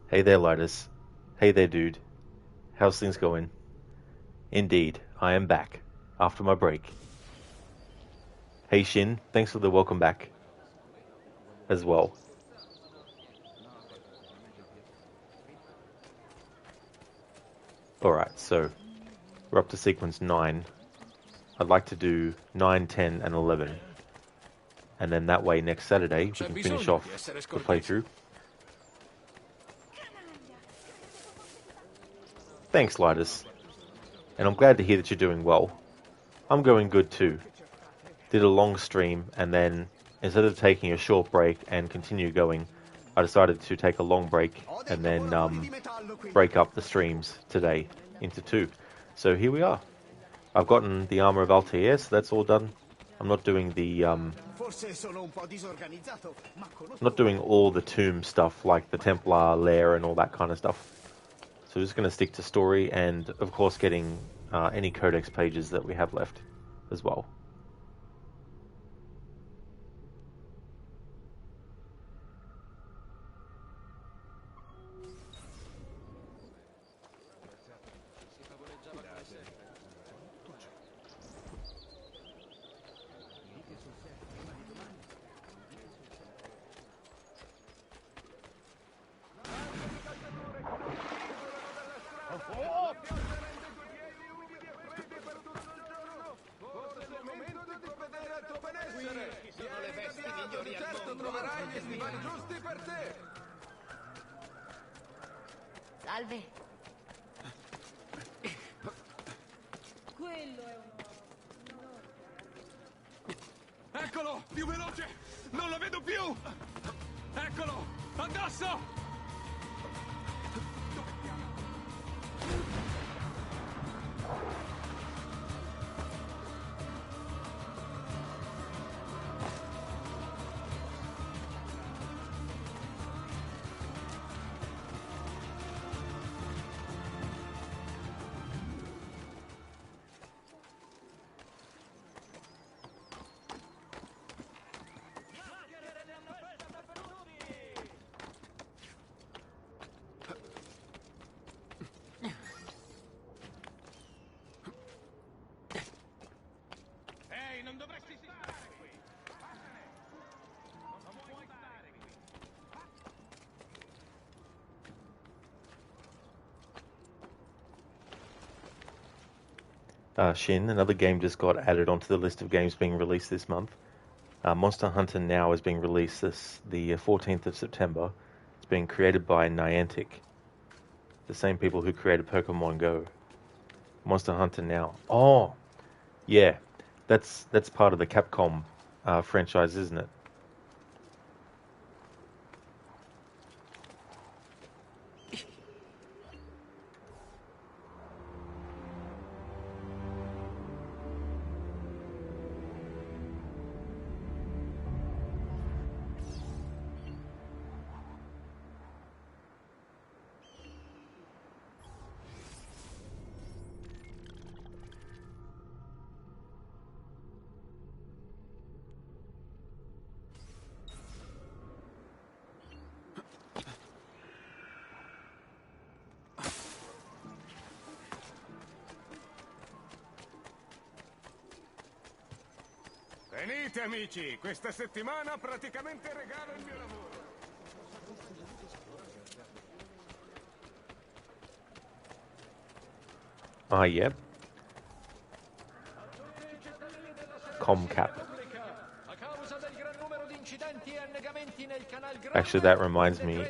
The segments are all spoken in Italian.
Hey there, Lidus. Hey there, dude. How's things going? Indeed, I am back. After my break. Hey, Shin. Thanks for the welcome back as well. Alright, so we're up to sequence 9. I'd like to do 9, 10, and 11. And then that way, next Saturday, we can finish off the playthrough. Thanks, Lidus. And I'm glad to hear that you're doing well. I'm going good too. Did a long stream, and then instead of taking a short break and continue going, I decided to take a long break and then break up the streams today into 2. So here we are. I've gotten the armor of Altair, so that's all done. I'm not doing the not doing all the tomb stuff like the Templar lair and all that kind of stuff. So just going to stick to story and, of course, getting any codex pages that we have left as well. Salve. Quello è Eccolo! Più veloce! Non lo vedo più! Eccolo! Addosso! Shin, another game just got added onto the list of games being released this month. Monster Hunter Now is being released the 14th of September. It's being created by Niantic, the same people who created Pokemon Go. Monster Hunter Now. Oh, yeah, that's part of the Capcom franchise, isn't it? Venite amici, questa settimana praticamente regalo il mio lavoro. Ah, yep. Comcap. Actually, that reminds me,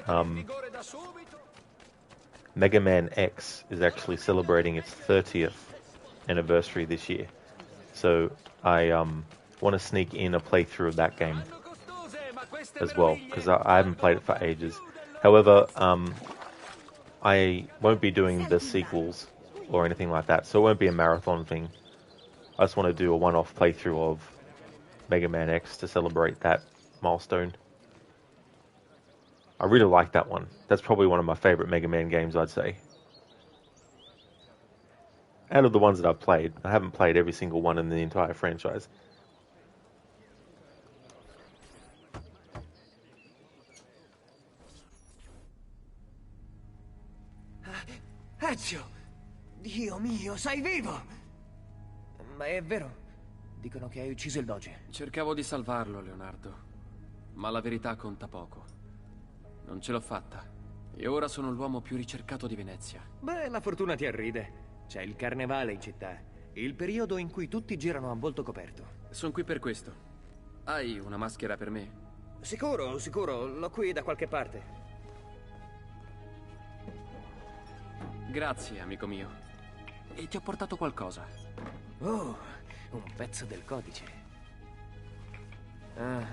Mega Man X is actually celebrating its 30th anniversary this year. So I want to sneak in a playthrough of that game as well, because I haven't played it for ages. However, I won't be doing the sequels or anything like that, so it won't be a marathon thing. I just want to do a one-off playthrough of Mega Man X to celebrate that milestone. I really like that one. That's probably one of my favorite Mega Man games, I'd say. Out of the ones that I've played, I haven't played every single one in the entire franchise. Ezio! Dio mio, sei vivo! Ma è vero? Dicono che hai ucciso il doge. Cercavo di salvarlo, Leonardo. Ma la verità conta poco. Non ce l'ho fatta. E ora sono l'uomo più ricercato di Venezia. Beh, la fortuna ti arride. C'è il carnevale in città. Il periodo in cui tutti girano a volto coperto. Sono qui per questo. Hai una maschera per me? Sicuro, sicuro. L'ho qui da qualche parte. Grazie, amico mio. E ti ho portato qualcosa. Oh, un pezzo del codice. Ah,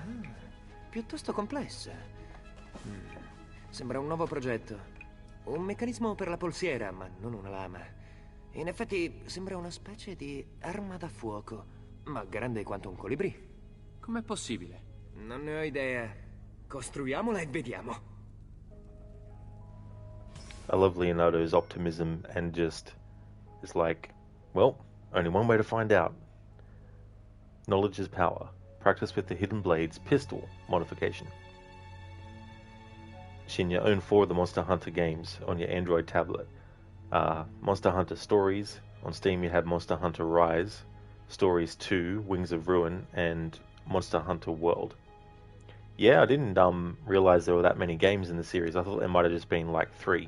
piuttosto complessa. Sembra un nuovo progetto. Un meccanismo per la polsiera, ma non una lama. In effetti sembra una specie di arma da fuoco, ma grande quanto un colibrì. Com'è possibile? Non ne ho idea. Costruiamola e vediamo. I love Leonardo's optimism and just, it's like, well, only one way to find out. Knowledge is power. Practice with the Hidden Blades pistol modification. Shinya, own 4 of the Monster Hunter games on your Android tablet. Monster Hunter Stories. On Steam you have Monster Hunter Rise, Stories 2, Wings of Ruin, and Monster Hunter World. Yeah, I didn't realize there were that many games in the series. I thought there might have just been like 3.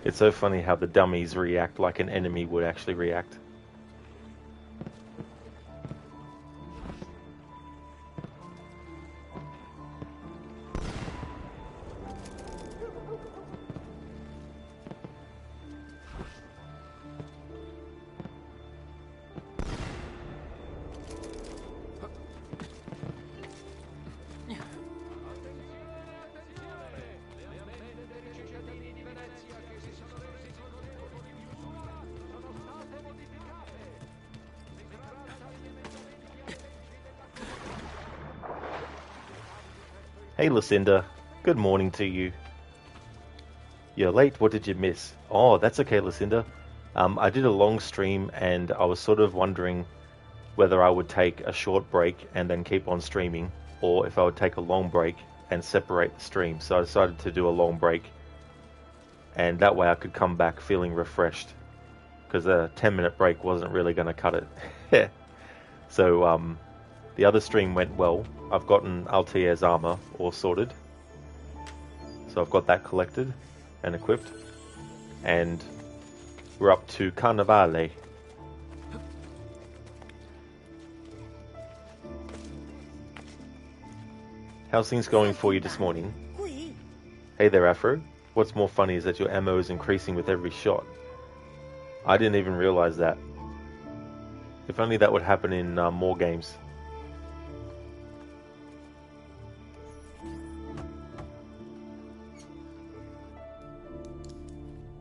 It's so funny how the dummies react like an enemy would actually react. Hey Lucinda, good morning to you. You're late, what did you miss? Oh, that's okay Lucinda. I did a long stream and I was sort of wondering whether I would take a short break and then keep on streaming, or if I would take a long break and separate the stream. So I decided to do a long break, and that way I could come back feeling refreshed, because a 10-minute break wasn't really going to cut it. So the other stream went well. I've gotten Altair's armor all sorted. So I've got that collected and equipped. And we're up to Carnevale. How's things going for you this morning? Hey there, Afro. What's more funny is that your ammo is increasing with every shot. I didn't even realize that. If only that would happen in more games.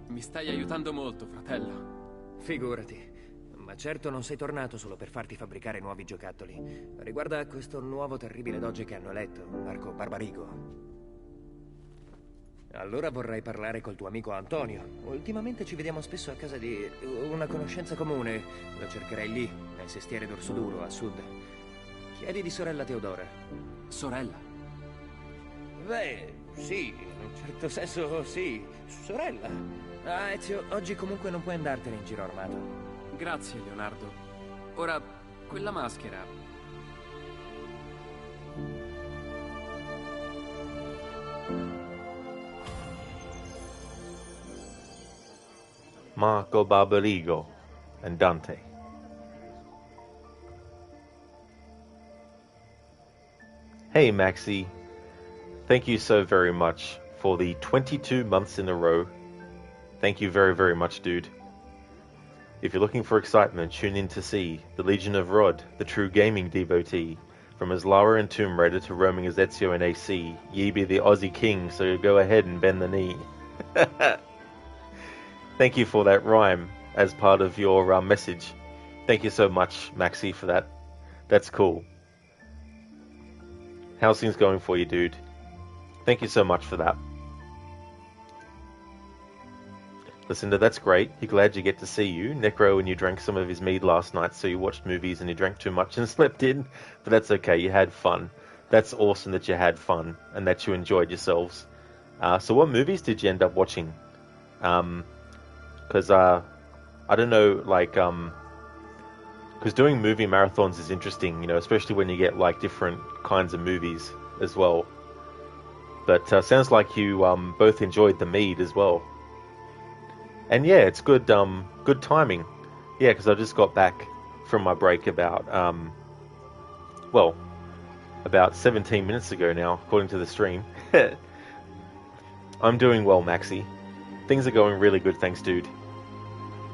Mi stai aiutando molto, fratello. Figurati. Ma certo non sei tornato solo per farti fabbricare nuovi giocattoli. Riguarda questo nuovo terribile doge che hanno eletto, Marco Barbarigo. Allora vorrei parlare col tuo amico Antonio. Ultimamente ci vediamo spesso a casa di una conoscenza comune. Lo cercherei lì, nel sestiere d'Orso Duro, a sud. Chiedi di sorella Teodora. Sorella? Beh, sì, in un certo senso sì. Sorella. Ah, Ezio, oggi comunque non puoi andartene in giro armato. Grazie, Leonardo. Ora, quella maschera... Marco Barbarigo and Dante. Hey Maxi, thank you so very much for the 22 months in a row. Thank you very, very much, dude. If you're looking for excitement, tune in to see the Legion of Rod, the true gaming devotee. From as Lara in Tomb Raider to roaming as Ezio in AC, ye be the Aussie king, so go ahead and bend the knee. Thank you for that rhyme as part of your message. Thank you so much, Maxi, for that. That's cool. How's things going for you, dude? Thank you so much for that. Lucinda, that's great. You're glad you get to see you. Necro and you drank some of his mead last night, so you watched movies and you drank too much and slept in. But that's okay, you had fun. That's awesome that you had fun and that you enjoyed yourselves. So what movies did you end up watching? Because, I don't know, like, because doing movie marathons is interesting, you know, especially when you get, like, different kinds of movies as well. But sounds like you both enjoyed the mead as well. And yeah, it's good good timing. Yeah, because I just got back from my break about, about 17 minutes ago now, according to the stream. I'm doing well, Maxi. Things are going really good, thanks, dude.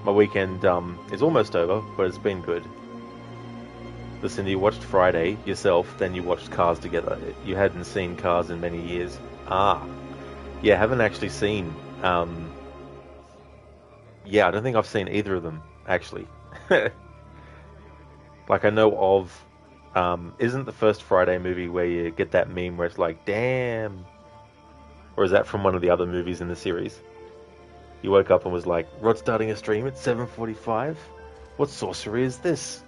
My weekend is almost over, but it's been good. Listen, you watched Friday yourself, then you watched Cars together. You hadn't seen Cars in many years. Yeah, haven't actually seen... Yeah, I don't think I've seen either of them, actually. Like, I know of... isn't the first Friday movie where you get that meme where it's like, damn... Or is that from one of the other movies in the series? You woke up and was like, Rod's starting a stream at 7:45? What sorcery is this?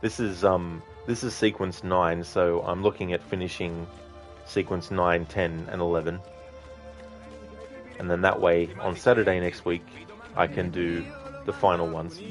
This is sequence 9, so I'm looking at finishing sequence 9, 10, and 11. And then that way, on Saturday next week, I can do the final ones.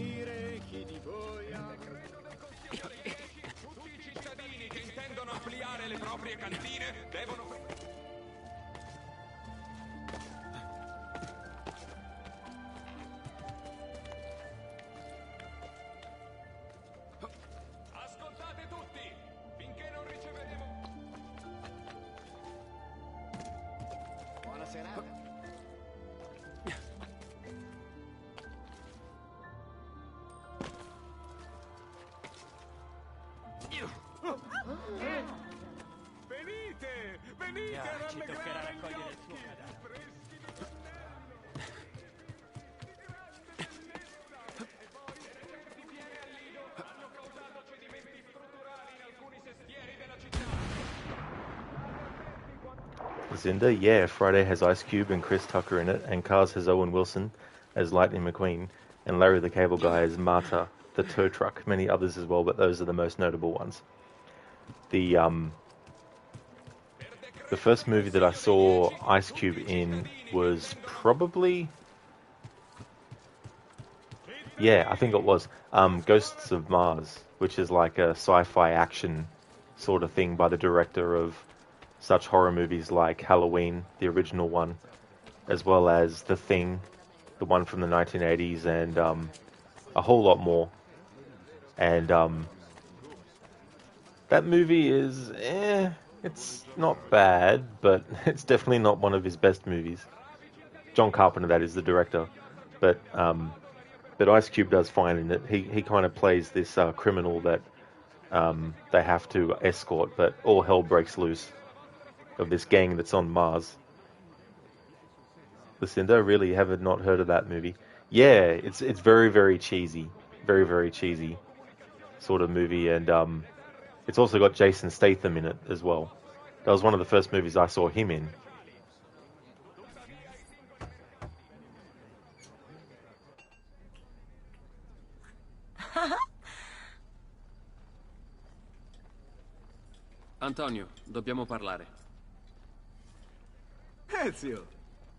Zinda, yeah, Friday has Ice Cube and Chris Tucker in it, and Cars has Owen Wilson as Lightning McQueen, and Larry the Cable Guy as Marta, the tow truck, many others as well, but those are the most notable ones. The first movie that I saw Ice Cube in was probably... Yeah, I think it was Ghosts of Mars, which is like a sci-fi action sort of thing by the director of such horror movies like Halloween, the original one, as well as The Thing, the one from the 1980s, and a whole lot more. And that movie is, it's not bad, but it's definitely not one of his best movies. John Carpenter, that is the director, but Ice Cube does fine in it. He kind of plays this criminal that they have to escort, but all hell breaks loose of this gang that's on Mars. Lucinda, really haven't not heard of that movie. Yeah, it's very, very cheesy. Very, very cheesy sort of movie, and it's also got Jason Statham in it as well. That was one of the first movies I saw him in. Antonio, dobbiamo parlare. Ezio!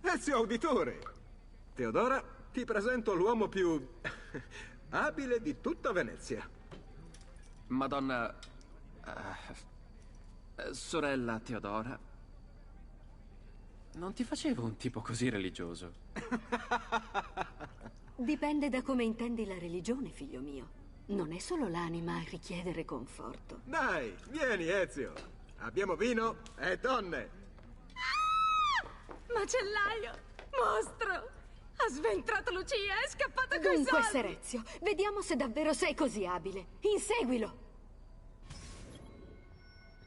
Ezio Auditore! Teodora, ti presento l'uomo più abile di tutta Venezia. Madonna... sorella Teodora... Non ti facevo un tipo così religioso? Dipende da come intendi la religione, figlio mio. Non è solo l'anima a richiedere conforto. Dai, vieni Ezio. Abbiamo vino e donne. Macellaio! Mostro! Ha sventrato Lucia, è scappato coi Dunque, soldi! Ezio, vediamo se davvero sei così abile. Inseguilo!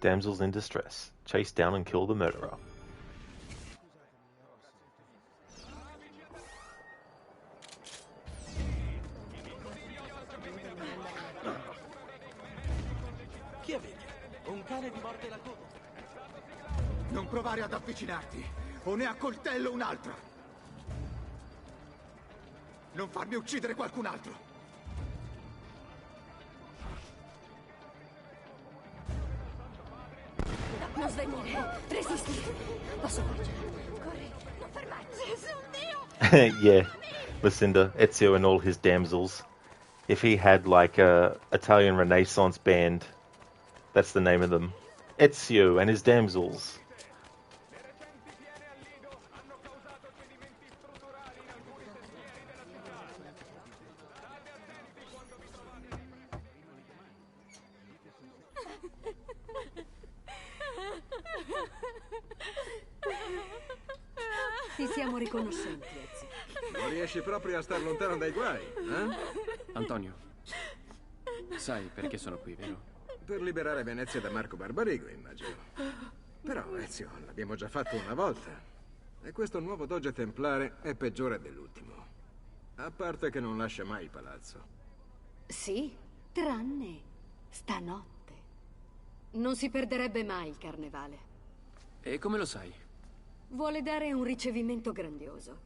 Damsels in distress. Chase down and kill the murderer. Chi avete? Un cane vi morde la coda. Non provare ad avvicinarti, o ne accoltello un altro. Non farmi uccidere qualcun altro. Non svenire, resisti. Posso farcela. Corri, non fermarti. Gesù Dio! Yeah, Lucinda, Ezio and all his damsels. If he had like a Italian Renaissance band, that's the name of them. Ezio and his damsels. Ti siamo riconoscenti, Ezio. Non riesci proprio a star lontano dai guai, eh? Antonio, sai perché sono qui, vero? Per liberare Venezia da Marco Barbarigo, immagino. Però, Ezio, l'abbiamo già fatto una volta. E questo nuovo doge templare è peggiore dell'ultimo. A parte che non lascia mai il palazzo. Sì, tranne stanotte. Non si perderebbe mai il carnevale. E come lo sai? Vuole dare un ricevimento grandioso,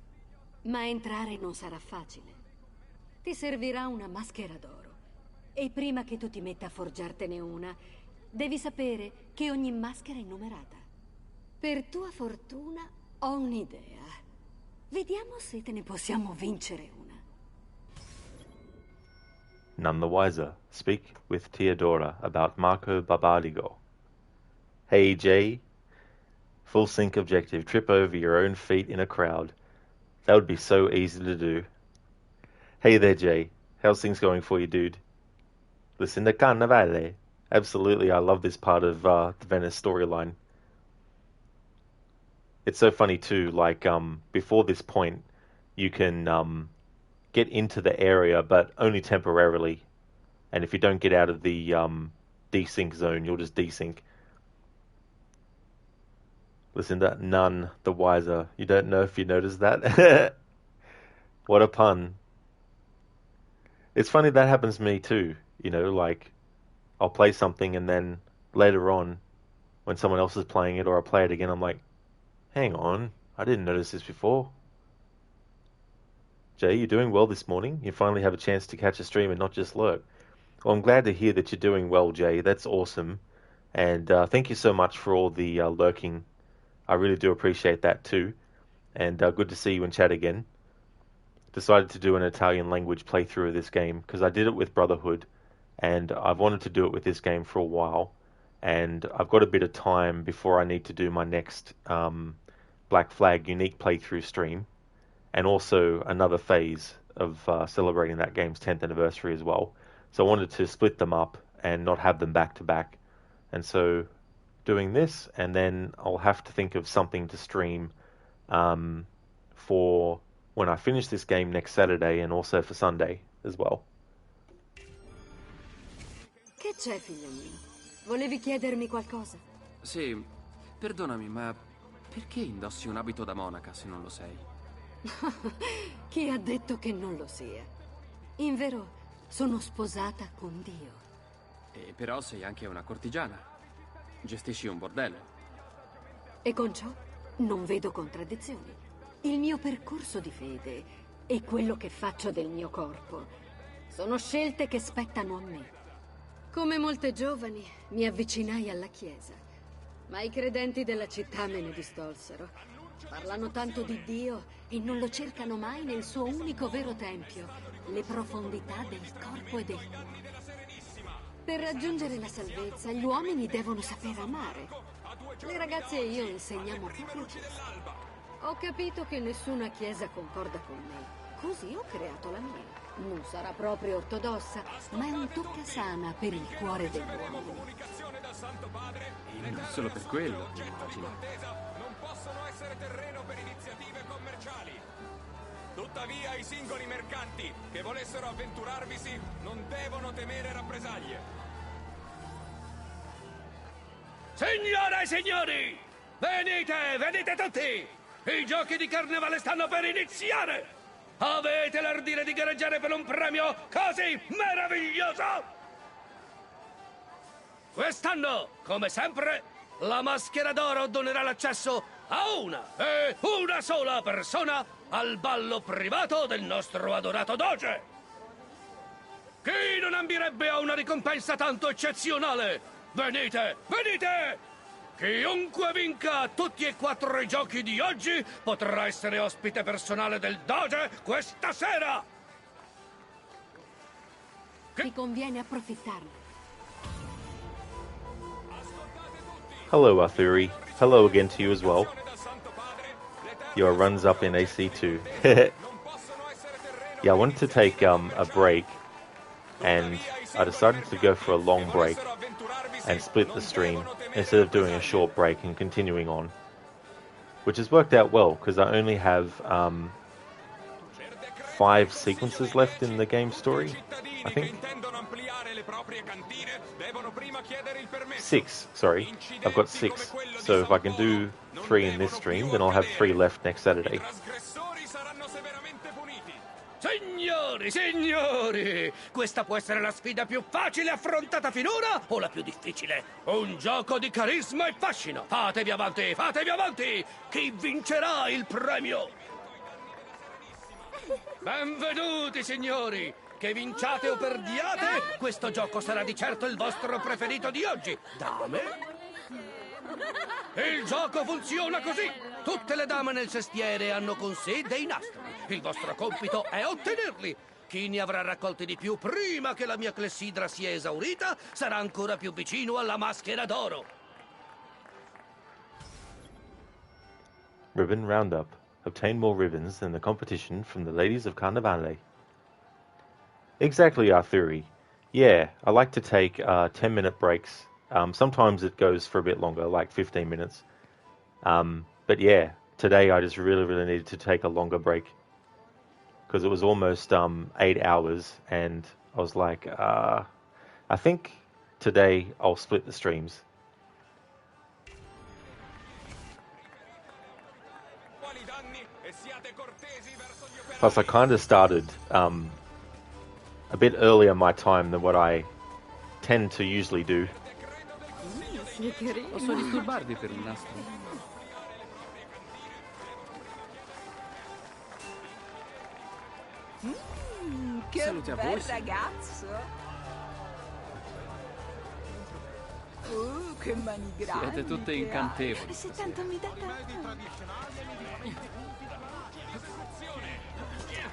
ma entrare non sarà facile. Ti servirà una maschera d'oro. E prima che tu ti metta a forgiartene una, devi sapere che ogni maschera è numerata. Per tua fortuna ho un'idea. Vediamo se te ne possiamo vincere una. None the wiser. Speak with Teodora about Marco Barbarigo. Hey, Jay. Full sync objective. Trip over your own feet in a crowd. That would be so easy to do. Hey there, Jay. How's things going for you, dude? Lucinda Carnevale. Absolutely, I love this part of the Venice storyline. It's so funny too, like, before this point, you can get into the area, but only temporarily. And if you don't get out of the desync zone, you'll just desync. Lucinda, none the wiser. You don't know if you noticed that? What a pun. It's funny, that happens to me too. You know, like, I'll play something and then later on, when someone else is playing it or I play it again, I'm like, hang on, I didn't notice this before. Jay, you're doing well this morning. You finally have a chance to catch a stream and not just lurk. Well, I'm glad to hear that you're doing well, Jay. That's awesome. And thank you so much for all the lurking. I really do appreciate that too. And good to see you in chat again. Decided to do an Italian language playthrough of this game because I did it with Brotherhood and I've wanted to do it with this game for a while. And I've got a bit of time before I need to do my next Black Flag unique playthrough stream. And also another phase of celebrating that game's 10th anniversary as well. So I wanted to split them up and not have them back to back. And so doing this, and then I'll have to think of something to stream for when I finish this game next Saturday and also for Sunday as well. Che c'è, figlio mio? Volevi chiedermi qualcosa? Sì, perdonami, ma perché indossi un abito da monaca se non lo sei? Chi ha detto che non lo sia? In vero, sono sposata con Dio. E però sei anche una cortigiana. Gestisci un bordello. E con ciò non vedo contraddizioni. Il mio percorso di fede e quello che faccio del mio corpo sono scelte che spettano a me. Come molte giovani, mi avvicinai alla Chiesa, ma i credenti della città me ne distolsero. Parlano tanto di Dio e non lo cercano mai nel suo unico vero tempio, le profondità del corpo e del cuore. Per raggiungere la salvezza, gli uomini devono sapere amare. Le ragazze e io insegniamo proprio questo. Ho capito che nessuna chiesa concorda con me. Così ho creato la mia. Non sarà proprio ortodossa, ma è un toccasana per il cuore degli uomini. E non solo per quello, immagino. Non possono essere terreno per iniziative commerciali. Tuttavia i singoli mercanti che volessero avventurarvisi non devono temere rappresaglie. Signore e signori, venite tutti! I giochi di carnevale stanno per iniziare! Avete l'ardire di gareggiare per un premio così meraviglioso? Quest'anno, come sempre, la Maschera d'Oro donerà l'accesso a una e una sola persona al ballo privato del nostro adorato doge. Chi non ambirebbe a una ricompensa tanto eccezionale? Venite! Chiunque vinca tutti e 4 i giochi di oggi potrà essere ospite personale del doge questa sera! Ti conviene approfittarne. Hello, Arthuri. Hello again to you as well. Your runs up in AC2. Yeah, I wanted to take a break, and I decided to go for a long break and split the stream instead of doing a short break and continuing on, which has worked out well because I only have 5 sequences left in the game story, I think. 6, sorry. I've got 6. So if I can do 3 in this stream, then I'll have 3 left next Saturday. Signori, questa può essere la sfida più facile affrontata finora o la più difficile? Un gioco di carisma e fascino. Fatevi avanti! Chi vincerà il premio? Benvenuti, signori! Che vinciate o perdiate, questo gioco sarà di certo il vostro preferito di oggi. Dame? Il gioco funziona così. Tutte le dame nel sestiere hanno con sé dei nastri. Il vostro compito è ottenerli. Chi ne avrà raccolti di più prima che la mia clessidra sia esaurita sarà ancora più vicino alla Maschera d'Oro. Ribbon Roundup. Obtain more ribbons than the competition from the ladies of Carnevale. Exactly, Arthuri. Yeah, I like to take 10-minute breaks. Sometimes it goes for a bit longer, like 15 minutes. But yeah, today I just really needed to take a longer break because it was almost 8 hours, and I was like, I think today I'll split the streams. Plus, I kind of started a bit earlier my time than what I tend to usually do. Posso disturbarvi per un nastro? Che Saluti a bel voi, ragazzo! Che mani grandi! Siete tutte incantevoli. Se tanto mi date...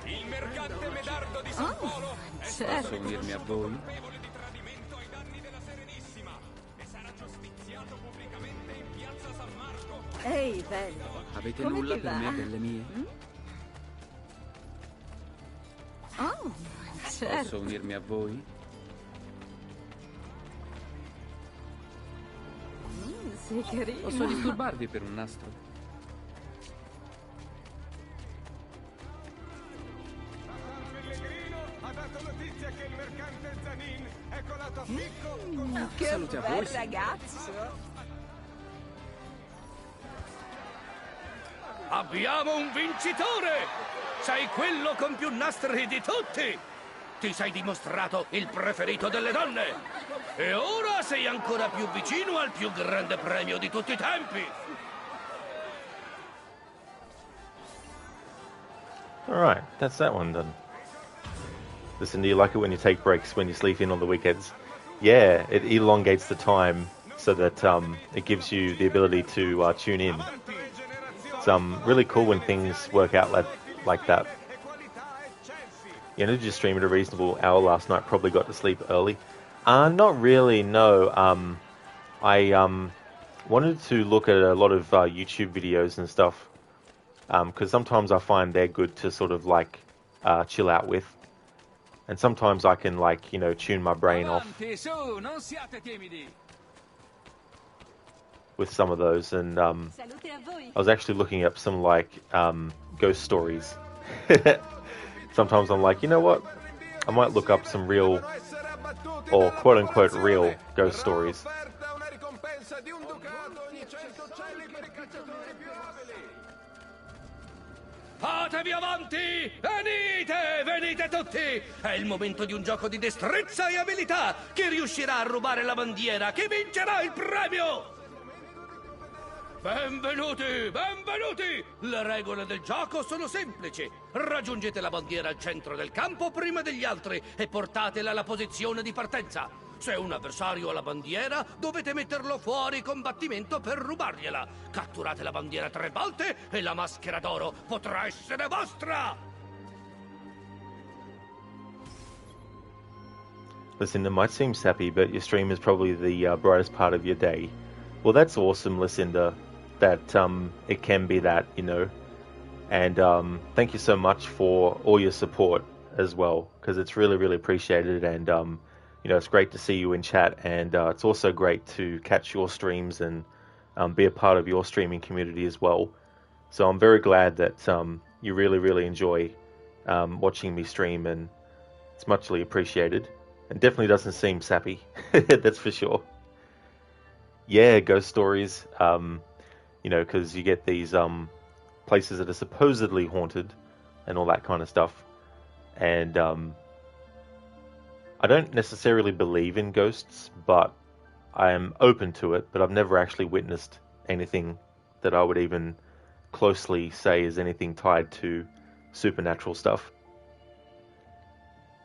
Il mercante medardo di San Polo è certo. Posso unirmi a voi? colpevole di tradimento ai danni della Serenissima e sarà giustiziato pubblicamente in piazza San Marco. Ehi, bello! Avete Come nulla ti per va? me, belle mie? Oh, certo! Posso unirmi a voi? Sei carino! Posso disturbarvi per un nastro? Ha dato notizia che il mercante Zanin è colato a picco. Che Saluti a voi, bel ragazzo! Abbiamo un vincitore! Sei quello con più nastri di tutti! Ti sei dimostrato il preferito delle donne! E ora sei ancora più vicino al più grande premio di tutti i tempi! Alright, that's that one done. Listen, do you like it when you take breaks, when you sleep in on the weekends? Yeah, it elongates the time so that it gives you the ability to tune in. It's really cool when things work out like that. Yeah, I did just stream at a reasonable hour last night, probably got to sleep early. Not really, no. I wanted to look at a lot of YouTube videos and stuff, because sometimes I find they're good to sort of like chill out with. And sometimes I can, like, you know, tune my brain off with some of those. And I was actually looking up some, like, ghost stories. sometimes I'm like, you know what? I might look up some real, or quote-unquote real, ghost stories. Fatevi avanti! Venite! Venite tutti! È il momento di un gioco di destrezza e abilità! Chi riuscirà a rubare la bandiera? Chi vincerà il premio? Benvenuti! Benvenuti! Le regole del gioco sono semplici. Raggiungete la bandiera al centro del campo prima degli altri e portatela alla posizione di partenza. Se un avversario ha la bandiera, dovete metterlo fuori combattimento per rubargliela. Catturate la bandiera 3 volte e la maschera d'oro potrà essere vostra! Listen, it might seem sappy, but your stream is probably the brightest part of your day. Well, that's awesome, Lucinda, that it can be that, you know. And thank you so much for all your support as well, because it's really, really appreciated. And you know, it's great to see you in chat, and it's also great to catch your streams and be a part of your streaming community as well. So I'm very glad that you really, really enjoy watching me stream, and it's muchly appreciated. And definitely doesn't seem sappy, that's for sure. Yeah, ghost stories, you know, because you get these places that are supposedly haunted and all that kind of stuff. And I don't necessarily believe in ghosts, but I am open to it. But I've never actually witnessed anything that I would even closely say is anything tied to supernatural stuff.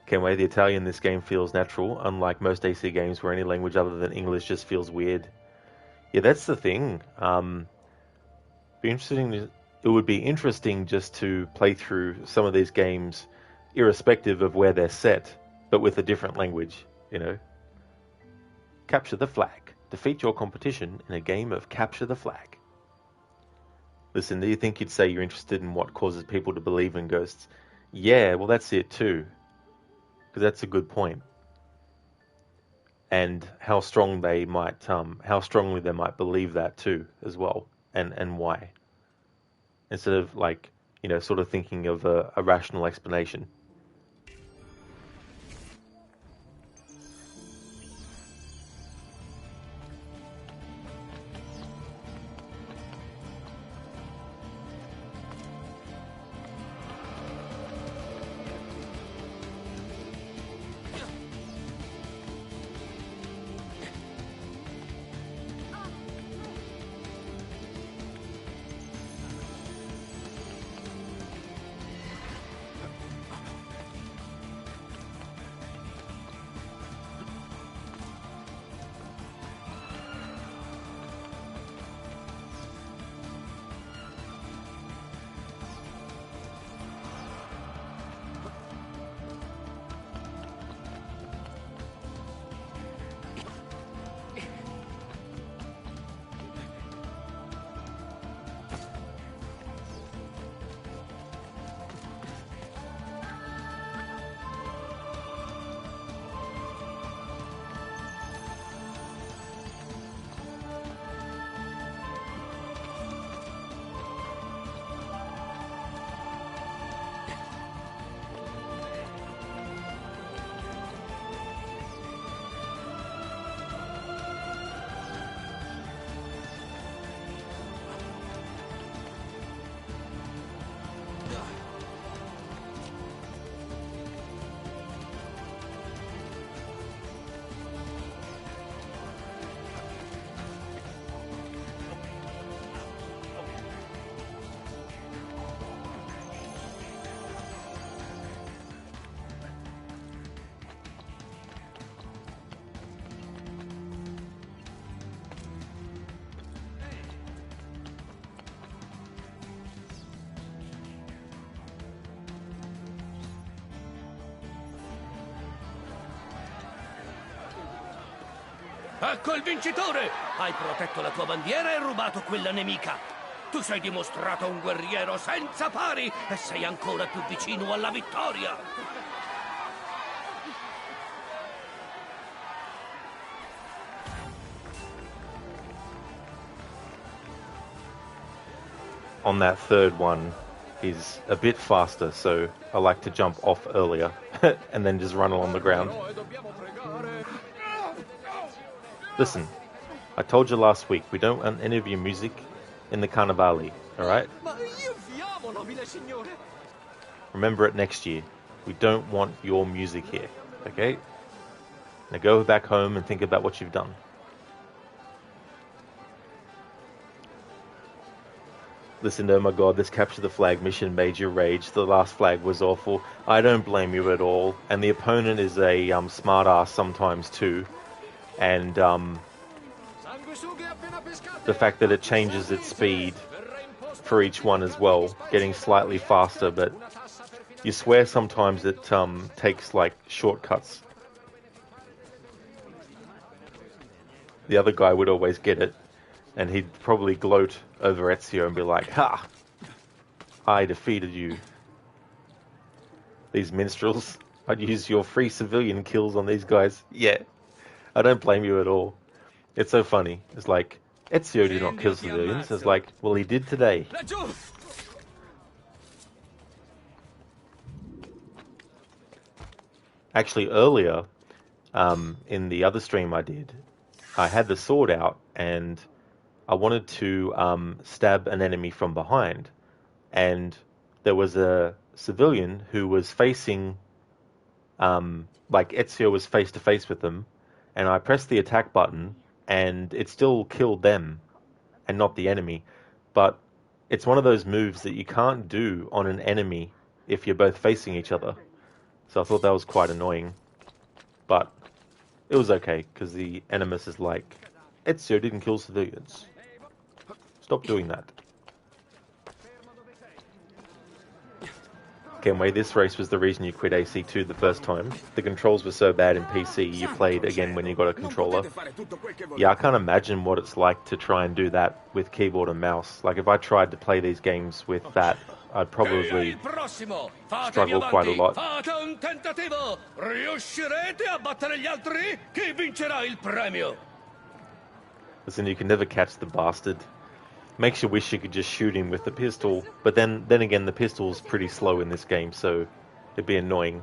Kenway, the Italian in this game feels natural, unlike most AC games where any language other than English just feels weird. Yeah, that's the thing. It would be interesting just to play through some of these games, irrespective of where they're set, but with a different language, you know. Capture the flag. Defeat your competition in a game of capture the flag. Listen, do you think you'd say you're interested in what causes people to believe in ghosts? Yeah, well, that's it too. Because that's a good point. And how strongly they might believe that too, as well, and why. Instead of, like, you know, sort of thinking of a rational explanation. Ecco il vincitore! Hai protetto la tua bandiera e rubato quella nemica. Tu sei dimostrato un guerriero senza pari e sei ancora più vicino alla vittoria. On that third one, is a bit faster, so I like to jump off earlier and then just run along the ground. Listen, I told you last week, we don't want any of your music in the Carnivali, alright? Remember it next year. We don't want your music here, okay? Now go back home and think about what you've done. Listen, oh my god, this capture the flag mission made you rage. The last flag was awful. I don't blame you at all. And the opponent is a smart ass sometimes too. And the fact that it changes its speed for each one as well, getting slightly faster, but you swear sometimes it takes like shortcuts. The other guy would always get it, and he'd probably gloat over Ezio and be like, "Ha! I defeated you." These minstrels, I'd use your free civilian kills on these guys. Yeah, I don't blame you at all. It's so funny. It's like, Ezio did not kill civilians. It's like, well, he did today. Actually, earlier, in the other stream I did, I had the sword out and I wanted to stab an enemy from behind. And there was a civilian who was facing, like Ezio was face to face with them. And I pressed the attack button and it still killed them and not the enemy. But it's one of those moves that you can't do on an enemy if you're both facing each other. So I thought that was quite annoying. But it was okay, because the Animus is like, Ezio didn't kill civilians. Stop doing that. Kenway, this race was the reason you quit AC2 the first time. The controls were so bad in PC, you played again when you got a controller. Yeah, I can't imagine what it's like to try and do that with keyboard and mouse. Like, if I tried to play these games with that, I'd probably struggle quite a lot. Listen, you can never catch the bastard. Makes you wish you could just shoot him with the pistol, but then again, the pistol's pretty slow in this game, so it'd be annoying.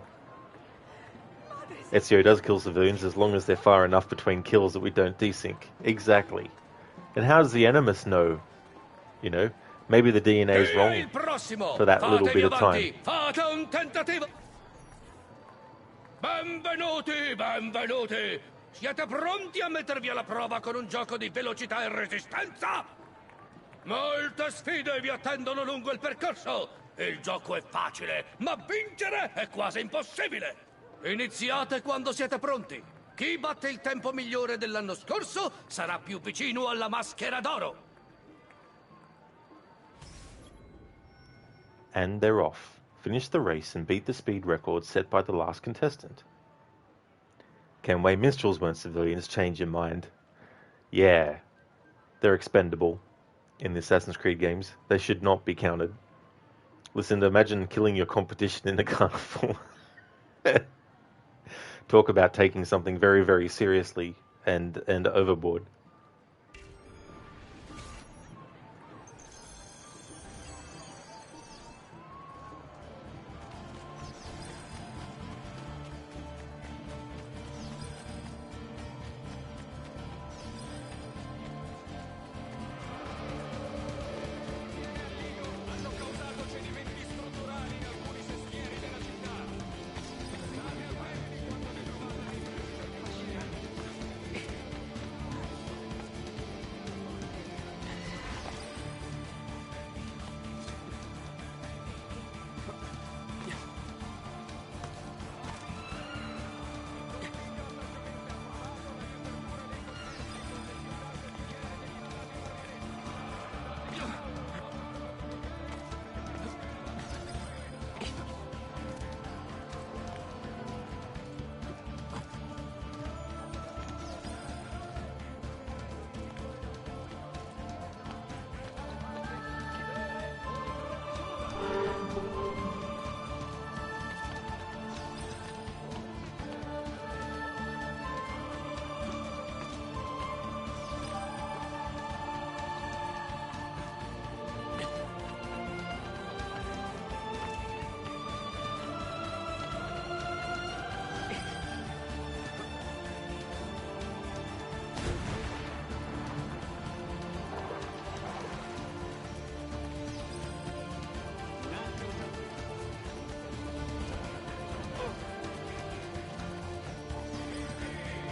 Ezio does kill civilians as long as they're far enough between kills that we don't desync. Exactly. And how does the Animus know? You know, maybe the DNA is wrong for that little bit of time. Benvenuti, benvenuti! Siete pronti a mettervi alla prova con un gioco di velocità e resistenza? Molte sfide vi attendono lungo il percorso. Il gioco è facile, ma vincere è quasi impossibile. Iniziate quando siete pronti. Chi batte il tempo migliore dell'anno scorso sarà più vicino alla maschera d'oro. And they're off. Finish the race and beat the speed record set by the last contestant. Kenway, minstrels weren't civilians, change your mind. Yeah, they're expendable. In the Assassin's Creed games, they should not be counted. Listen, imagine killing your competition in a carnival. Talk about taking something very, very seriously and overboard.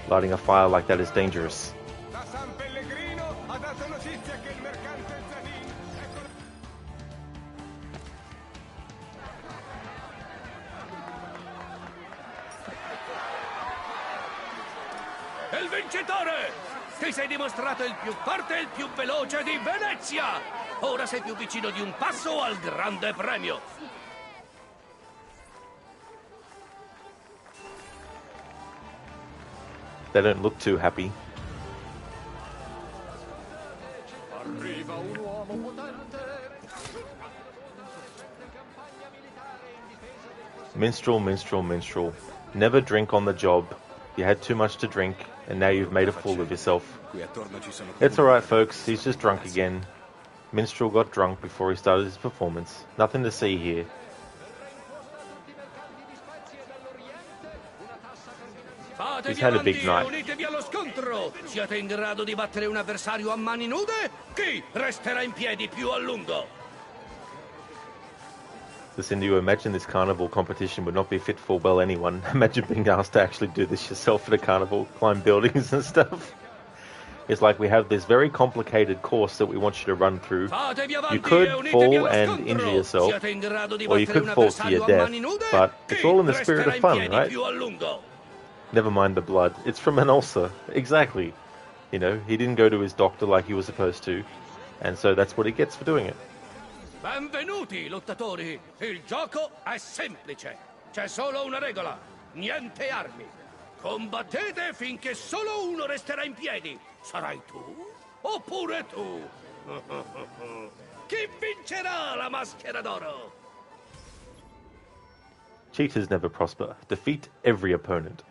Lighting a fire like that is dangerous. Da San Pellegrino ha dato notizia che il mercante Zanin è il vincitore! Ti sei dimostrato il più forte e il più veloce di Venezia! Ora sei più vicino di un passo al grande premio! They don't look too happy. Arriva un uomo potente. Minstrel, minstrel, minstrel. Never drink on the job. You had too much to drink, and now you've made a fool of yourself. It's alright, folks. He's just drunk again. Minstrel got drunk before he started his performance. Nothing to see here. He's had a big night. Unitevi allo scontro! Siete in grado di battere un avversario a mani nude? Chi resterà in piedi più a lungo? Listen, do you imagine this carnival competition would not be fit for, well, anyone? Imagine being asked to actually do this yourself at a carnival, climb buildings and stuff. It's like we have this very complicated course that we want you to run through. You could fall and injure yourself, or you could fall to your death, but it's all in the spirit of fun, right? Never mind the blood. It's from an ulcer. Exactly. You know, he didn't go to his doctor like he was supposed to, and so that's what he gets for doing it. Benvenuti, lottatori! Il gioco è semplice. C'è solo una regola. Niente armi. Combattete finché solo uno resterà in piedi. Sarai tu? Oppure tu? Chi vincerà la maschera d'oro? Cheaters never prosper. Defeat every opponent.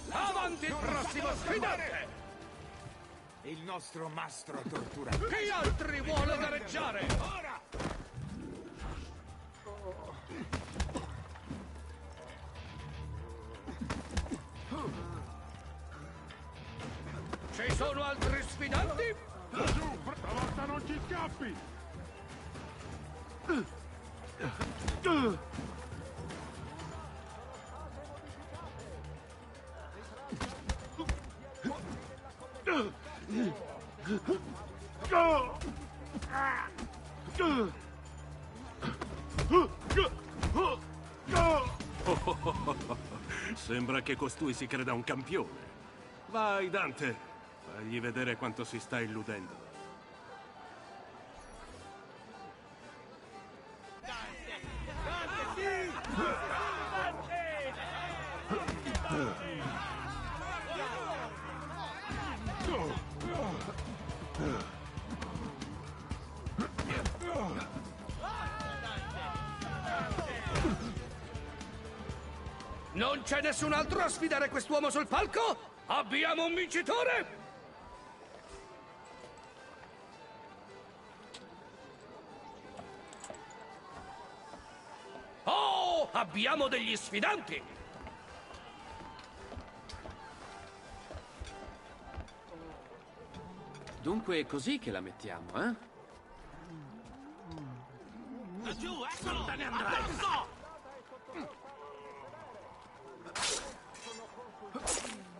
Avanti il prossimo sfidante! Il nostro mastro tortura. Chi altri vuole gareggiare? Ora! Ci sono altri sfidanti? Giù, stavolta non ci scappi! Sembra che costui si creda un campione. Vai, Dante, fagli vedere quanto si sta illudendo. Non c'è nessun altro a sfidare quest'uomo sul palco? Abbiamo un vincitore? Oh, abbiamo degli sfidanti! Dunque è così che la mettiamo, eh? Giù, eccolo! Te ne andrai!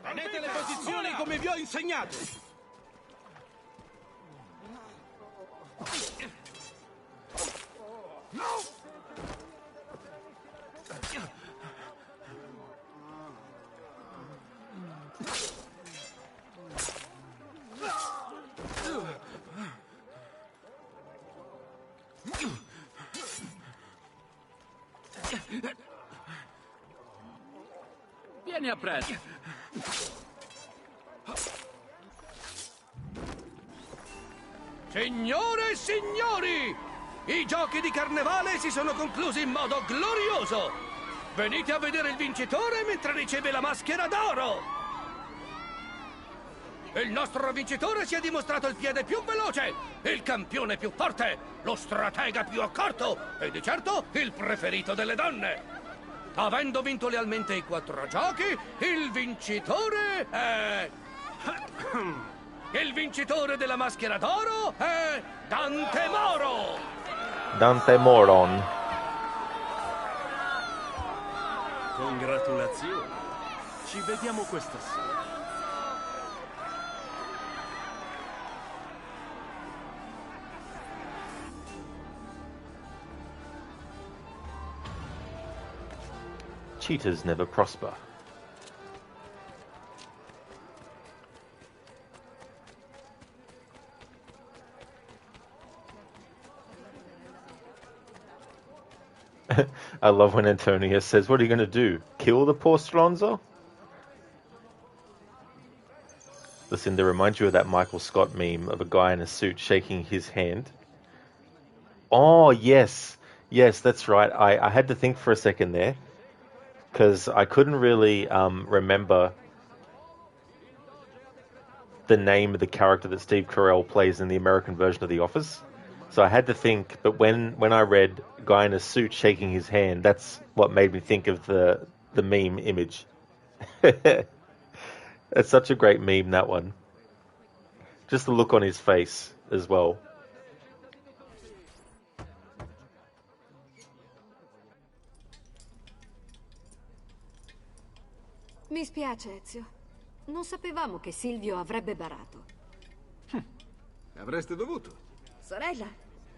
Tenete le posizioni come vi ho insegnato! Vieni appresso. Signore e signori, i giochi di carnevale si sono conclusi in modo glorioso. Venite a vedere il vincitore mentre riceve la maschera d'oro. Il nostro vincitore si è dimostrato il piede più veloce, il campione più forte, lo stratega più accorto e di certo il preferito delle donne. Avendo vinto lealmente i 4 giochi, il vincitore è... Il vincitore della maschera d'oro è Dante Moro! Dante Moron. Congratulazioni. Ci vediamo questa sera. Cheaters never prosper. I love when Antonio says, "What are you going to do? Kill the poor Stronzo?" Listen, they remind you of that Michael Scott meme of a guy in a suit shaking his hand. Oh, yes. Yes, that's right. I had to think for a second there, because I couldn't really remember the name of the character that Steve Carell plays in the American version of The Office. So I had to think, but when I read guy in a suit shaking his hand, that's what made me think of the meme image. It's such a great meme, that one. Just the look on his face as well. Mi spiace, Ezio. Non sapevamo che Silvio avrebbe barato. Avreste dovuto. Sorella,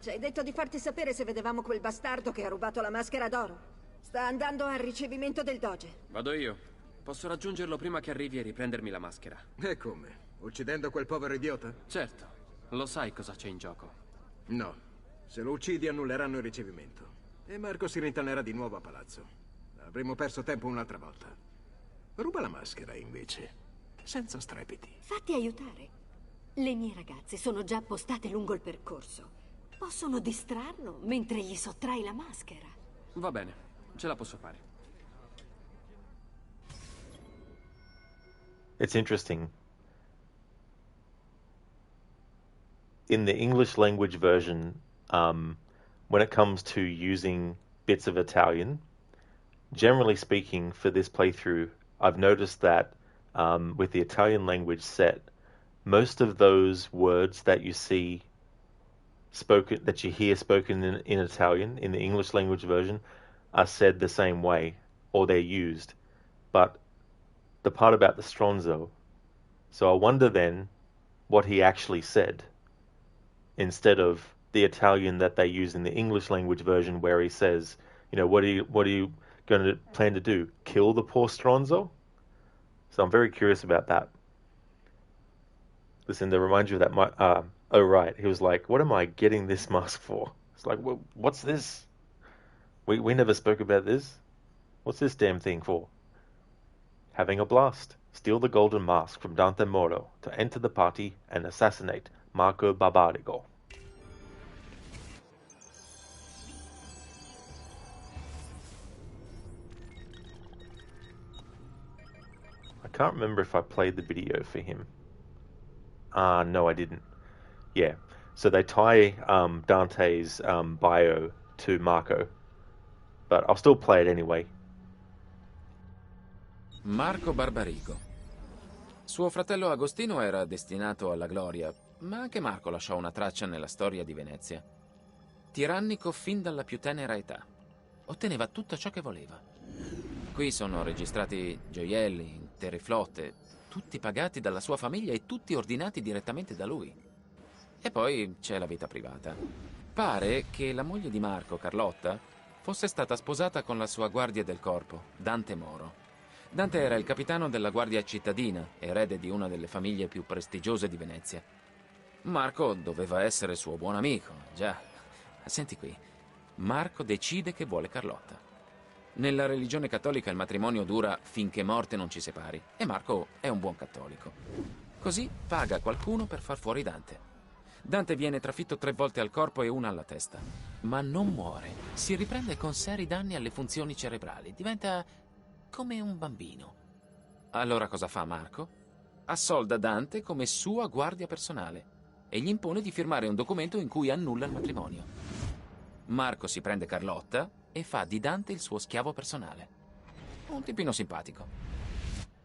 ci hai detto di farti sapere se vedevamo quel bastardo che ha rubato la maschera d'oro. Sta andando al ricevimento del doge. Vado io. Posso raggiungerlo prima che arrivi e riprendermi la maschera. E come? Uccidendo quel povero idiota? Certo. Lo sai cosa c'è in gioco. No. Se lo uccidi annulleranno il ricevimento. E Marco si rintanerà di nuovo a palazzo. Avremmo perso tempo un'altra volta. Ruba la maschera, invece. Senza strepiti. Fatti aiutare. Le mie ragazze sono già postate lungo il percorso. Possono distrarlo mentre gli sottrai la maschera. Va bene, ce la posso fare. It's interesting. In the English language version, when it comes to using bits of Italian, generally speaking, for this playthrough, I've noticed that with the Italian language set, most of those words that you see spoken, that you hear spoken in Italian, in the English language version, are said the same way, or they're used. But the part about the stronzo, so I wonder then what he actually said, instead of the Italian that they use in the English language version, where he says, you know, what are you going to plan to do? Kill the poor stronzo? So I'm very curious about that. Listen, they remind you of that. Oh, right. He was like, what am I getting this mask for? It's like, well, what's this? We never spoke about this. What's this damn thing for? Having a blast. Steal the golden mask from Dante Moro to enter the party and assassinate Marco Barbarigo. I can't remember if I played the video for him. No, I didn't. Yeah, so they tie Dante's bio to Marco, but I'll still play it anyway. Marco Barbarigo. Suo fratello Agostino era destinato alla gloria, ma anche Marco lasciò una traccia nella storia di Venezia. Tirannico fin dalla più tenera età. Otteneva tutto ciò che voleva. Qui sono registrati gioielli, intere flotte, tutti pagati dalla sua famiglia e tutti ordinati direttamente da lui. E poi c'è la vita privata. Pare che la moglie di Marco, Carlotta, fosse stata sposata con la sua guardia del corpo, Dante Moro. Dante era il capitano della guardia cittadina, erede di una delle famiglie più prestigiose di Venezia. Marco doveva essere suo buon amico, già. Senti qui, Marco decide che vuole Carlotta. Nella religione cattolica il matrimonio dura finché morte non ci separi, e Marco è un buon cattolico. Così paga qualcuno per far fuori Dante. Dante viene trafitto 3 volte al corpo e una alla testa, ma non muore. Si riprende con seri danni alle funzioni cerebrali, diventa come un bambino. Allora cosa fa Marco? Assolda Dante come sua guardia personale e gli impone di firmare un documento in cui annulla il matrimonio. Marco si prende Carlotta e fa di Dante il suo schiavo personale. Un tipino simpatico.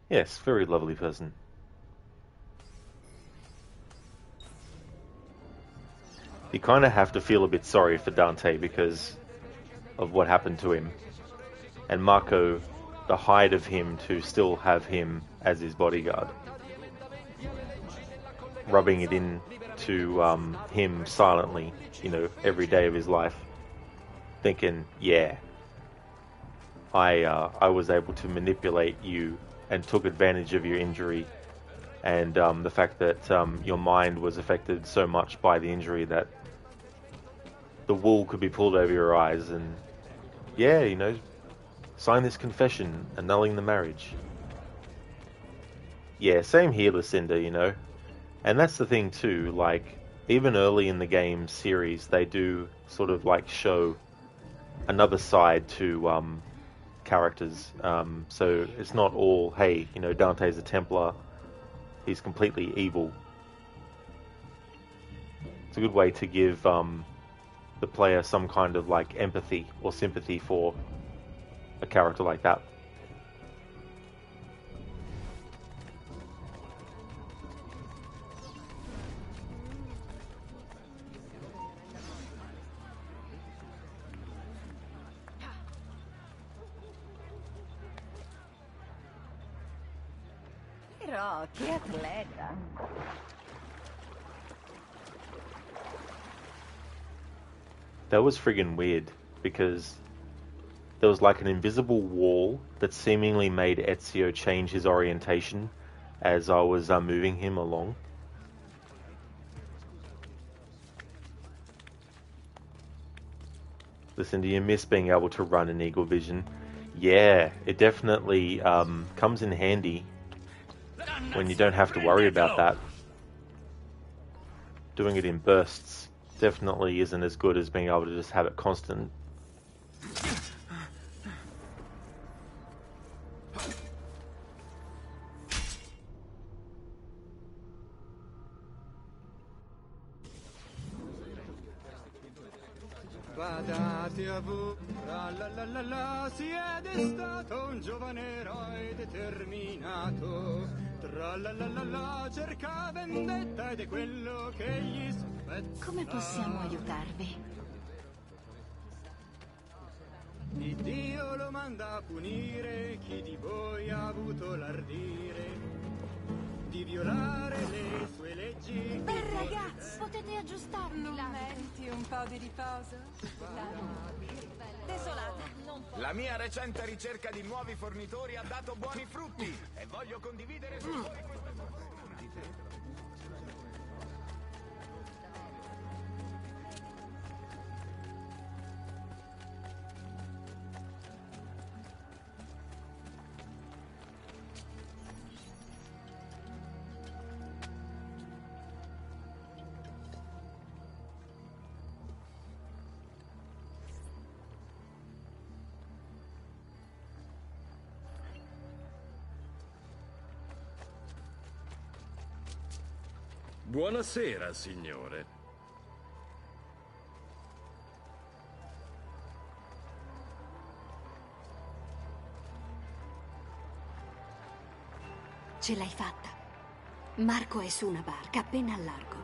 Yes, very lovely person. You kind of have to feel a bit sorry for Dante because of what happened to him. And Marco the hide of him to still have him as his bodyguard, rubbing it in to him silently, you know, every day of his life, thinking, yeah, I was able to manipulate you and took advantage of your injury, and the fact that your mind was affected so much by the injury that the wool could be pulled over your eyes, and yeah, you know, sign this confession annulling the marriage. Yeah, same here, Lucinda, you know. And that's the thing too, like, even early in the game series, they do sort of like show another side to characters. So it's not all, hey, you know, Dante's a Templar, he's completely evil. It's a good way to give the player some kind of like empathy or sympathy for a character like that. Però, che atleta! That was friggin' weird, because there was like an invisible wall that seemingly made Ezio change his orientation as I was moving him along. Listen, do you miss being able to run in Eagle Vision? Yeah, it definitely comes in handy when you don't have to worry about that. Doing it in bursts definitely isn't as good as being able to just have it constant. Badate a voi, la la la la la, siete stato un giovane eroe determinato. Tra la la la la, cerca vendetta ed è quello che gli spezza. Come possiamo aiutarvi? Il Dio lo manda a punire chi di voi ha avuto l'ardire di violare le sue leggi. Beh, ragazzi, potete aggiustarmi. Non meriti un po' di riposo? Desolata. La mia recente ricerca di nuovi fornitori ha dato buoni frutti e voglio condividere con voi queste forze. Buonasera, signore. Ce l'hai fatta. Marco è su una barca appena al largo.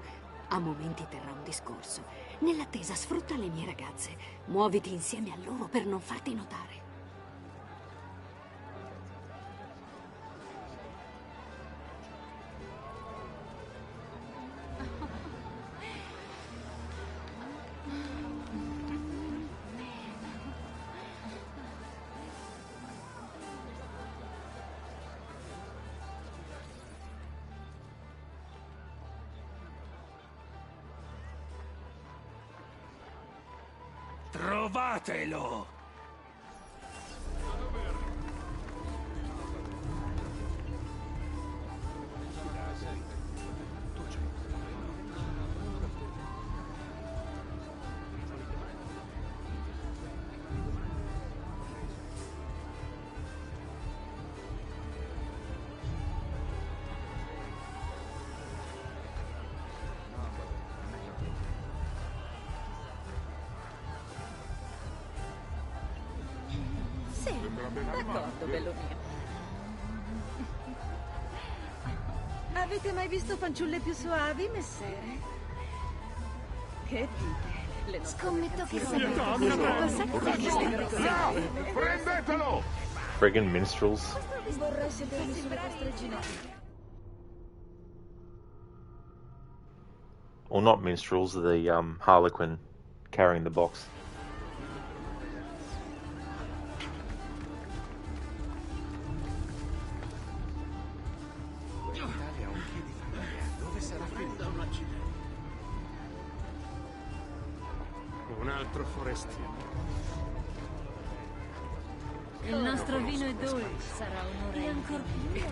A momenti terrà un discorso. Nell'attesa sfrutta le mie ragazze. Muoviti insieme a loro per non farti notare. Trovatelo! D'accordo, bello mio. Avete mai visto fanciulle più soavi, messere? Che dite? Scommetto che Prendetelo! friggin' minstrels. Vorrei sedermi sulle vostre ginocchia. Or not minstrels, the harlequin carrying the box. Un altro forestiero. Il nostro vino è dolce, sarà un'ora ancora più.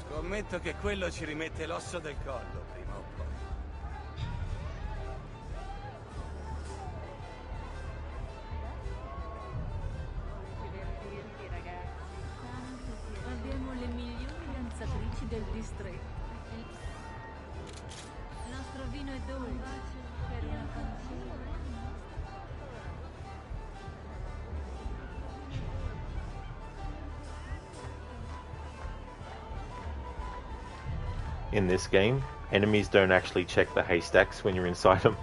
Scommetto che quello ci rimette l'osso del collo, prima o poi. Divertirti, ragazzi. Abbiamo le migliori danzatrici del distretto. Il nostro vino è dolce. Per una canzone. In this game, enemies don't actually check the haystacks when you're inside them.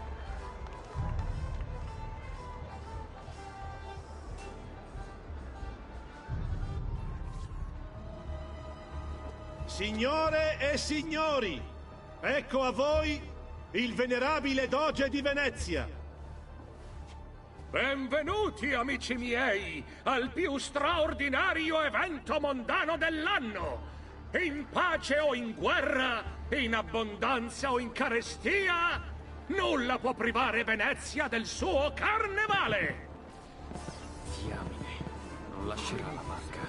Signore e signori, ecco a voi il venerabile Doge di Venezia. Benvenuti, amici miei, al più straordinario evento mondano dell'anno. In pace o in guerra, in abbondanza o in carestia, nulla può privare Venezia del suo carnevale. Diamine, non lascerà la barca.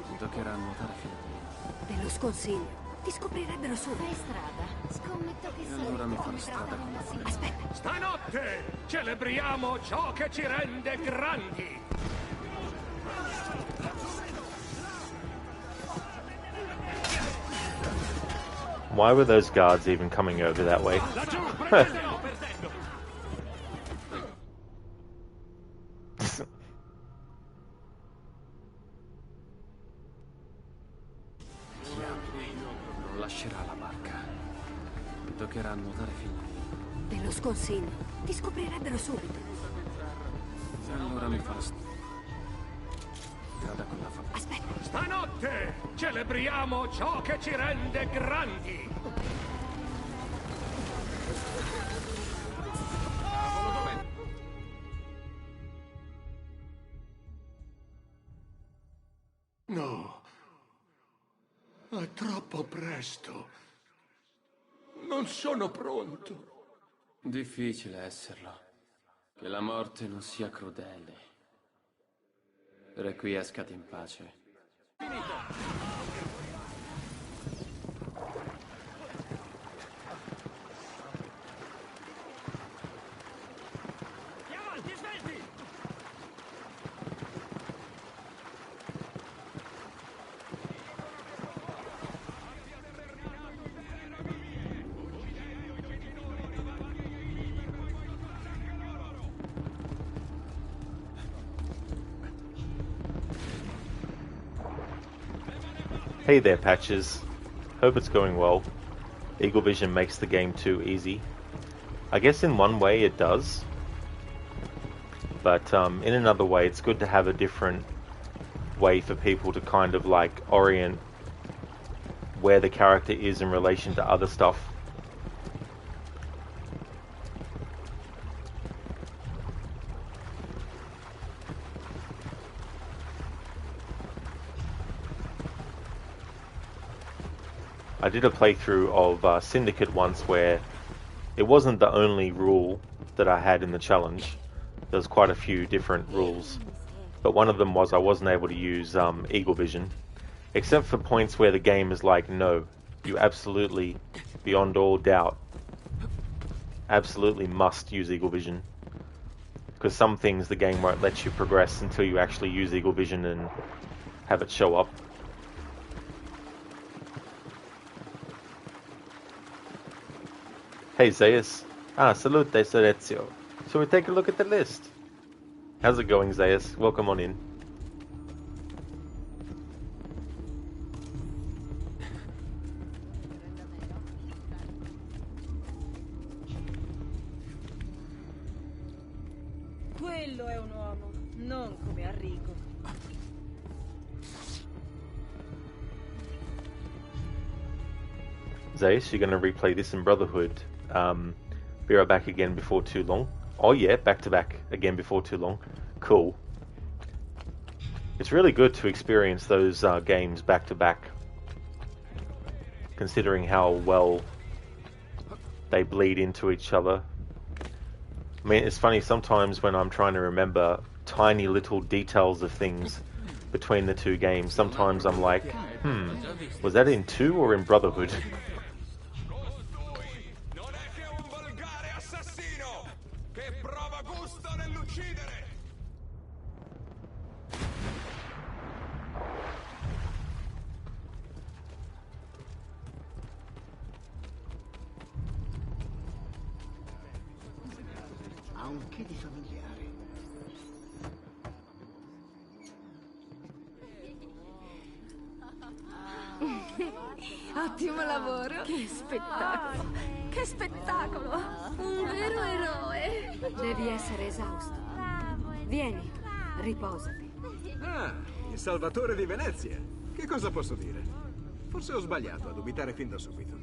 Mi toccherà nuotare fino a Te lo sconsiglio. Ti scoprirebbero subito. Fai strada. Scommetto che E allora mi farò strada con la barca. Aspetta. Stanotte celebriamo ciò che ci rende grandi. Why were those guards even coming over that way? Non lascerà la barca. Mi toccherà nuotare fino a Te lo sconsiglio. Ti scoprirebbero subito. E allora mi farò strada con la famiglia. Aspetta. Stanotte celebriamo ciò che ci rende grandi. No. È troppo presto. Non sono pronto. Difficile esserlo. Che la morte non sia crudele. Requiescati in pace. Hey there, Patches. Hope it's going well. Eagle Vision makes the game too easy. I guess in one way it does. But in another way, it's good to have a different way for people to kind of like orient where the character is in relation to other stuff. I did a playthrough of Syndicate once where it wasn't the only rule that I had in the challenge. There's quite a few different rules, but one of them was I wasn't able to use Eagle Vision, except for points where the game is like, no, you absolutely, beyond all doubt, absolutely must use Eagle Vision, because some things the game won't let you progress until you actually use Eagle Vision and have it show up. Hey Zaius. Salute Ezio. Shall we take a look at the list? How's it going, Zaius? Welcome on in. Quello è un uomo, non come Enrico. Zeus, you're going to replay this in Brotherhood. Be right back again before too long. Oh yeah, back to back again before too long. Cool. It's really good to experience those games back to back, considering how well they bleed into each other. I mean, it's funny sometimes when I'm trying to remember tiny little details of things between the two games, sometimes I'm like, was that in 2 or in Brotherhood? Ha un che di familiare. Ottimo lavoro. Che spettacolo! Che spettacolo! Un vero eroe. Devi essere esausto. Vieni, riposati. Ah, il Salvatore di Venezia. Che cosa posso dire? Forse ho sbagliato a dubitare fin da subito.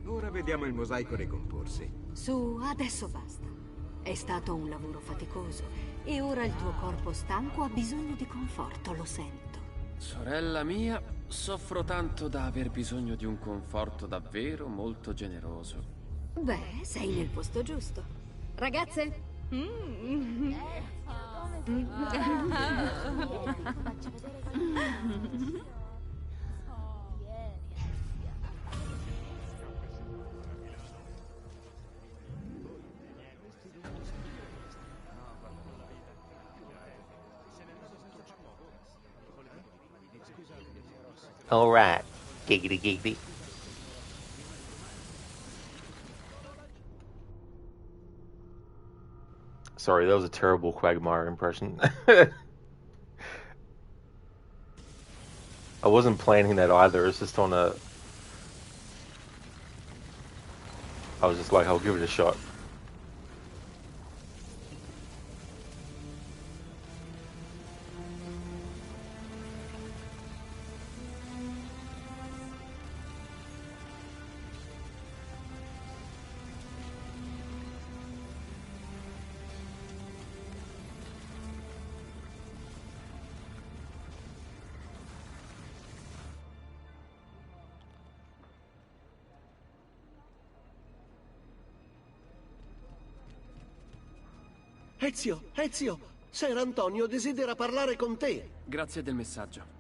Ora vediamo il mosaico ricomporsi. Su, adesso basta. È stato un lavoro faticoso e ora il tuo corpo stanco ha bisogno di conforto, lo sento. Sorella mia, soffro tanto da aver bisogno di un conforto davvero molto generoso. Beh, sei nel posto giusto. Ragazze? All right, giggity giggity. Sorry, that was a terrible Quagmire impression. I wasn't planning that either. It's just on a... I was just like, I'll give it a shot. Ezio, Ser Antonio desidera parlare con te. Grazie del messaggio.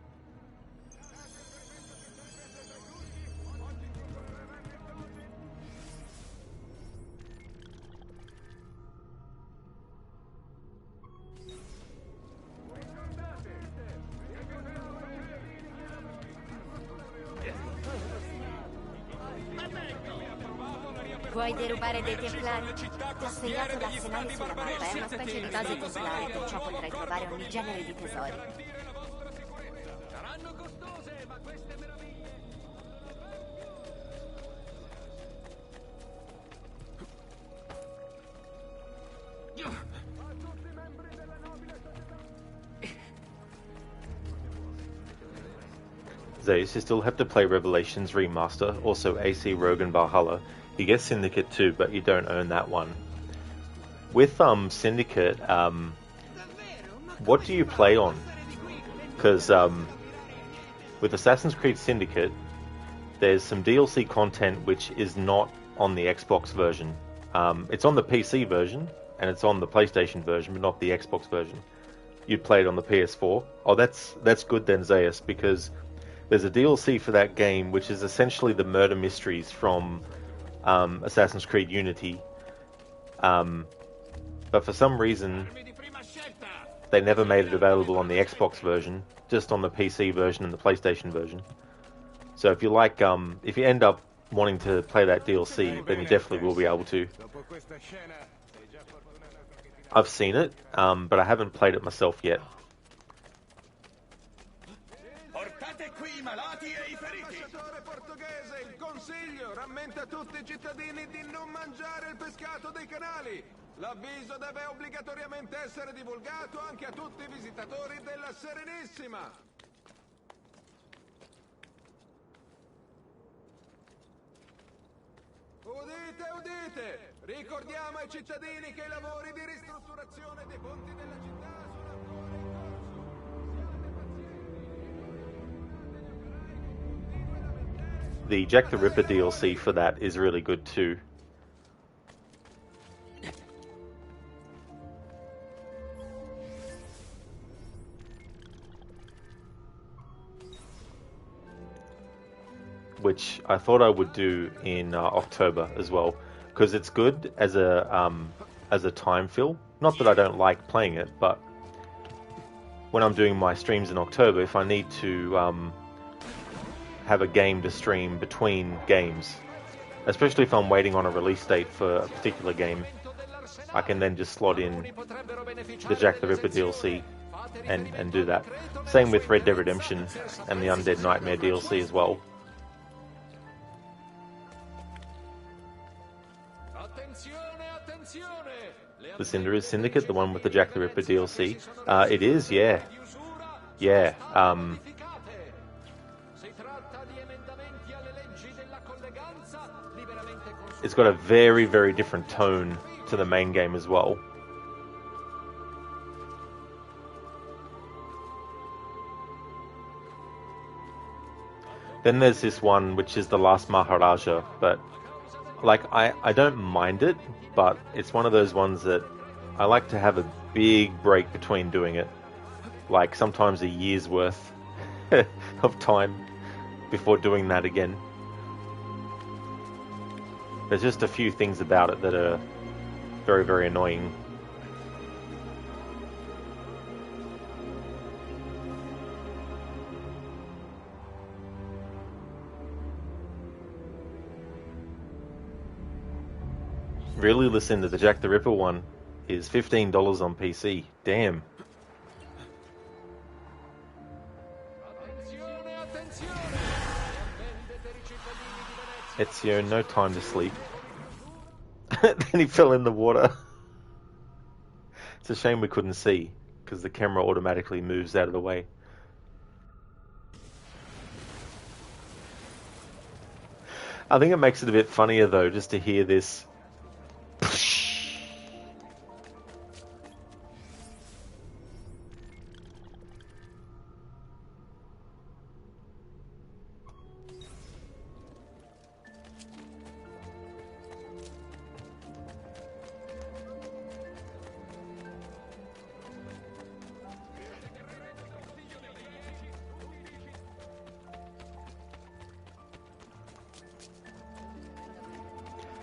Vuoi derubare dei templari? T'ho segnato l'arsenale sulla mappa, è una specie di base templare, perciò potrai trovare ogni genere di tesori. Saranno costose, ma queste meraviglie... Zeus, you still have to play Revelations Remaster, also AC Rogue and Valhalla. You get Syndicate too, but you don't own that one. With Syndicate, what do you play on? Because with Assassin's Creed Syndicate, there's some DLC content which is not on the Xbox version. It's on the PC version, and it's on the PlayStation version, but not the Xbox version. You'd play it on the PS4. Oh, that's good then, Zeus, because there's a DLC for that game, which is essentially the murder mysteries from Assassin's Creed Unity. But for some reason, they never made it available on the Xbox version, just on the PC version and the PlayStation version. So if you like, if you end up wanting to play that DLC, then you definitely will be able to. I've seen it, but I haven't played it myself yet. Portate qui i malati e i feriti. L'ambasciatore portoghese, il consiglio rammenta tutti i cittadini di non mangiare il pescato dei canali. L'avviso deve obbligatoriamente essere divulgato anche a tutti i visitatori della Serenissima. Udite, udite! Ricordiamo ai cittadini che i lavori di ristrutturazione dei ponti della città sono ancora in corso. The Jack the Ripper DLC for that is really good too. Which I thought I would do in October as well, because it's good as a time fill. Not that I don't like playing it, but when I'm doing my streams in October, if I need to have a game to stream between games, especially if I'm waiting on a release date for a particular game, I can then just slot in the Jack the Ripper DLC and do that. Same with Red Dead Redemption and the Undead Nightmare DLC as well. The Cinder's Syndicate, the one with the Jack the Ripper DLC. It is, yeah. Yeah. It's got a very, very different tone to the main game as well. Then there's this one, which is The Last Maharaja, but like, I don't mind it, but it's one of those ones that I like to have a big break between doing it. Like, sometimes a year's worth of time before doing that again. There's just a few things about it that are very, very annoying. Really, listen to the Jack the Ripper one is $15 on PC. Damn. Ezio, no time to sleep. Then he fell in the water. It's a shame we couldn't see, because the camera automatically moves out of the way. I think it makes it a bit funnier though, just to hear this.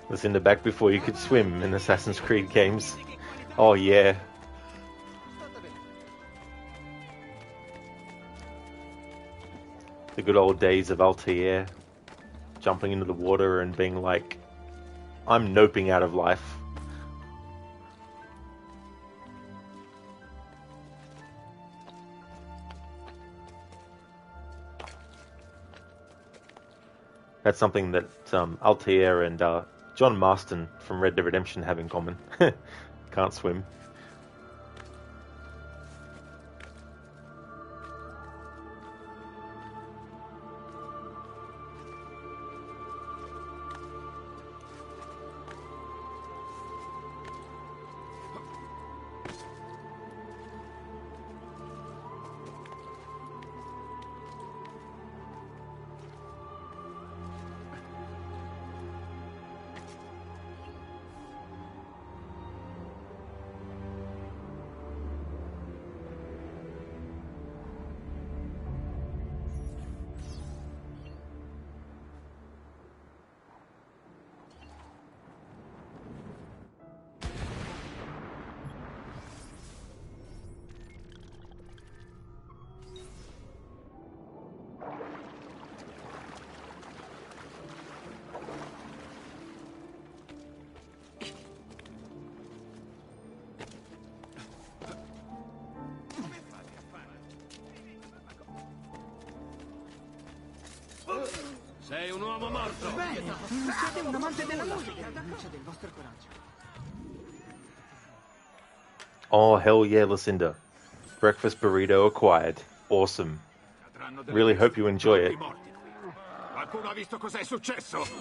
Was in the back before you could swim in Assassin's Creed games. Oh yeah. The good old days of Altair, jumping into the water and being like, I'm noping out of life. That's something that Altair and John Marston from Red Dead Redemption have in common. Can't swim. Sei un uomo morto! Bene, siete un amante della musica, traccia del vostro coraggio. Oh, hell yeah, Lucinda. Breakfast burrito acquired. Awesome. Really hope you enjoy it. Qualcuno ha visto cos'è successo? Siete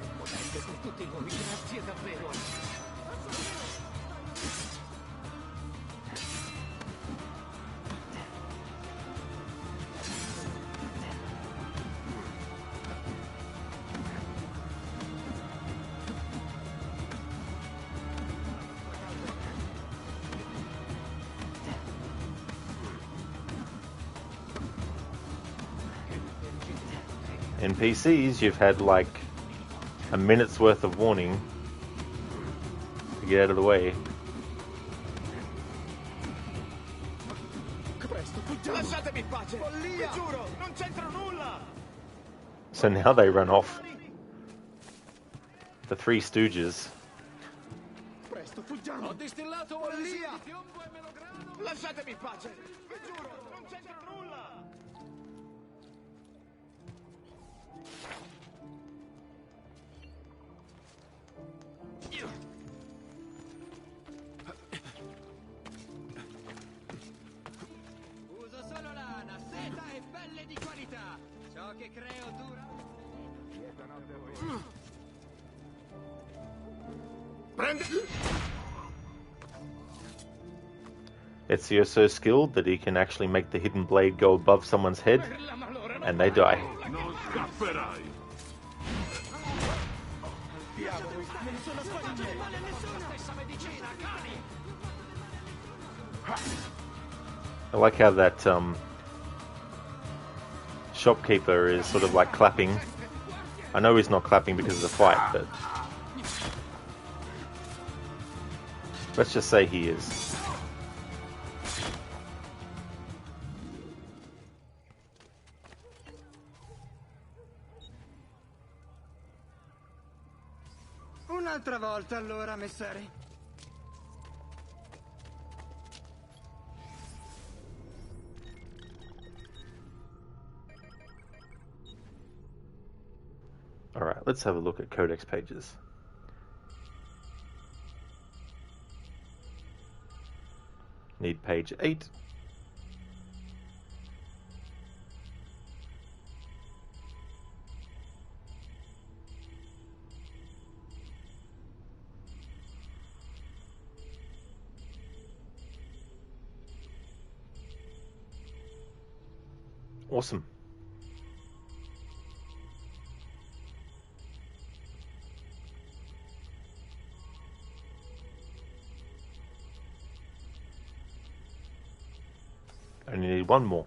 un modello per tutti noi, grazie davvero. In PCs, you've had like a minute's worth of warning to get out of the way. Lasciatemi in pace! Vi giuro, non c'entro nulla! So now they run off. The Three Stooges. Ho distillato follia! Lasciatemi in pace! Vi giuro, non c'entro nulla! Uso solo lana, seta e pelle di qualità. Ciò che creo dura. Ezio is so skilled that he can actually make the hidden blade go above someone's head, and they die. Non scapperai. I like how that shopkeeper is sort of like clapping. I know he's not clapping because of the fight, but let's just say he is. Un'altra volta allora, messere. Alright, let's have a look at codex pages. Need page 8. Awesome. Only need one more.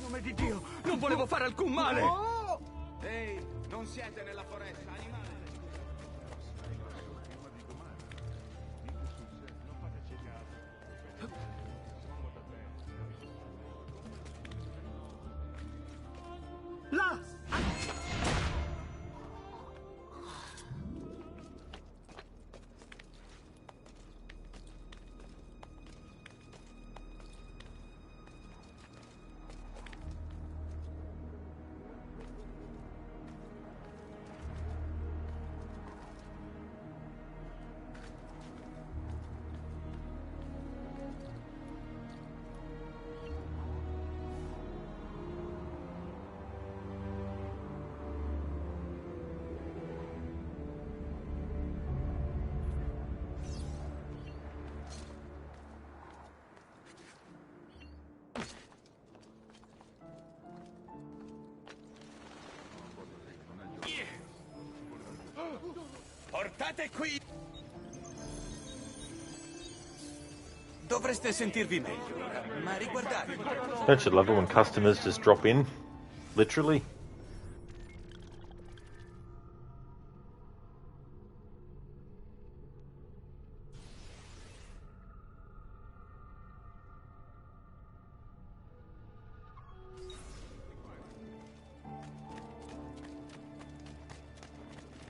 Nome di Dio, non volevo fare alcun male! No! Ehi, non siete nella foresta, animale! Là! Portate qui! Dovreste sentirvi meglio ora, ma riguardate. Don't you love it when customers just drop in? Literally?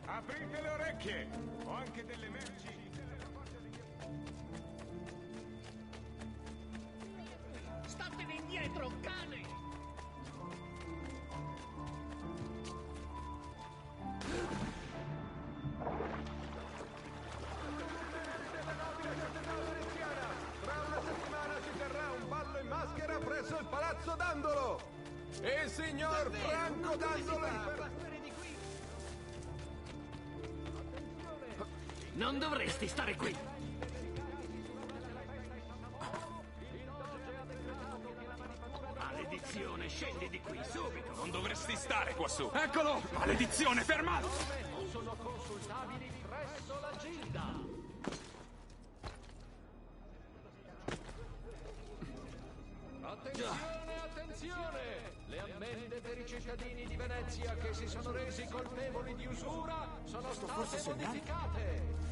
Aprite le orecchie! Ho anche delle merci. Statene indietro, cane! Tra una settimana ci terrà un ballo in maschera presso il Palazzo Dandolo! E il signor Franco Dandolo Non dovresti stare qui! Maledizione, scendi di qui, subito! Non dovresti stare quassù! Eccolo! Maledizione, fermato! Sono consultabili presso la Gilda! Attenzione, attenzione! Le ammende per i cittadini di Venezia che si sono resi colpevoli di usura sono state modificate!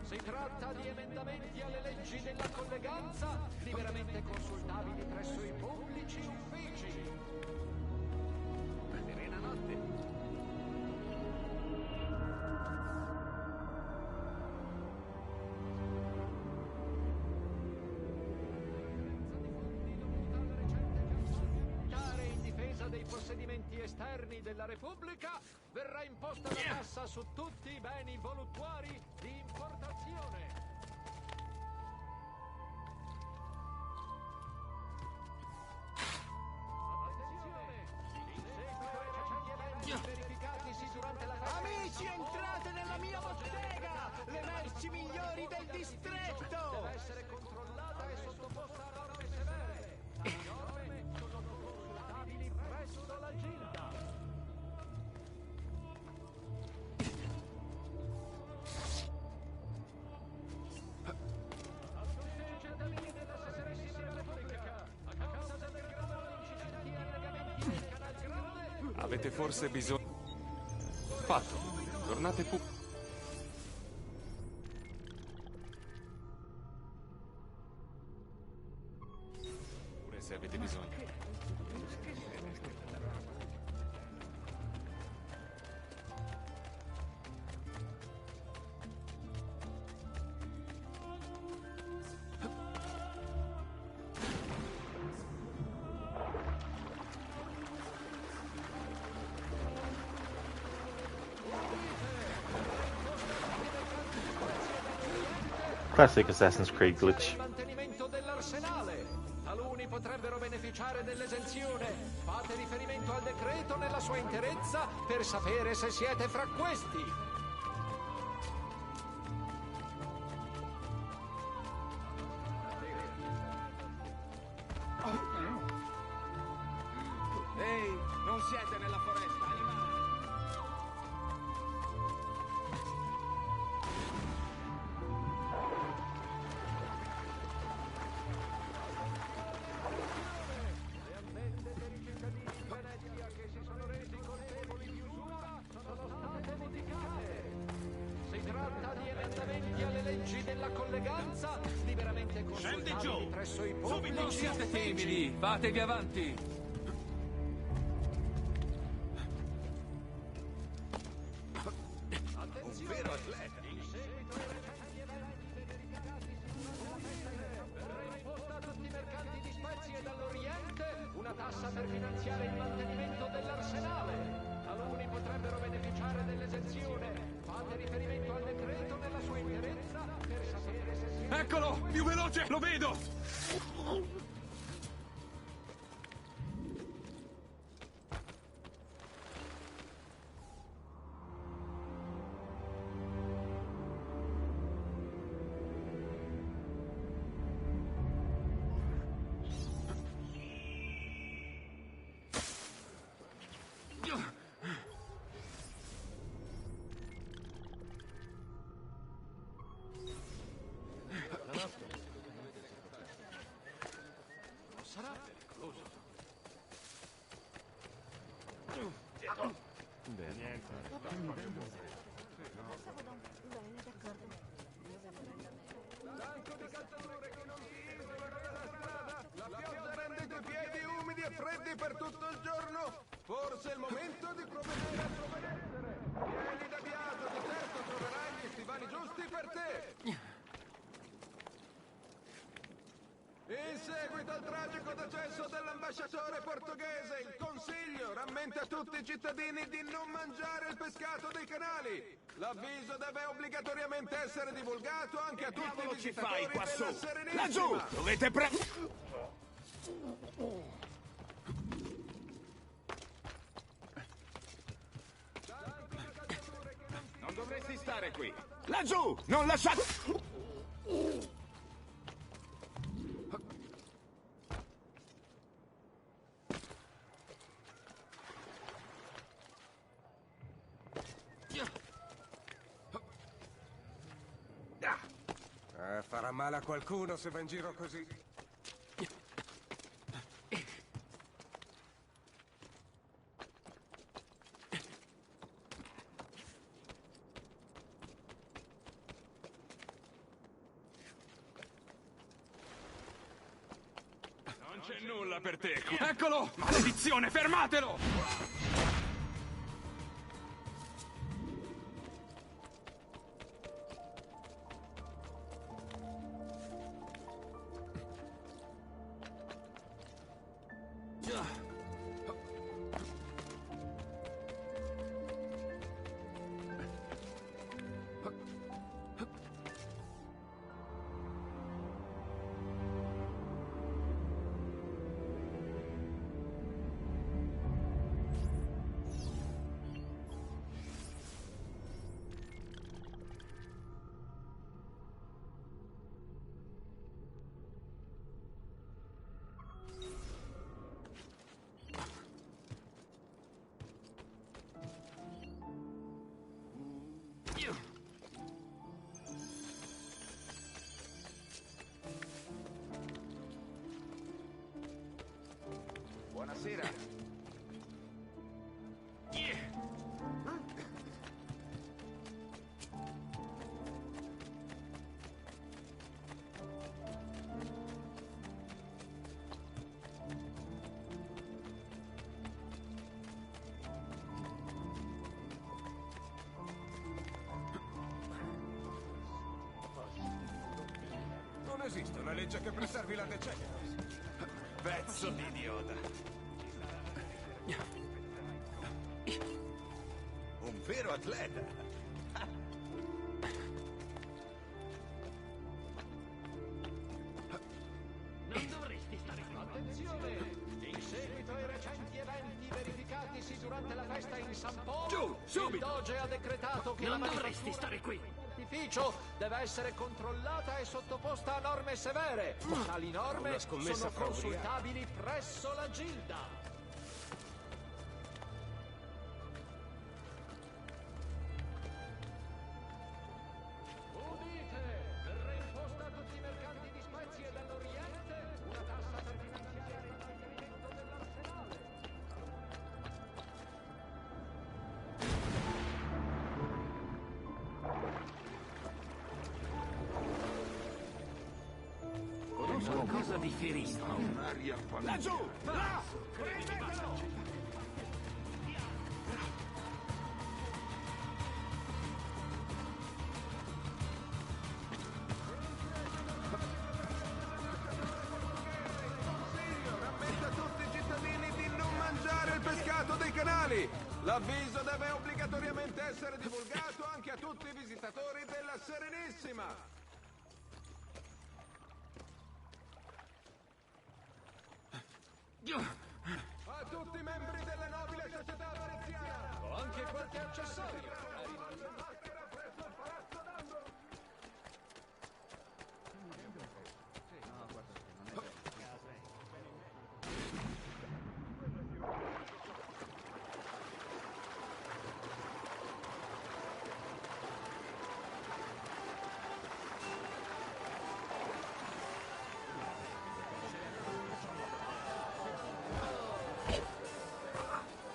Si tratta di emendamenti alle leggi della colleganza, liberamente consultabili presso i pubblici uffici. Serena notte. In difesa dei possedimenti esterni della Repubblica verrà imposta la tassa su tutti i beni voluttuari di importazione. Verificatisi durante la Amici, entrate nella mia bottega! Le merci migliori del distretto! deve essere controllata e sottoposta a norme severe. Le norme sono consultabili presso la Gilda. Cittadini della Serenissima Repubblica, a causa del grave incidenti e allegamenti del Canal Grande, Avete forse bisogno... Fatto. Tornate pure. Pure se avete bisogno. Classic Assassin's Creed glitch. mantenimento dell'arsenale. Taluni potrebbero beneficiare dell'esenzione. Fate riferimento al decreto nella sua interezza per sapere se siete fra questi. Ehi, non siete nella foresta, animale! Le ammende per i cittadini di Venezia che si sono resi colpevoli di usura sono state modificate. Si tratta di emendamenti alle leggi della colleganza, liberamente consultabili presso i pubblici. Non siate timidi, fatevi avanti! Un vero atleta! Verrà imposta a tutti i mercanti di spezie dall'Oriente una tassa per finanziare il mantenimento dell'arsenale. Taluni potrebbero beneficiare dell'esenzione. Fate riferimento al decreto nella sua interezza per sapere se si... Eccolo! Più veloce! Lo vedo! forse è il momento di provvedere al tuo benessere. Vieni da Biagio, di certo troverai gli stivali giusti per te. In seguito al tragico decesso dell'ambasciatore portoghese, il Consiglio rammenta a tutti i cittadini di non mangiare il pescato dei canali. L'avviso deve obbligatoriamente essere divulgato anche a tutti i visitatori della Serenissima. Laggiù! Dovete Non dovresti stare qui. Laggiù! Non lasciate... Farà male a qualcuno se va in giro così. Non c'è nulla per te. Eccolo! Maledizione, fermatelo! Buonasera. Non esiste una legge che preservi la decenza. Pezzo di idiota. Un vero atleta. Non dovresti stare qui. Attenzione! In seguito ai recenti eventi verificatisi durante la festa in San Polo, Giù, subito! il Doge ha decretato che Non la dovresti stare qui. L'artificio deve essere controllata e sottoposta a norme severe. Tali norme Una scommessa sono consultabili presso la Gilda. Udite! Verrà imposta a tutti i mercanti di spezie dall'Oriente una tassa per finanziare il mantenimento dell'arsenale. Conosco qualcosa di ferito. Un'aria Laggiù! Là! Prendetelo! rammenta a tutti i cittadini di non mangiare il pescato dei canali. L'avviso deve obbligatoriamente essere divulgato anche a tutti i visitatori della Serenissima. A tutti i membri della nobile società veneziana. Ho anche qualche accessorio. Presso il palazzo d'Andolo.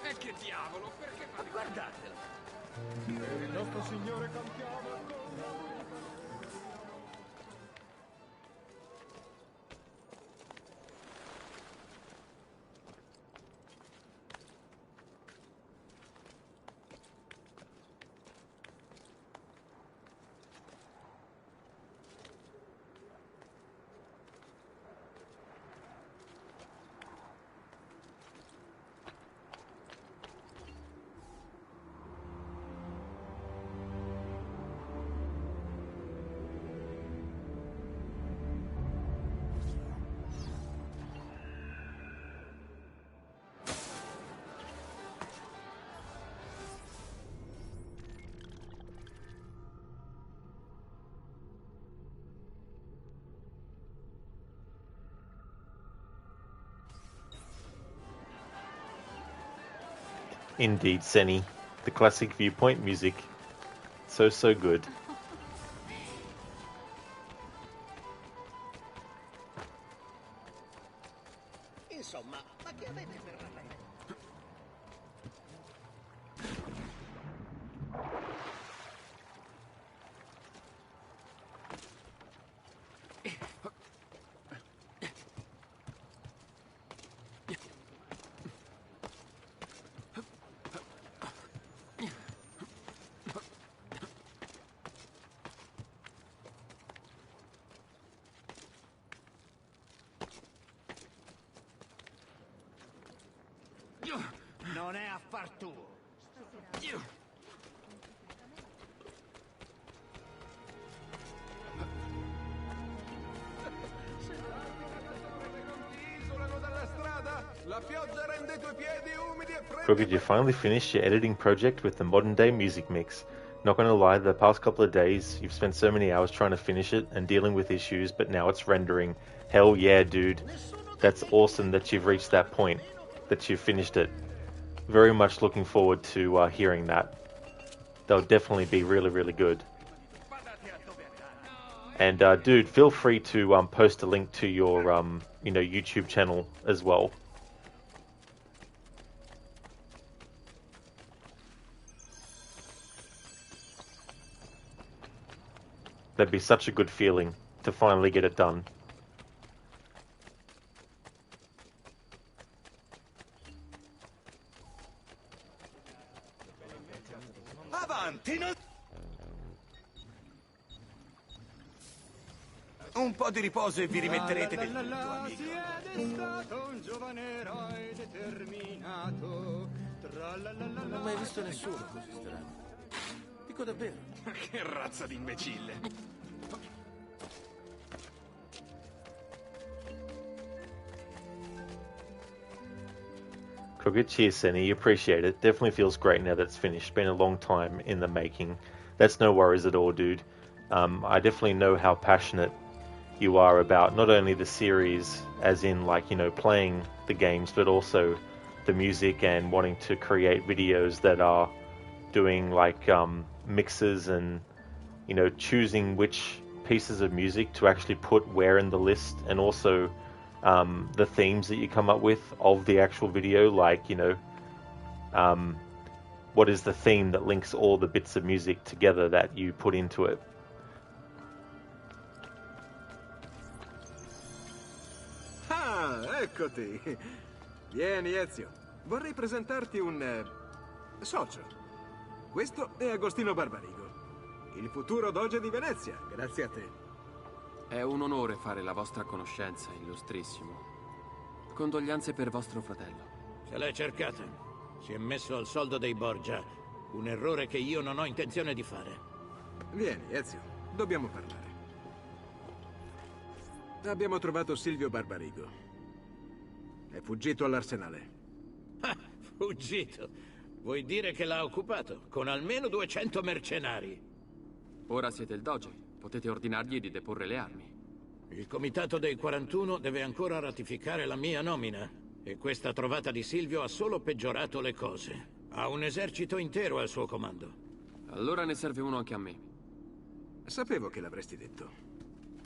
E che diavolo, perché fate... Guardatelo. Il nostro signore campiamo. Indeed, Senny. The classic viewpoint music. So, so good. Insomma, ma che avete per la mente? Non è affar tuo. La pioggia rende i tuoi piedi umidi e freddi. Crooked, you finally finished your editing project with the modern day music mix. Not gonna lie, the past couple of days, you've spent so many hours trying to finish it and dealing with issues, but now it's rendering. Hell yeah, dude. That's awesome that you've reached that point, that you've finished it. Very much looking forward to hearing that. They'll definitely be really, really good. And dude, feel free to post a link to your YouTube channel as well. That'd be such a good feeling to finally get it done. Avanti, non... Un po' di riposo e vi rimetterete del tutto, amico. Siede stato un giovane eroe determinato. Non ho mai visto nessuno così strano. Dico davvero. Che razza di imbecille. Crooked, cheers, Senny. You appreciate it. Definitely feels great now that it's finished. Been a long time in the making. That's no worries at all, dude. I definitely know how passionate you are about not only the series, as in playing the games, but also the music and wanting to create videos that are doing mixes and choosing which pieces of music to actually put where in the list, and also the themes that you come up with of the actual video, what is the theme that links all the bits of music together that you put into it. Ah, eccoti! Vieni, Ezio. Vorrei presentarti un socio. Questo è Agostino Barbarigo, il futuro doge di Venezia, grazie a te. È un onore fare la vostra conoscenza, illustrissimo. Condoglianze per vostro fratello. Se l'hai cercata. Si è messo al soldo dei Borgia. Un errore che io non ho intenzione di fare. Vieni, Ezio. Dobbiamo parlare. Abbiamo trovato Silvio Barbarigo. È fuggito all'arsenale. Ah, fuggito? Vuoi dire che l'ha occupato? Con almeno 200 mercenari. Ora siete il doge. Potete ordinargli di deporre le armi. Il comitato dei 41 deve ancora ratificare la mia nomina. E questa trovata di Silvio ha solo peggiorato le cose. Ha un esercito intero al suo comando. Allora ne serve uno anche a me. Sapevo che l'avresti detto.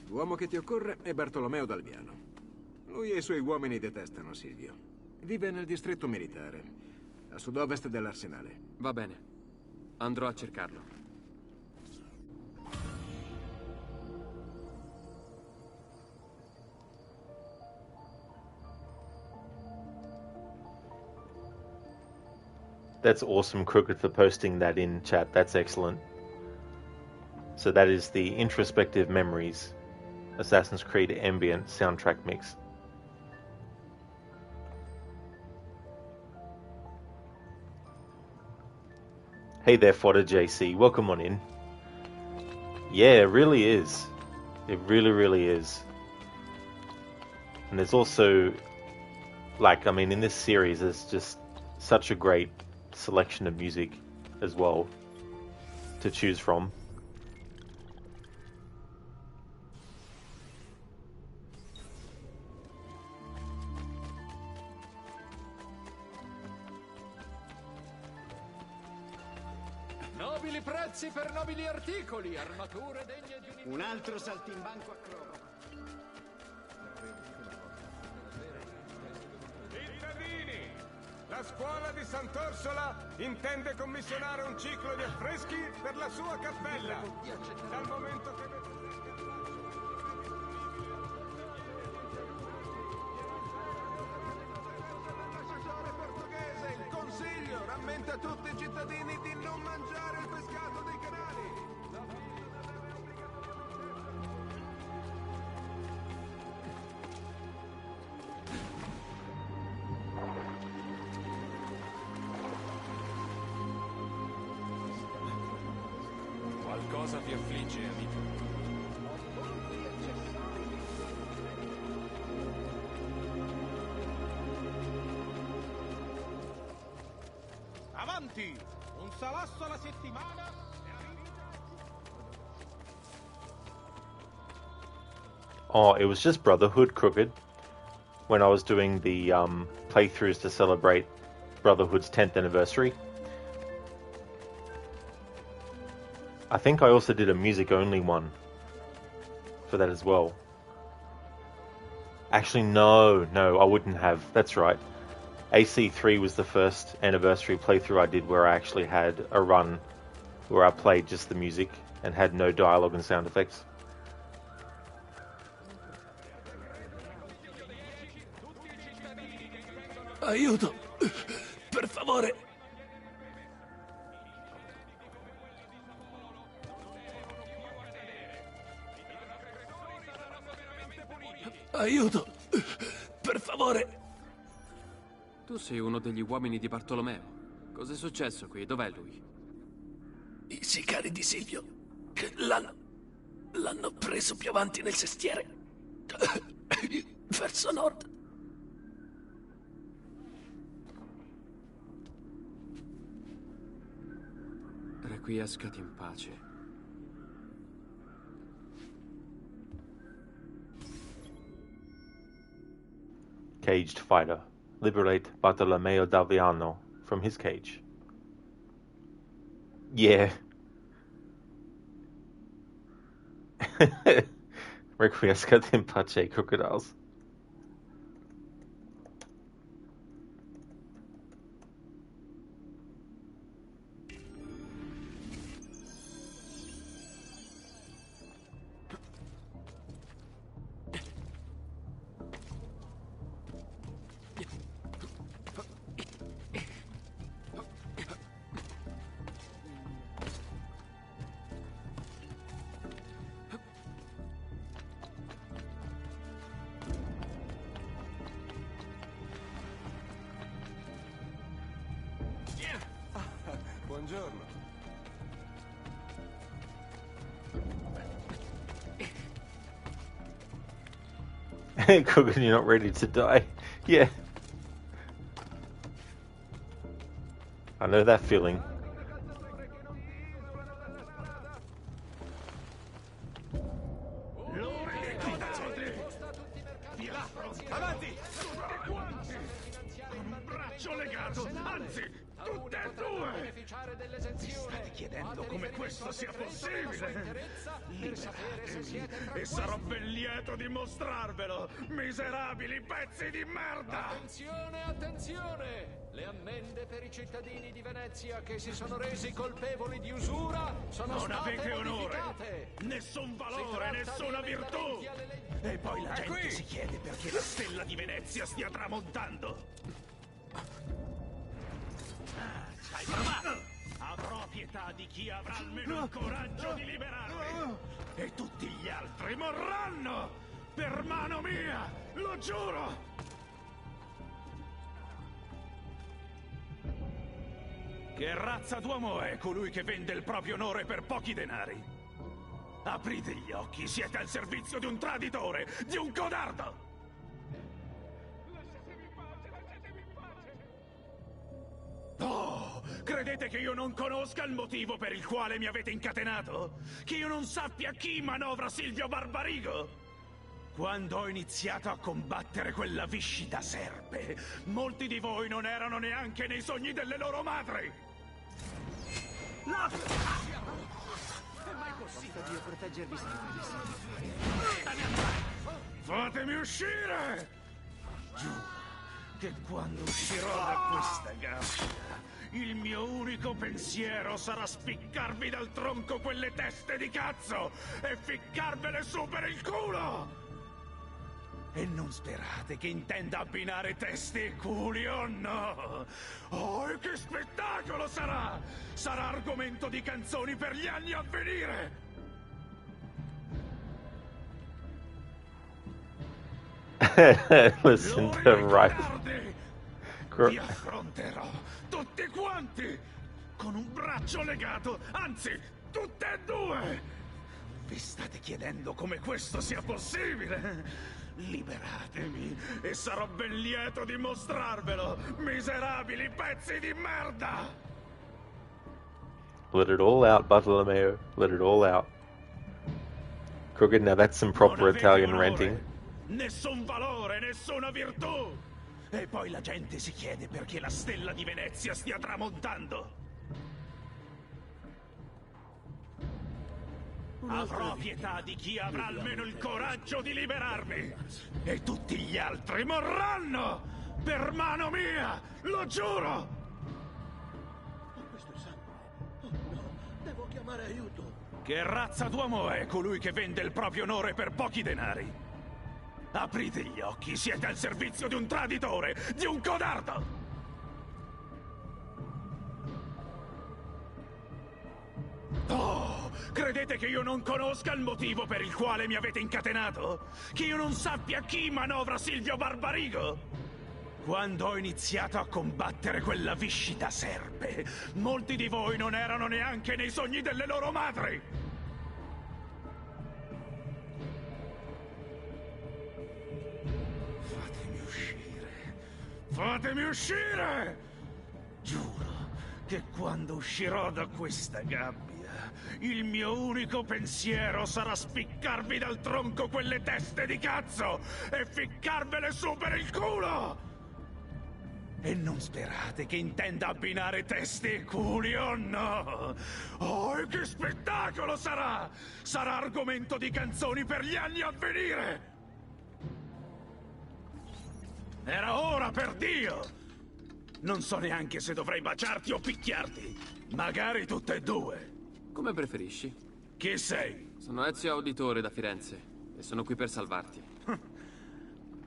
L'uomo che ti occorre è Bartolomeo d'Alviano. Lui e i suoi uomini detestano Silvio. Vive nel distretto militare, a sud-ovest dell'arsenale. Va bene. Andrò a cercarlo. That's awesome, Crooked, for posting that in chat. That's excellent. So that is the Introspective Memories Assassin's Creed Ambient soundtrack mix. Hey there, Fodder JC. Welcome on in. Yeah, it really is. It really, really is. And there's also, in this series, there's just such a great selection of music as well to choose from. prezzi per nobili articoli, armature degne di un altro saltimbanco acrobata. Cittadini, la scuola di Sant'Orsola intende commissionare un ciclo di affreschi per la sua cappella. Dal momento che il Consiglio rammenta a tutti i cittadini di non mangiare il pescato dei canali. Qualcosa ti affligge, amico. Avanti! Un salasso alla settimana! Oh, it was just Brotherhood, Crooked, when I was doing the playthroughs to celebrate Brotherhood's 10th anniversary. I think I also did a music-only one for that as well. Actually, no, I wouldn't have. That's right. AC3 was the first anniversary playthrough I did where I actually had a run where I played just the music and had no dialogue and sound effects. Aiuto! Per favore! Aiuto! Per favore! Tu sei uno degli uomini di Bartolomeo. Cos'è successo qui? Dov'è lui? I sicari di Silvio l'hanno preso più avanti nel sestiere. Verso nord. Requiescati in pace. Caged fighter. Liberate Bartolomeo Daviano from his cage. Yeah. Requiescat in pace, crocodiles. Buongiorno. Coogan, you're not ready to die. Yeah. I know that feeling. Avanti! Un braccio legato, anzi, tutte e due! Mi state chiedendo come questo sia possibile? Liberatemi e sarò ben lieto di mostrarvelo, miserabili pezzi di merda! Attenzione, attenzione! Le ammende per i cittadini di Venezia che si sono resi colpevoli di usura sono Non state avete onore, modificate. nessun valore, nessuna virtù! E poi la gente si chiede perché la stella di Venezia stia tramontando. Ci hai provato! Avrò pietà di chi avrà almeno il coraggio di liberarmi! E tutti gli altri morranno! Per mano mia! Lo giuro! Che razza d'uomo è colui che vende il proprio onore per pochi denari? Aprite gli occhi, siete al servizio di un traditore, di un codardo! Oh, credete che io non conosca il motivo per il quale mi avete incatenato? Che io non sappia chi manovra Silvio Barbarigo? Quando ho iniziato a combattere quella viscida serpe, molti di voi non erano neanche nei sogni delle loro madri! proteggervi sempre. Fatemi uscire! Giuro che quando uscirò da questa gabbia, il mio unico pensiero sarà spiccarvi dal tronco quelle teste di cazzo e ficcarvele su per il culo! E non sperate che intenda abbinare teste e culi, oh no! Oh, e che spettacolo sarà! Sarà argomento di canzoni per gli anni a venire! Listen to right. Vi affronterò tutti quanti con un braccio legato, anzi, tutte e due. Vi state chiedendo come questo sia possibile? Liberatemi e sarò ben lieto di mostrarvelo, miserabili pezzi di merda. Let it all out, Bartolomeo. Let it all out. Crooked, now that's some proper Italian ranting. Nessun valore, nessuna virtù. E poi la gente si chiede perché la stella di Venezia stia tramontando. Avrò pietà di chi avrà almeno il coraggio di liberarmi. E tutti gli altri morranno per mano mia, lo giuro. Questo è sangue. Oh no, devo chiamare aiuto. Che razza d'uomo è colui che vende il proprio onore per pochi denari? Aprite gli occhi, siete al servizio di un traditore, di un codardo! Oh, credete che io non conosca il motivo per il quale mi avete incatenato? Che io non sappia chi manovra Silvio Barbarigo? Quando ho iniziato a combattere quella viscida serpe, molti di voi non erano neanche nei sogni delle loro madri! Fatemi uscire! Giuro che quando uscirò da questa gabbia, il mio unico pensiero sarà spiccarvi dal tronco quelle teste di cazzo e ficcarvele su per il culo! E non sperate che intenda abbinare teste e culi, oh no! Oh, e che spettacolo sarà! Sarà argomento di canzoni per gli anni a venire! Era ora, per Dio! Non so neanche se dovrei baciarti o picchiarti. Magari tutte e due. Come preferisci. Chi sei? Sono Ezio Auditore da Firenze e sono qui per salvarti.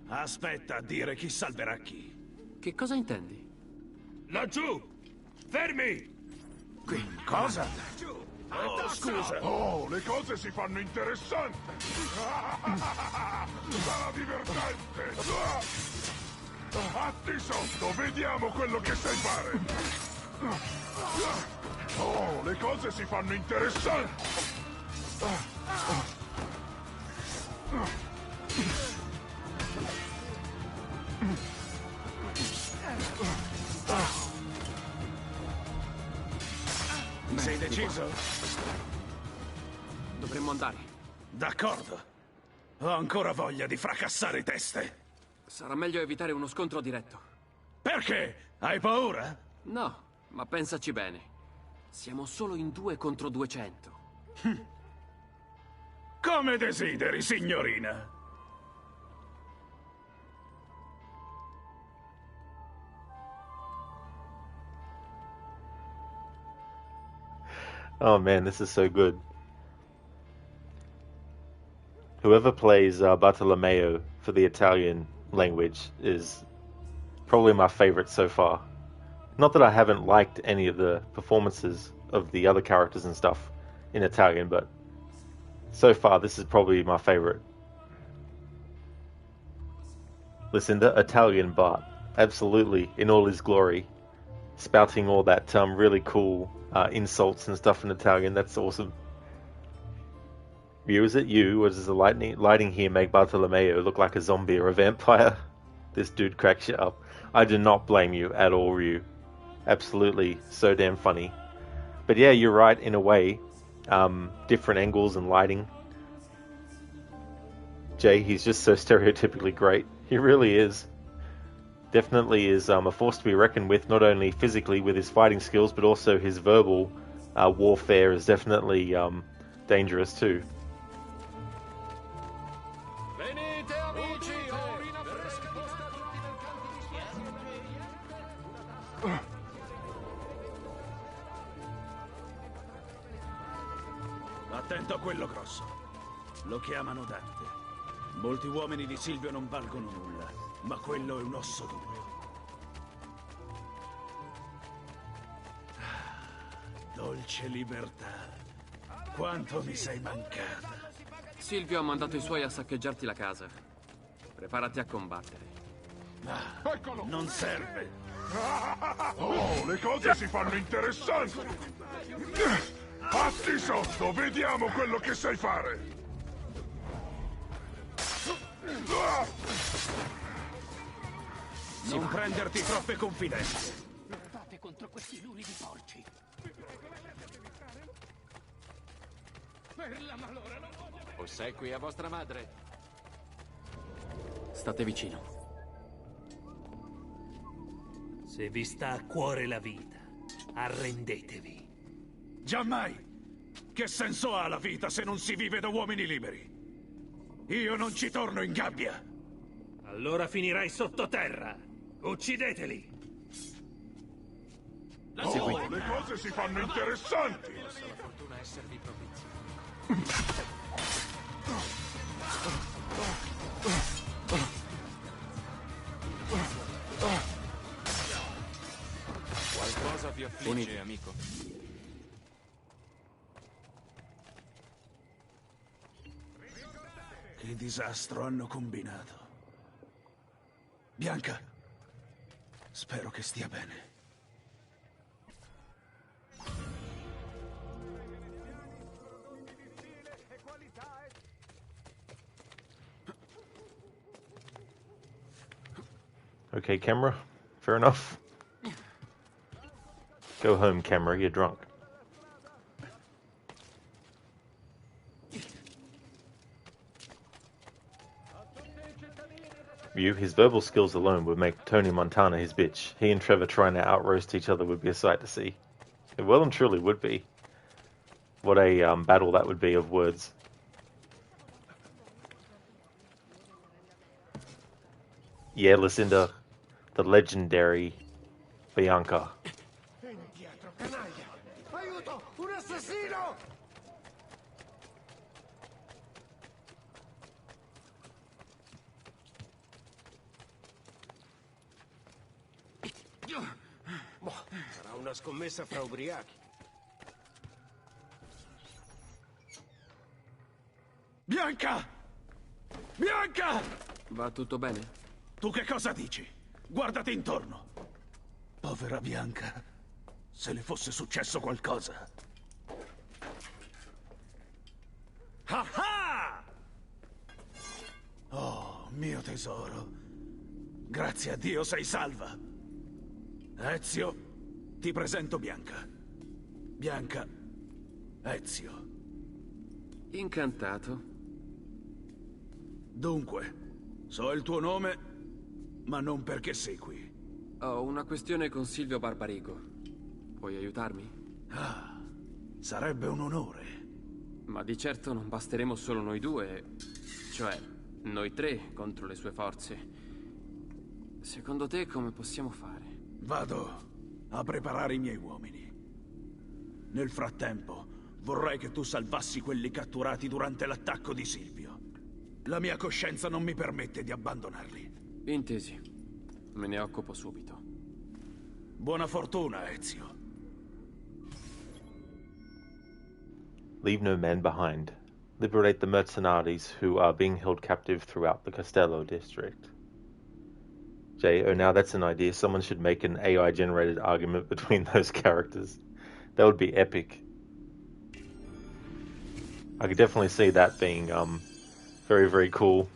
Aspetta a dire chi salverà chi. Che cosa intendi? Laggiù! Fermi! Qui, cosa? Oh, scusa. Oh, le cose si fanno interessanti. Sarà divertente. Atti sotto, vediamo quello che sai fare. Oh, le cose si fanno interessanti. Sei deciso? Dovremmo andare. D'accordo. Ho ancora voglia di fracassare teste. Sarà meglio evitare uno scontro diretto. Perché? Hai paura? No, ma pensaci bene. Siamo solo in 2 contro 200. Come desideri, signorina. Oh man, this is so good. Whoever plays Bartolomeo for the Italian language is probably my favorite so far. Not that I haven't liked any of the performances of the other characters and stuff in Italian, but so far this is probably my favorite. Listen, the Italian Bart, absolutely in all his glory, spouting all that really cool insults and stuff in Italian. That's awesome. Ryu, is it you, or does the lighting here make Bartolomeo look like a zombie or a vampire? This dude cracks you up. I do not blame you at all, Ryu. Absolutely so damn funny. But yeah, you're right in a way. Different angles and lighting. Jay, he's just so stereotypically great. He really is. Definitely is a force to be reckoned with, not only physically with his fighting skills, but also his verbal warfare is definitely dangerous too. Attento a quello grosso. Lo chiamano Dante. Molti uomini di Silvio non valgono nulla, ma quello è un osso duro. Dolce libertà. Quanto mi sei mancata. Silvio ha mandato i suoi a saccheggiarti la casa. Preparati a combattere. Non serve. Oh, le cose si fanno interessanti. Fatti sotto, vediamo quello che sai fare. Non prenderti troppe confidenze. Fate contro questi luri di porci. Per la malora non voglio... Ossequi a vostra madre. State vicino. Se vi sta a cuore la vita, arrendetevi. Giammai! Che senso ha la vita se non si vive da uomini liberi? Io non ci torno in gabbia. Allora finirai sottoterra. Uccideteli. Oh, le cose si fanno interessanti. Possa la fortuna esservi propizia. Qualcosa vi affligge, amico? Che disastro hanno combinato. Bianca, spero che stia bene. Okay, camera. Fair enough. Go home, camera. You're drunk. His verbal skills alone would make Tony Montana his bitch. He and Trevor trying to out-roast each other would be a sight to see. It well and truly would be. What a battle that would be of words. Yeah, Lucinda, the legendary Bianca. Aiuto! Un assassino! Sarà una scommessa fra ubriachi. Bianca! Bianca! Va tutto bene? Tu che cosa dici? Guardati intorno. Povera Bianca. Se le fosse successo qualcosa. Ah ah! Oh, mio tesoro. Grazie a Dio sei salva. Ezio, ti presento Bianca. Bianca, Ezio. Incantato. Dunque, so il tuo nome, ma non perché sei qui. Ho una questione con Silvio Barbarigo. Puoi aiutarmi? Ah, sarebbe un onore. Ma di certo non basteremo solo noi due, cioè noi tre contro le sue forze. Secondo te come possiamo fare? Vado a preparare i miei uomini. Nel frattempo, vorrei che tu salvassi quelli catturati durante l'attacco di Silvio. La mia coscienza non mi permette di abbandonarli. Intesi. Me ne occupo subito. Buona fortuna, Ezio. Leave no man behind. Liberate the mercenaries who are being held captive throughout the Castello district. Jay, oh, now that's an idea. Someone should make an AI-generated argument between those characters. That would be epic. I could definitely see that being very, very cool.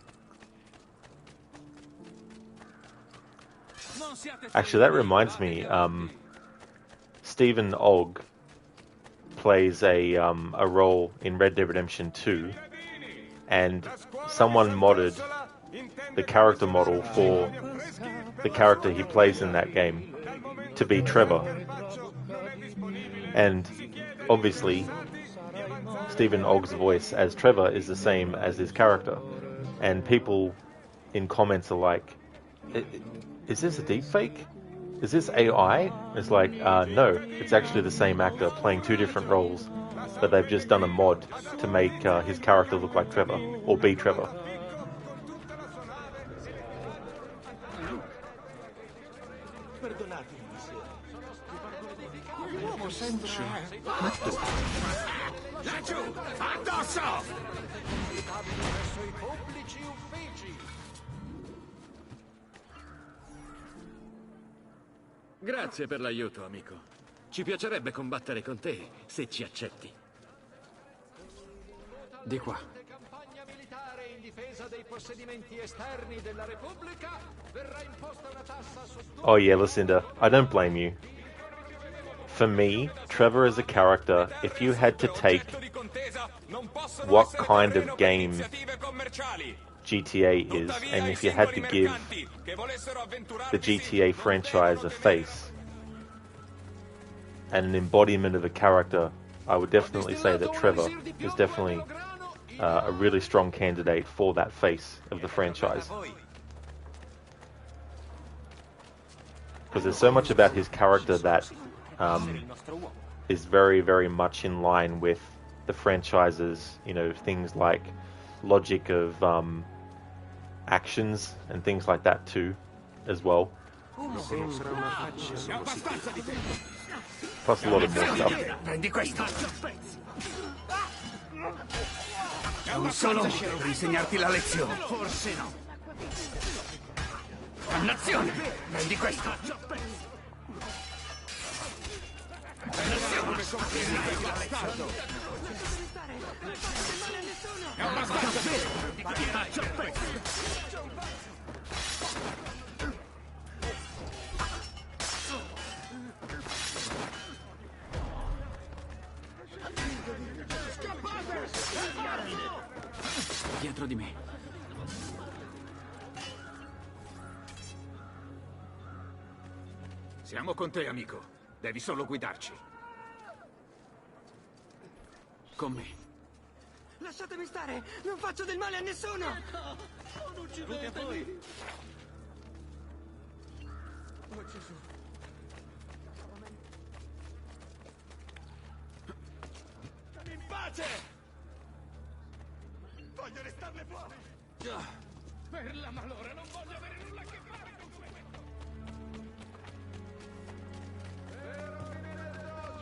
Actually, that reminds me, Stephen Ogg plays a role in Red Dead Redemption 2, and someone modded the character model for the character he plays in that game to be Trevor. And obviously, Stephen Ogg's voice as Trevor is the same as his character. And people in comments are like, is this a deepfake? is this AI? It's like, no, it's actually the same actor playing two different roles, but they've just done a mod to make his character look like Trevor, or be Trevor. Laggiù! Addosso! Grazie per l'aiuto, amico. Ci piacerebbe combattere con te, se ci accetti. Di qua. Campagna militare in difesa dei possedimenti esterni della Repubblica. Verrà imposta una tassa su... Oh yeah, Lucinda, I don't blame you. For me, Trevor as a character, if you had to take what kind of game GTA is, and if you had to give the GTA franchise a face and an embodiment of a character, I would definitely say that Trevor is definitely a really strong candidate for that face of the franchise. Because there's so much about his character that is very, very much in line with the franchise's, you know, things like logic of actions and things like that too, as well. Plus a lot of more stuff. Prendi questo. Un solo modo per insegnarti la lezione. Forse no. Dannazione! Prendi questo. Dietro di me. Siamo con te, amico. Devi solo guidarci. Con me. Lasciatemi stare! Non faccio del male a nessuno! Non uccidetemi! Oh Gesù. Dammi in pace! Voglio restarne fuori! Per la malora non voglio avere nulla a che fare con questo!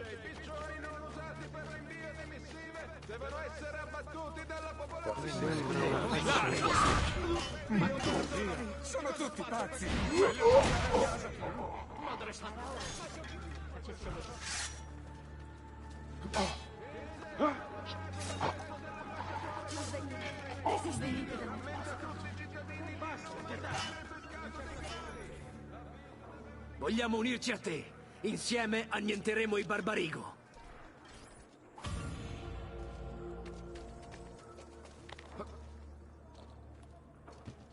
I piccioni non usati per l'invio di missive devono essere abbattuti dalla popolazione. Sono tutti pazzi. Vogliamo unirci a te. Insieme annienteremo i Barbarigo.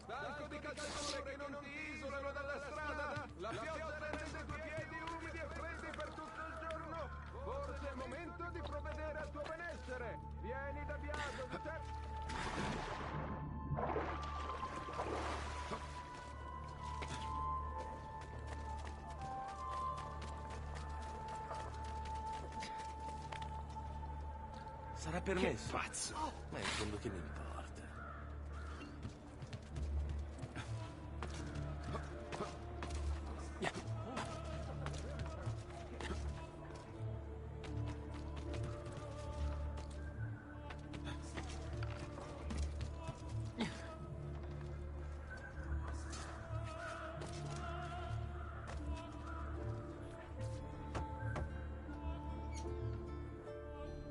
Stanco di calzature che non ti isolano dalla strada. La pioggia rende i tuoi piedi umidi e freddi per tutto il giorno. Forse è il momento di provvedere al tuo benessere. Vieni da Biaso, di te. Sarà permesso. Che pazzo. Ma in fondo che mi importa.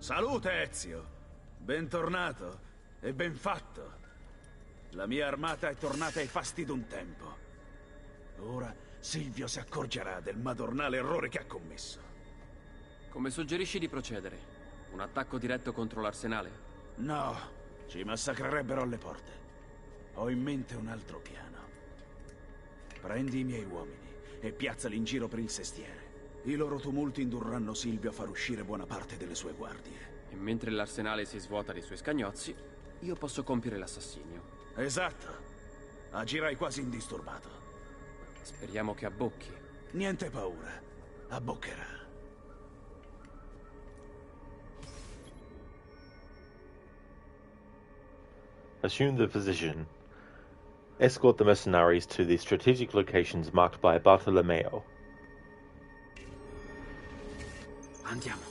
Salute, Ezio. Bentornato e ben fatto. La mia armata è tornata ai fasti d'un tempo. Ora Silvio si accorgerà del madornale errore che ha commesso. Come suggerisci di procedere? Un attacco diretto contro l'arsenale? No, ci massacrerebbero alle porte. Ho in mente un altro piano. Prendi i miei uomini e piazzali in giro per il sestiere. I loro tumulti indurranno Silvio a far uscire buona parte delle sue guardie. E mentre l'arsenale si svuota dei suoi scagnozzi, io posso compiere l'assassinio. Esatto. Agirai quasi indisturbato. Speriamo che abbocchi. Niente paura. Abboccherà. Assume the position. Escort the mercenaries to the strategic locations marked by Bartolomeo. Andiamo.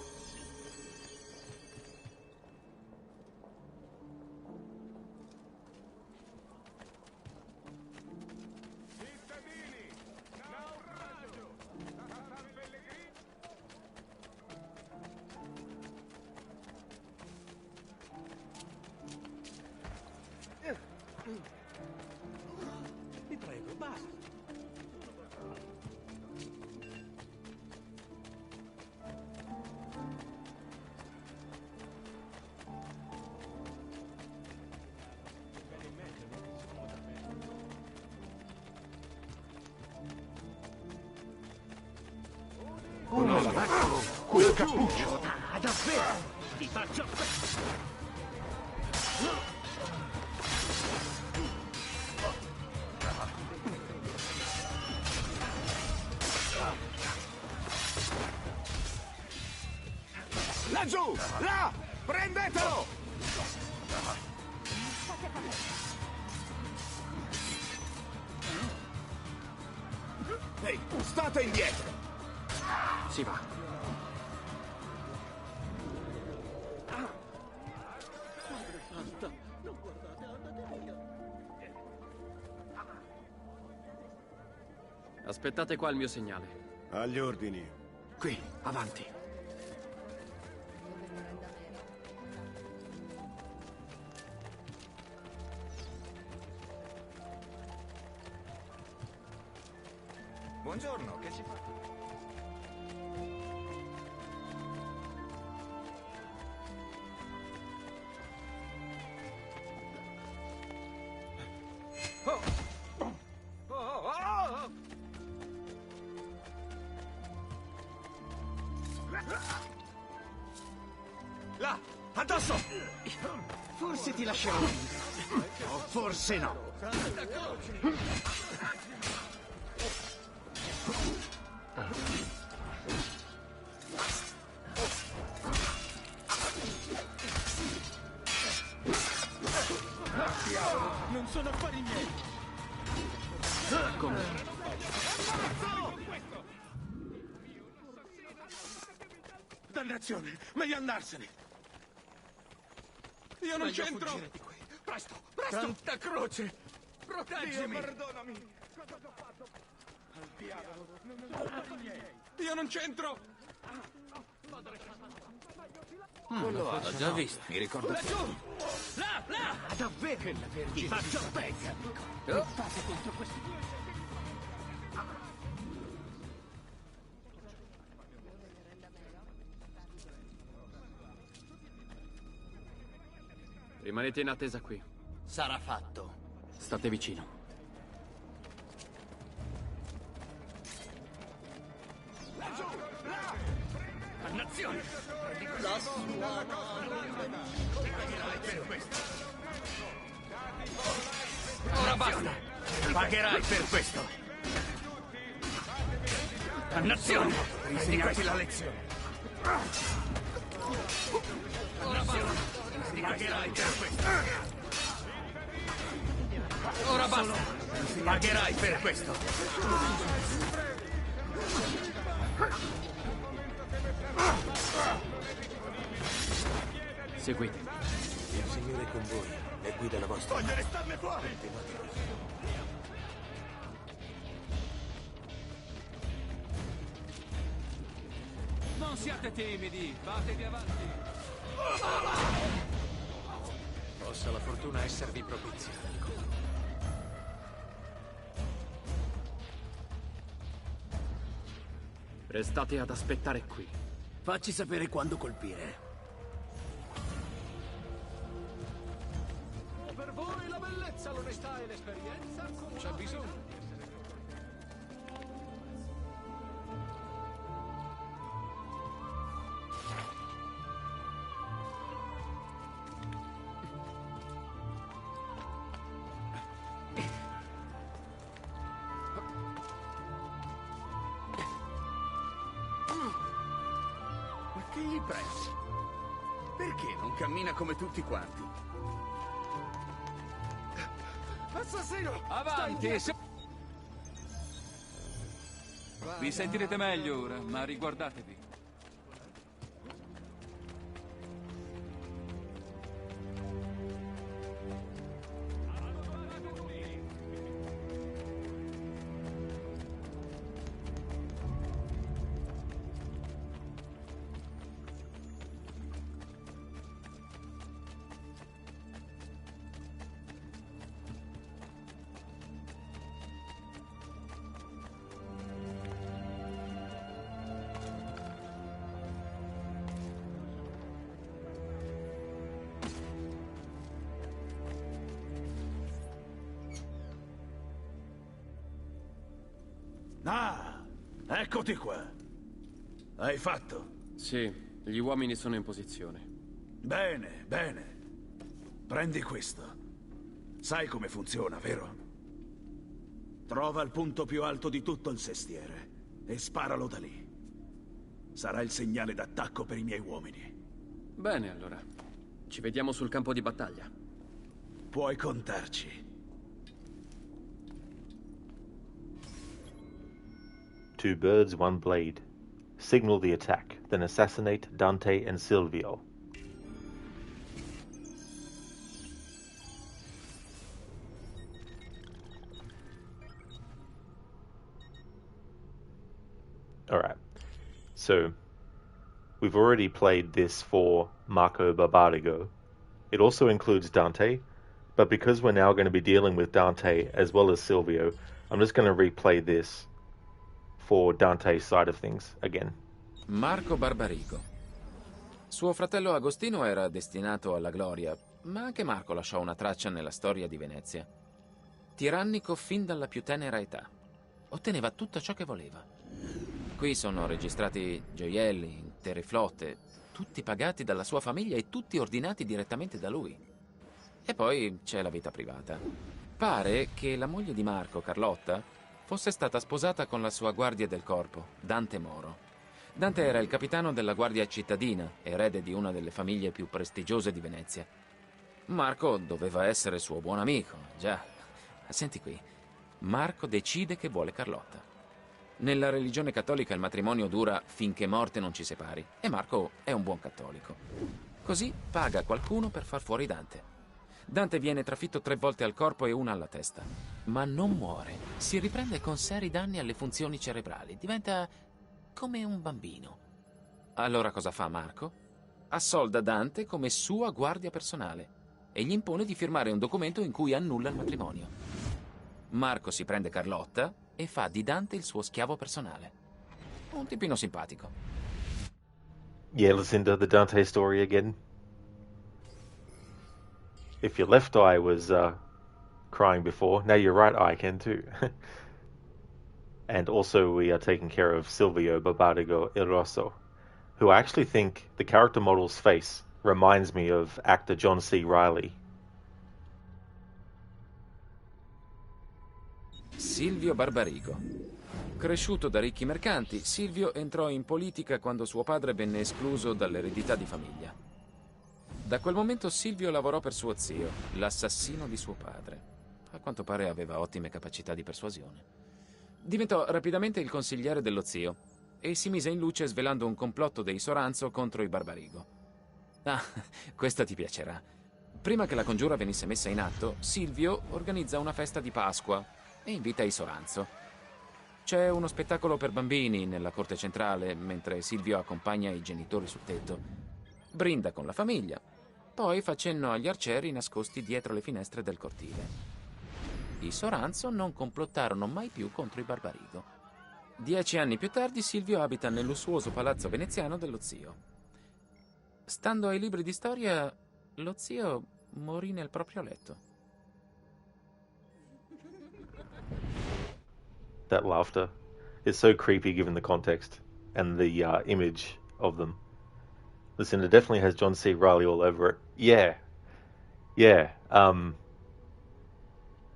Vi prego, basta. Quel cappuccio! Ah, davvero? Ti faccio... Laggiù! Là! Prendetelo! Ehi, state indietro! Si va. Aspettate qua il mio segnale. Agli ordini. Qui, avanti. Buongiorno, che ci fa? Là! Addosso! Forse ti lascerò vivere. O forse no. Non sono affari miei. Come? Dannazione, meglio andarsene. Io non Meglio c'entro. fuggire di qui. Presto, presto. Santa Croce, proteggimi. Dio, perdonami. Cosa ti ho fatto? Al diavolo, non sono affari miei. Io non c'entro. L'ho già visto. Mi ricordo. Laggiù! Là, là! Ah, davvero? Che la vergine. Ti faccio pezza. Che fate contro questi due? Rimanete in attesa qui. Sarà fatto. State vicino. Laggiù! Là! Dannazione! La sua pagherai per questo. Ora basta! Pagherai per questo. Dannazione! Per insegnarti la lezione. Ora basta! Pagherai per questo. Ora basta! Pagherai per questo. Seguite. Il Signore è con voi e guida la vostra. Voglio restarne fuori! Non siate timidi, fatevi avanti. Possa la fortuna esservi propizia. Restate ad aspettare qui. Facci sapere quando colpire. Per voi la bellezza, l'onestà e l'esperienza c'è bisogno. Prego. Perché non cammina come tutti quanti? Assassino! Avanti! Vi sentirete meglio ora, ma riguardatevi. Ah, eccoti qua. Hai fatto? Sì, gli uomini sono in posizione. Bene, bene. Prendi questo. Sai come funziona, vero? Trova il punto più alto di tutto il sestiere e sparalo da lì. Sarà il segnale d'attacco per i miei uomini. Bene, allora. Ci vediamo sul campo di battaglia. Puoi contarci. Two birds, one blade. Signal the attack, then assassinate Dante and Silvio. Alright, so we've already played this for Marco Barbarigo. It also includes Dante, but because we're now going to be dealing with Dante as well as Silvio, I'm just going to replay this for Dante's side of things again. Marco Barbarigo. Suo fratello Agostino era destinato alla gloria, ma anche Marco lasciò una traccia nella storia di Venezia. Tirannico fin dalla più tenera età. Otteneva tutto ciò che voleva. Qui sono registrati gioielli, intere flotte, tutti pagati dalla sua famiglia e tutti ordinati direttamente da lui. E poi c'è la vita privata. Pare che la moglie di Marco, Carlotta, fosse stata sposata con la sua guardia del corpo, Dante Moro. Dante era il capitano della guardia cittadina, erede di una delle famiglie più prestigiose di Venezia. Marco doveva essere suo buon amico, già. Senti qui, Marco decide che vuole Carlotta. Nella religione cattolica il matrimonio dura finché morte non ci separi, e Marco è un buon cattolico. Così paga qualcuno per far fuori Dante. Dante viene trafitto 3 volte al corpo e 1 alla testa, ma non muore. Si riprende con seri danni alle funzioni cerebrali. Diventa come un bambino. Allora cosa fa Marco? Assolda Dante come sua guardia personale e gli impone di firmare un documento in cui annulla il matrimonio. Marco si prende Carlotta e fa di Dante il suo schiavo personale. Un tipino simpatico. Yeah, listen to the Dante story again. If your left eye was crying before, now your right eye can too. And also we are taking care of Silvio Barbarigo Il Rosso, who I actually think the character model's face reminds me of actor John C. Reilly. Silvio Barbarigo. Cresciuto da ricchi mercanti, Silvio entrò in politica quando suo padre venne escluso dall'eredità di famiglia. Da quel momento Silvio lavorò per suo zio, l'assassino di suo padre. A quanto pare aveva ottime capacità di persuasione. Diventò rapidamente il consigliere dello zio e si mise in luce svelando un complotto dei Soranzo contro i Barbarigo. Ah, questo ti piacerà. Prima che la congiura venisse messa in atto, Silvio organizza una festa di Pasqua e invita i Soranzo. C'è uno spettacolo per bambini nella corte centrale, mentre Silvio accompagna i genitori sul tetto. Brinda con la famiglia, poi fa cenno agli arcieri nascosti dietro le finestre del cortile. I Soranzo non complottarono mai più contro i Barbarigo. 10 anni più tardi Silvio abita nel lussuoso palazzo veneziano dello zio. Stando ai libri di storia, lo zio morì nel proprio letto. That laughter is so creepy given the context and the image of them. Listen, it definitely has John C. Reilly all over it. Yeah.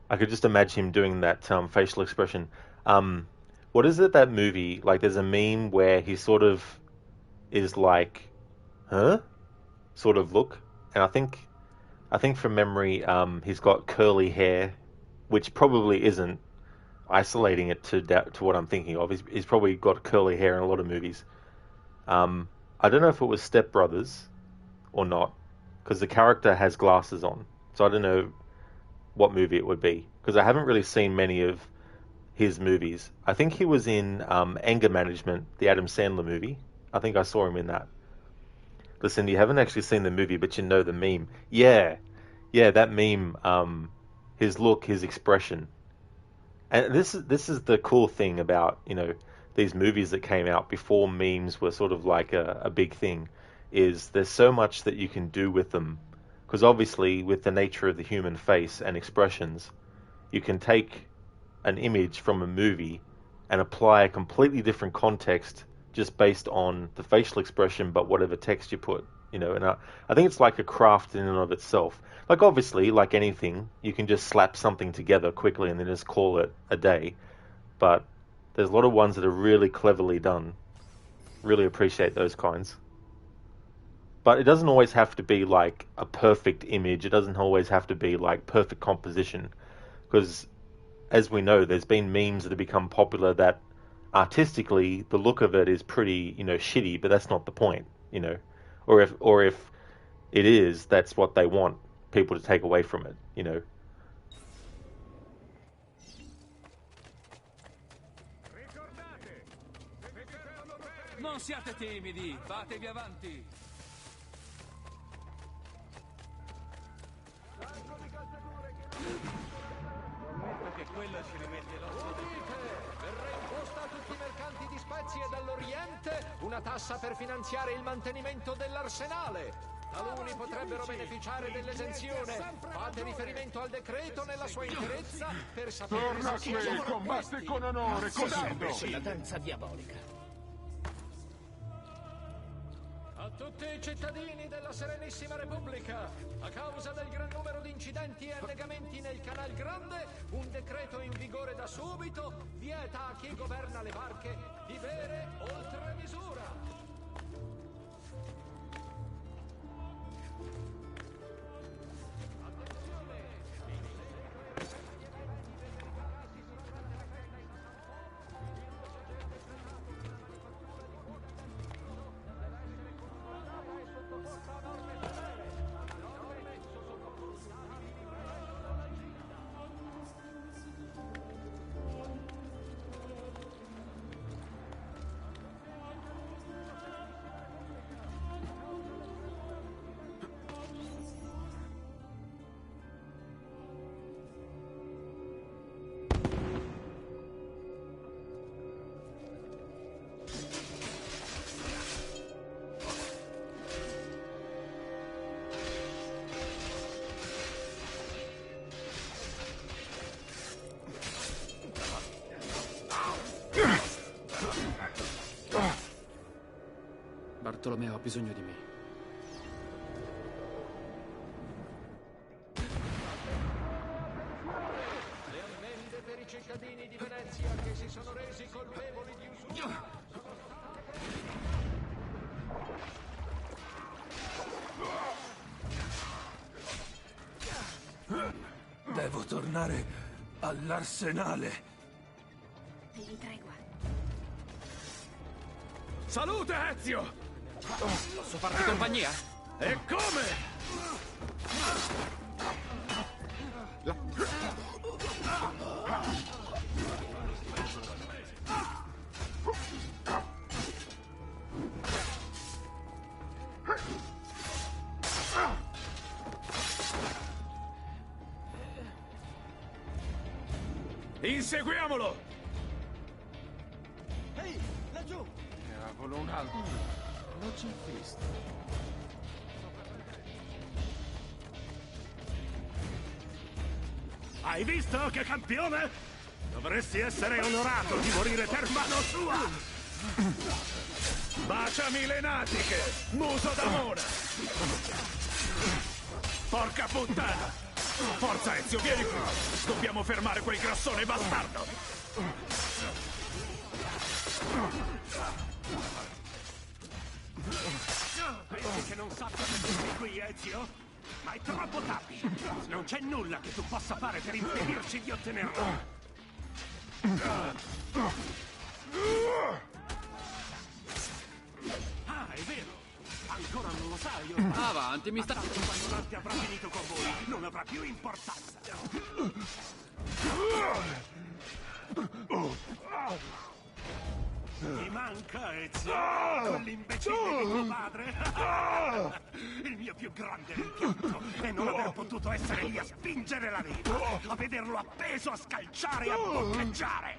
I could just imagine him doing that facial expression. What is it, that movie? Like, there's a meme where he sort of is like huh? Sort of look. And I think from memory, he's got curly hair, which probably isn't isolating it to what I'm thinking of. He's probably got curly hair in a lot of movies. I don't know if it was Step Brothers or not, because the character has glasses on. So I don't know what movie it would be, because I haven't really seen many of his movies. I think he was in Anger Management, the Adam Sandler movie. I think I saw him in that. Listen, you haven't actually seen the movie, but you know the meme. Yeah, that meme. His look, his expression, and this is the cool thing about these movies that came out before memes were sort of like a big thing. Is there's so much that you can do with them, because obviously with the nature of the human face and expressions, you can take an image from a movie and apply a completely different context just based on the facial expression, but whatever text you put, and I think it's like a craft in and of itself. Like obviously, like anything, you can just slap something together quickly and then just call it a day, but there's a lot of ones that are really cleverly done. Really appreciate those kinds. But it doesn't always have to be like a perfect image. It doesn't always have to be like perfect composition, because as we know, there's been memes that have become popular that artistically the look of it is pretty, shitty, but that's not the point, or if it is, that's what they want people to take away from it, Non siate timidi, fatevi avanti. Scommetto che quello ci rimette l'occhio. Verrà imposta a tutti i mercanti di spezie dall'Oriente una tassa per finanziare il mantenimento dell'arsenale. Taluni potrebbero beneficiare dell'esenzione. Fate riferimento al decreto nella sua interezza per sapere Torna se qui, siamo combatti con onore, codardo! Quella danza diabolica. A tutti i cittadini della Serenissima Repubblica, a causa del gran numero di incidenti e annegamenti nel Canal Grande, un decreto in vigore da subito vieta a chi governa le barche di bere oltre misura. Bartolomeo ha bisogno di me. Le ammende per i cittadini di Venezia che si sono resi colpevoli di usura. Devo tornare all'arsenale. Devi tregua. Salute, Ezio! Posso farti compagnia? E come? Inseguiamolo! Ehi, laggiù! Cavolo, un altro. L'ho già visto. Hai visto che campione? Dovresti essere onorato di morire per mano sua! Baciami le natiche, muso d'amore! Porca puttana! Forza Ezio, vieni qui! Dobbiamo fermare quel grassone bastardo! che non sappia che sei qui, Ezio? Ma è troppo tardi. Non c'è nulla che tu possa fare per impedirci di ottenerlo. Ah, è vero. Ancora non lo sai. Avanti, mi sta... Tanto quando l'arte avrà finito con voi, non avrà più importanza. Mi manca, Ezio, quell'imbecille di tuo padre. Il mio più grande rimpianto è non aver potuto essere lì a spingere la leva, a vederlo appeso a scalciare e a boccheggiare.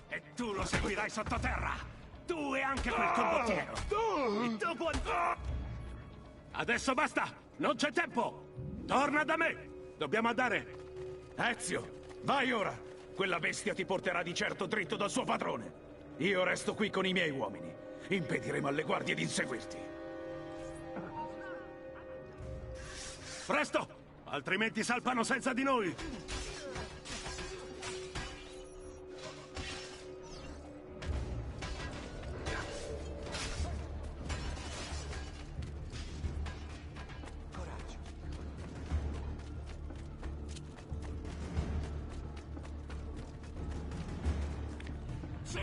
E tu lo seguirai sottoterra. Tu e anche quel condottiero. E tu puoi... Adesso basta, non c'è tempo. Torna da me. Dobbiamo andare. Ezio, vai ora! Quella bestia ti porterà di certo dritto dal suo padrone. Io resto qui con i miei uomini. Impediremo alle guardie di inseguirti. Presto! Altrimenti salpano senza di noi!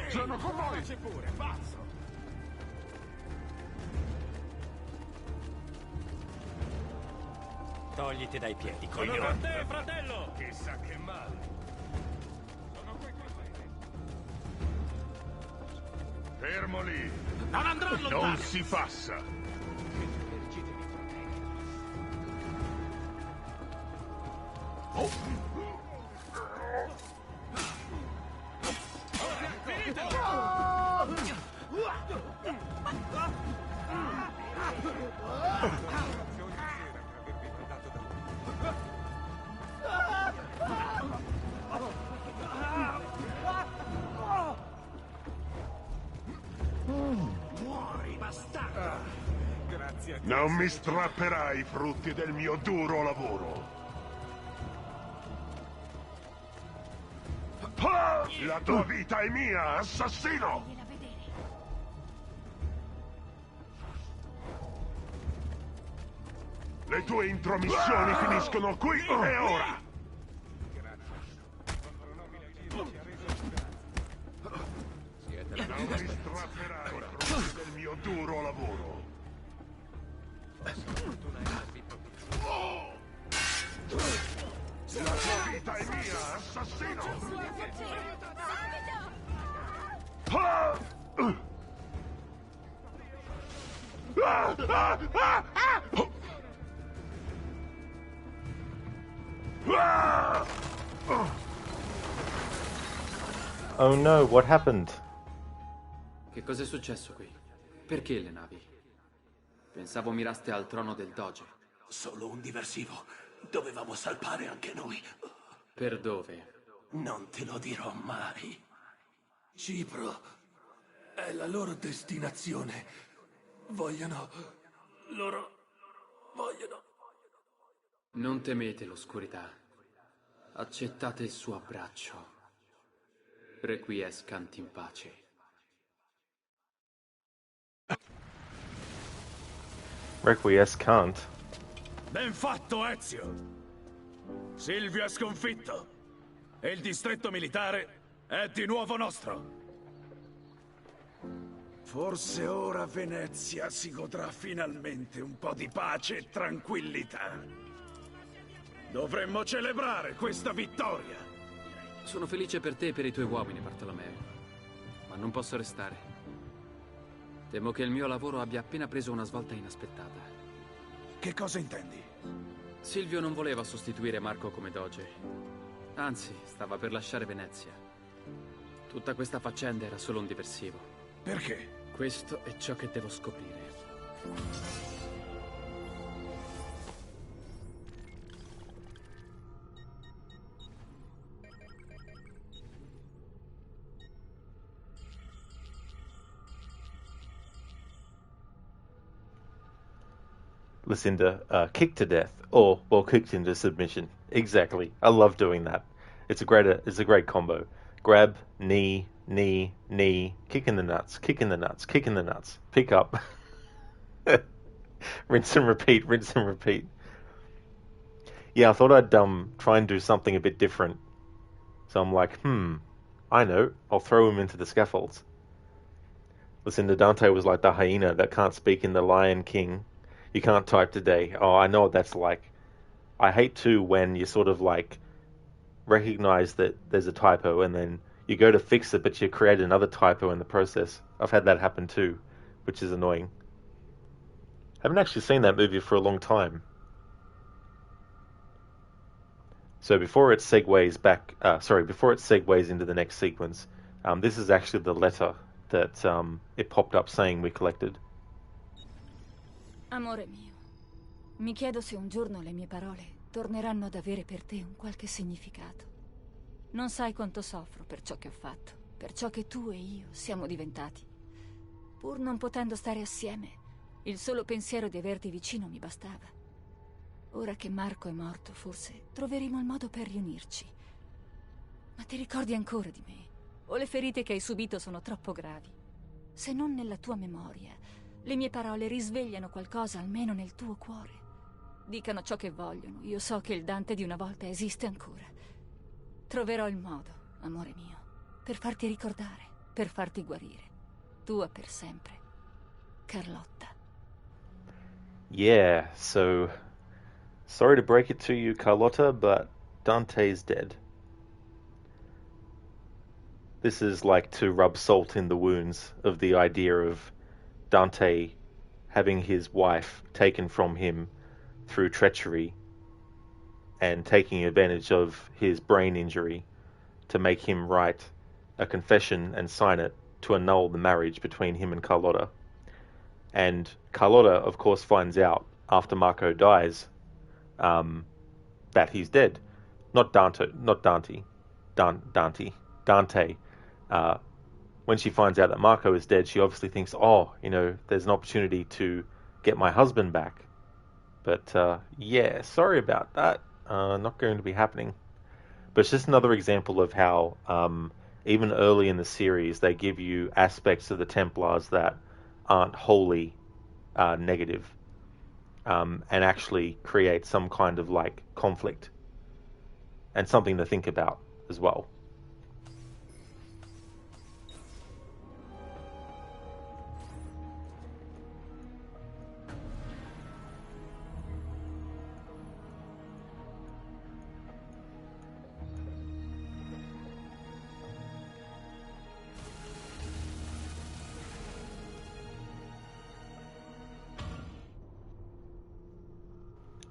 Sono con voi! C'è pure, pazzo! Togliti dai piedi, Sono coglione. con te, fratello! Chissà che male! Sono qui con te! Fermo lì! Non andrò lontano! Non si passa! Muori, bastardo! Grazie a te. Non mi strapperai i frutti del mio duro lavoro! La tua vita è mia, assassino! Le tue intromissioni finiscono qui e ora! Non mi strapperai i frutti del mio duro lavoro! La tua vita è mia, assassino! Oh no, what happened? Che cos'è successo qui? Perché le navi? Pensavo miraste al trono del Doge. Solo un diversivo. Dovevamo salpare anche noi. Per dove? Non te lo dirò mai. Cipro è la loro destinazione. Vogliono... Non temete l'oscurità. Accettate il suo abbraccio. Requiescant in pace. Requiescant. Ben fatto, Ezio! Silvio è sconfitto e il distretto militare è di nuovo nostro. Forse ora Venezia si godrà finalmente un po' di pace e tranquillità. Dovremmo celebrare questa vittoria. Sono felice per te e per i tuoi uomini, Bartolomeo. Ma non posso restare. Temo che il mio lavoro abbia appena preso una svolta inaspettata. Che cosa intendi? Silvio non voleva sostituire Marco come doge. Anzi, stava per lasciare Venezia. Tutta questa faccenda era solo un diversivo. Perché? Questo è ciò che devo scoprire. Lucinda kicked to death, or well, kicked into submission. Exactly. I love doing that. It's a great combo. Grab, knee, knee, knee, kick in the nuts, kick in the nuts, kick in the nuts, pick up, rinse and repeat, rinse and repeat. Yeah, I thought I'd try and do something a bit different. So I'm like, I know, I'll throw him into the scaffolds. Listen, Dante was like the hyena that can't speak in The Lion King. You can't type today. Oh, I know what that's like. I hate too when you sort of like recognize that there's a typo and then you go to fix it, but you create another typo in the process. I've had that happen too, which is annoying. I haven't actually seen that movie for a long time. So before it segues into the next sequence, this is actually the letter that it popped up saying we collected. Amore mio, mi chiedo se un giorno le mie parole torneranno ad avere per te un qualche significato. Non sai quanto soffro per ciò che ho fatto, per ciò che tu e io siamo diventati. Pur non potendo stare assieme, il solo pensiero di averti vicino mi bastava. Ora che Marco è morto, forse troveremo il modo per riunirci. Ma ti ricordi ancora di me? O le ferite che hai subito sono troppo gravi? Se non nella tua memoria, le mie parole risvegliano qualcosa almeno nel tuo cuore. Dicano ciò che vogliono, io so che il Dante di una volta esiste ancora. Troverò il modo, amore mio, per farti ricordare, per farti guarire. Tua per sempre, Carlotta. Yeah, so sorry to break it to you, Carlotta, but Dante's dead. This is like to rub salt in the wounds of the idea of Dante having his wife taken from him through treachery and taking advantage of his brain injury to make him write a confession and sign it to annul the marriage between him and Carlotta. And Carlotta, of course, finds out after Marco dies that he's dead. Not Dante. When she finds out that Marco is dead, she obviously thinks, oh, there's an opportunity to get my husband back. But yeah, sorry about that. Not going to be happening. But it's just another example of how even early in the series they give you aspects of the Templars that aren't wholly negative and actually create some kind of like conflict and something to think about as well.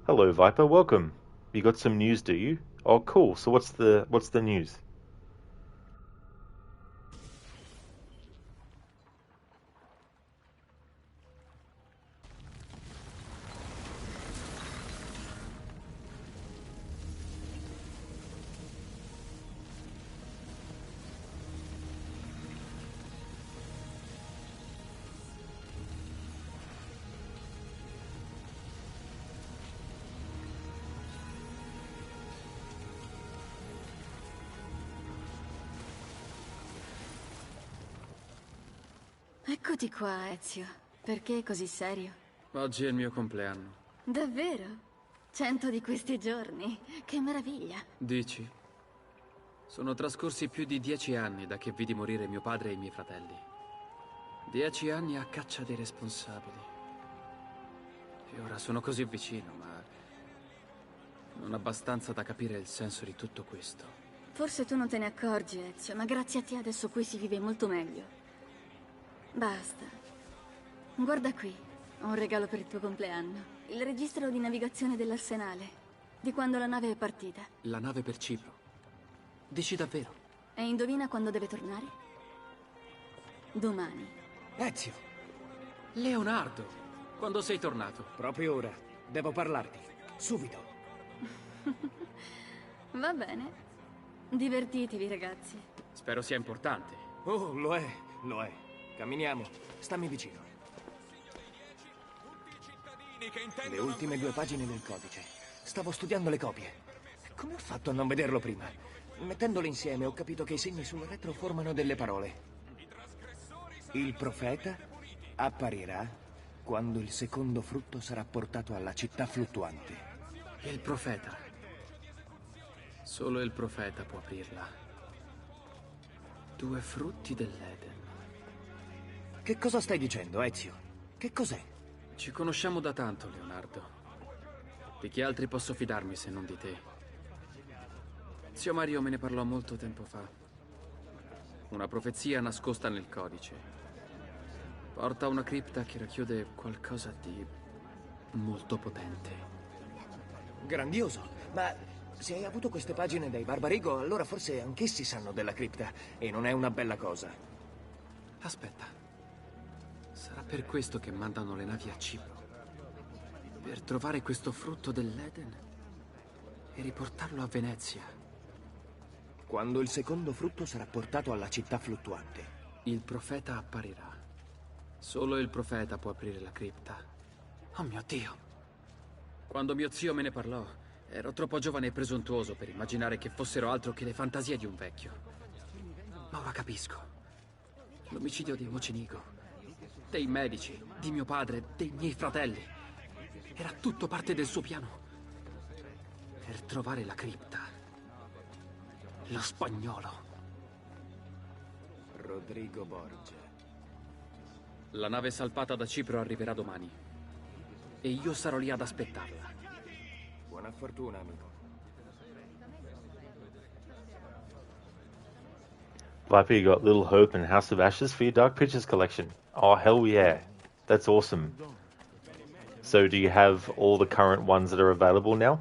Hello, Viper. Welcome. You got some news, do you? Oh, cool. So what's the news? Eccoti qua, Ezio. Perché così serio? Oggi è il mio compleanno. Davvero? 100 di questi giorni? Che meraviglia. Dici? Sono trascorsi più di 10 anni da che vidi morire mio padre e i miei fratelli. 10 anni a caccia dei responsabili. E ora sono così vicino, ma non abbastanza da capire il senso di tutto questo. Forse tu non te ne accorgi, Ezio, ma grazie a te adesso qui si vive molto meglio. Basta. Guarda qui, ho un regalo per il tuo compleanno. Il registro di navigazione dell'arsenale, di quando la nave è partita. La nave per Cipro. Dici davvero? E indovina quando deve tornare? Domani. Ezio! Leonardo! Quando sei tornato? Proprio ora. Devo parlarti. Subito. Va bene. Divertitevi, ragazzi. Spero sia importante. Oh, lo è, lo è. Camminiamo. Stammi vicino. Le ultime 2 pagine del codice. Stavo studiando le copie. Come ho fatto a non vederlo prima? mettendoli insieme ho capito che i segni sul retro formano delle parole. Il profeta apparirà quando il secondo frutto sarà portato alla città fluttuante. Il profeta. Solo il profeta può aprirla. 2 frutti dell'Eden. Che cosa stai dicendo, Ezio? Che cos'è? Ci conosciamo da tanto, Leonardo. Di chi altri posso fidarmi se non di te? Zio Mario me ne parlò molto tempo fa. Una profezia nascosta nel codice. Porta a una cripta che racchiude qualcosa di molto potente. Grandioso, ma se hai avuto queste pagine dai Barbarigo, allora forse anch'essi sanno della cripta, e non è una bella cosa. Aspetta. Sarà per questo che mandano le navi a Cipro. Per trovare questo frutto dell'Eden e riportarlo a Venezia. Quando il secondo frutto sarà portato alla città fluttuante. Il profeta apparirà. Solo il profeta può aprire la cripta. Oh mio Dio! Quando mio zio me ne parlò, ero troppo giovane e presuntuoso per immaginare che fossero altro che le fantasie di un vecchio. Ma ora capisco. L'omicidio di Mocenigo, dei medici, di mio padre, dei miei fratelli. Era tutto parte del suo piano. Per trovare la cripta. Lo spagnolo. Rodrigo Borgia. La nave salpata da Cipro arriverà domani. E io sarò lì ad aspettarla. Buona fortuna, amico. Viper, you got Little Hope and House of Ashes for your Dark Pictures collection. Oh, hell yeah. That's awesome. So do you have all the current ones that are available now?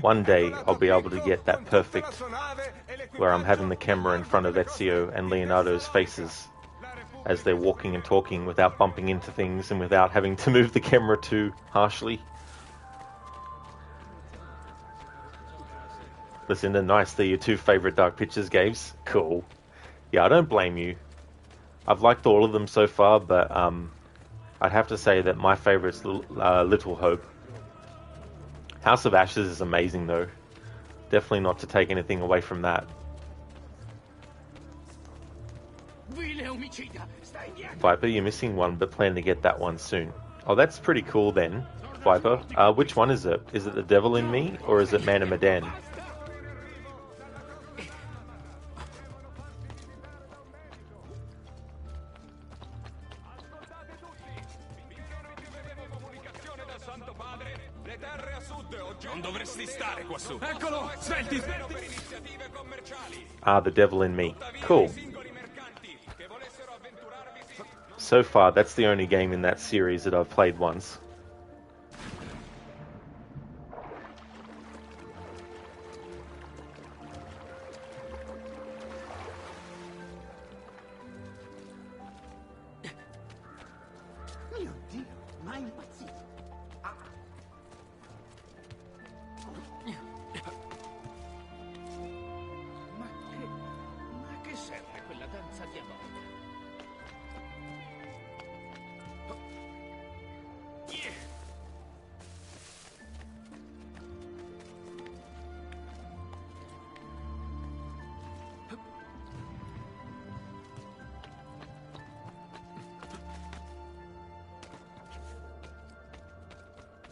One day I'll be able to get that perfect, where I'm having the camera in front of Ezio and Leonardo's faces as they're walking and talking without bumping into things and without having to move the camera too harshly. Listen, they're nice. They're your 2 favorite Dark Pictures games. Cool. Yeah, I don't blame you. I've liked all of them so far, but I'd have to say that my favorite's Little Hope. House of Ashes is amazing, though. Definitely not to take anything away from that. Viper, you're missing one, but plan to get that one soon. Oh, that's pretty cool then, Viper. Which one is it? Is it The Devil in Me, or is it Man of Medan? Non dovresti stare qua su. Eccolo! Svelti! Ah, The Devil in Me. Cool. So far, that's the only game in that series that I've played once. Mio Dio, ma è impazzito. Ma che serve quella danza diabolica?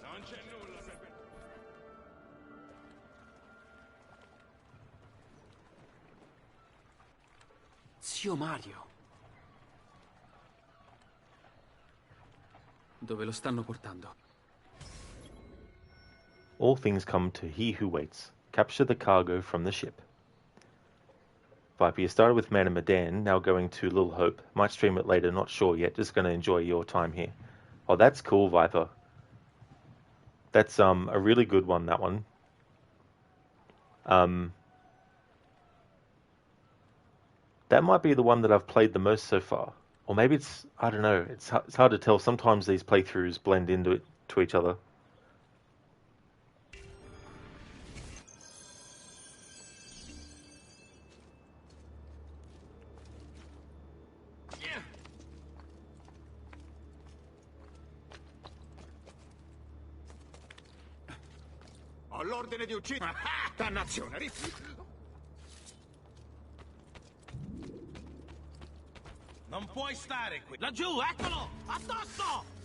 Non c'è nulla per... Zio Mario. Dove lo stanno portando? All things come to he who waits. Capture the cargo from the ship. Viper, you started with Man of Medan, now going to Little Hope. Might stream it later, not sure yet. Just going to enjoy your time here. Oh, that's cool, Viper. That's a really good one, that one. That might be the one that I've played the most so far. Or maybe it's, I don't know, it's hard to tell. Sometimes these playthroughs blend into each other. l'ordine di uccidere. Dannazione! Non puoi stare qui. Laggiù, eccolo! Addosso!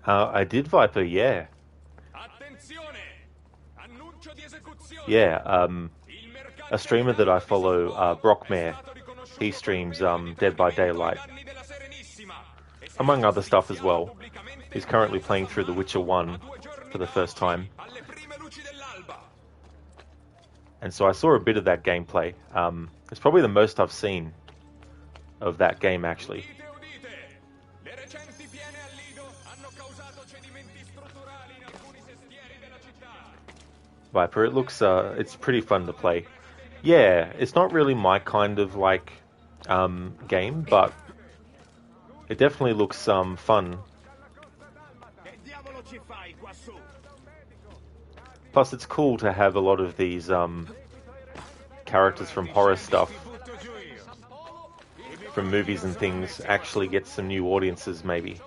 I did Viper, yeah. Yeah, a streamer that I follow, Brockmare, he streams Dead by Daylight, among other stuff as well. He's currently playing through The Witcher 1 for the first time. And so I saw a bit of that gameplay. It's probably the most I've seen of that game, actually. Viper, it looks, it's pretty fun to play. Yeah, it's not really my kind of, like, game, but it definitely looks, fun. Plus, it's cool to have a lot of these, characters from horror stuff, from movies and things, actually get some new audiences, maybe.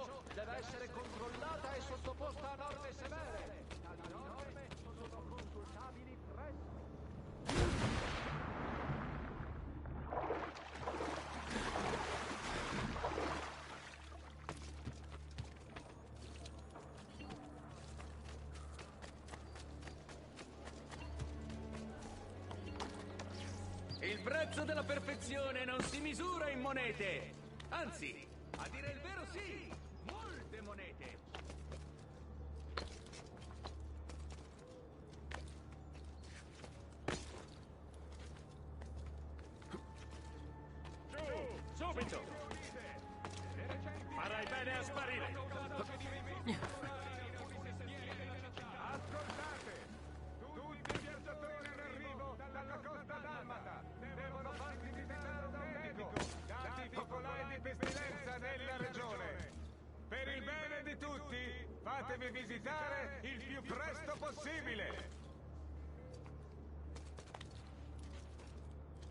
Il prezzo della perfezione non si misura in monete. Anzi, a dire il vero sì, molte monete. Subito! Farai bene a sparire. Fatevi visitare il più presto possibile!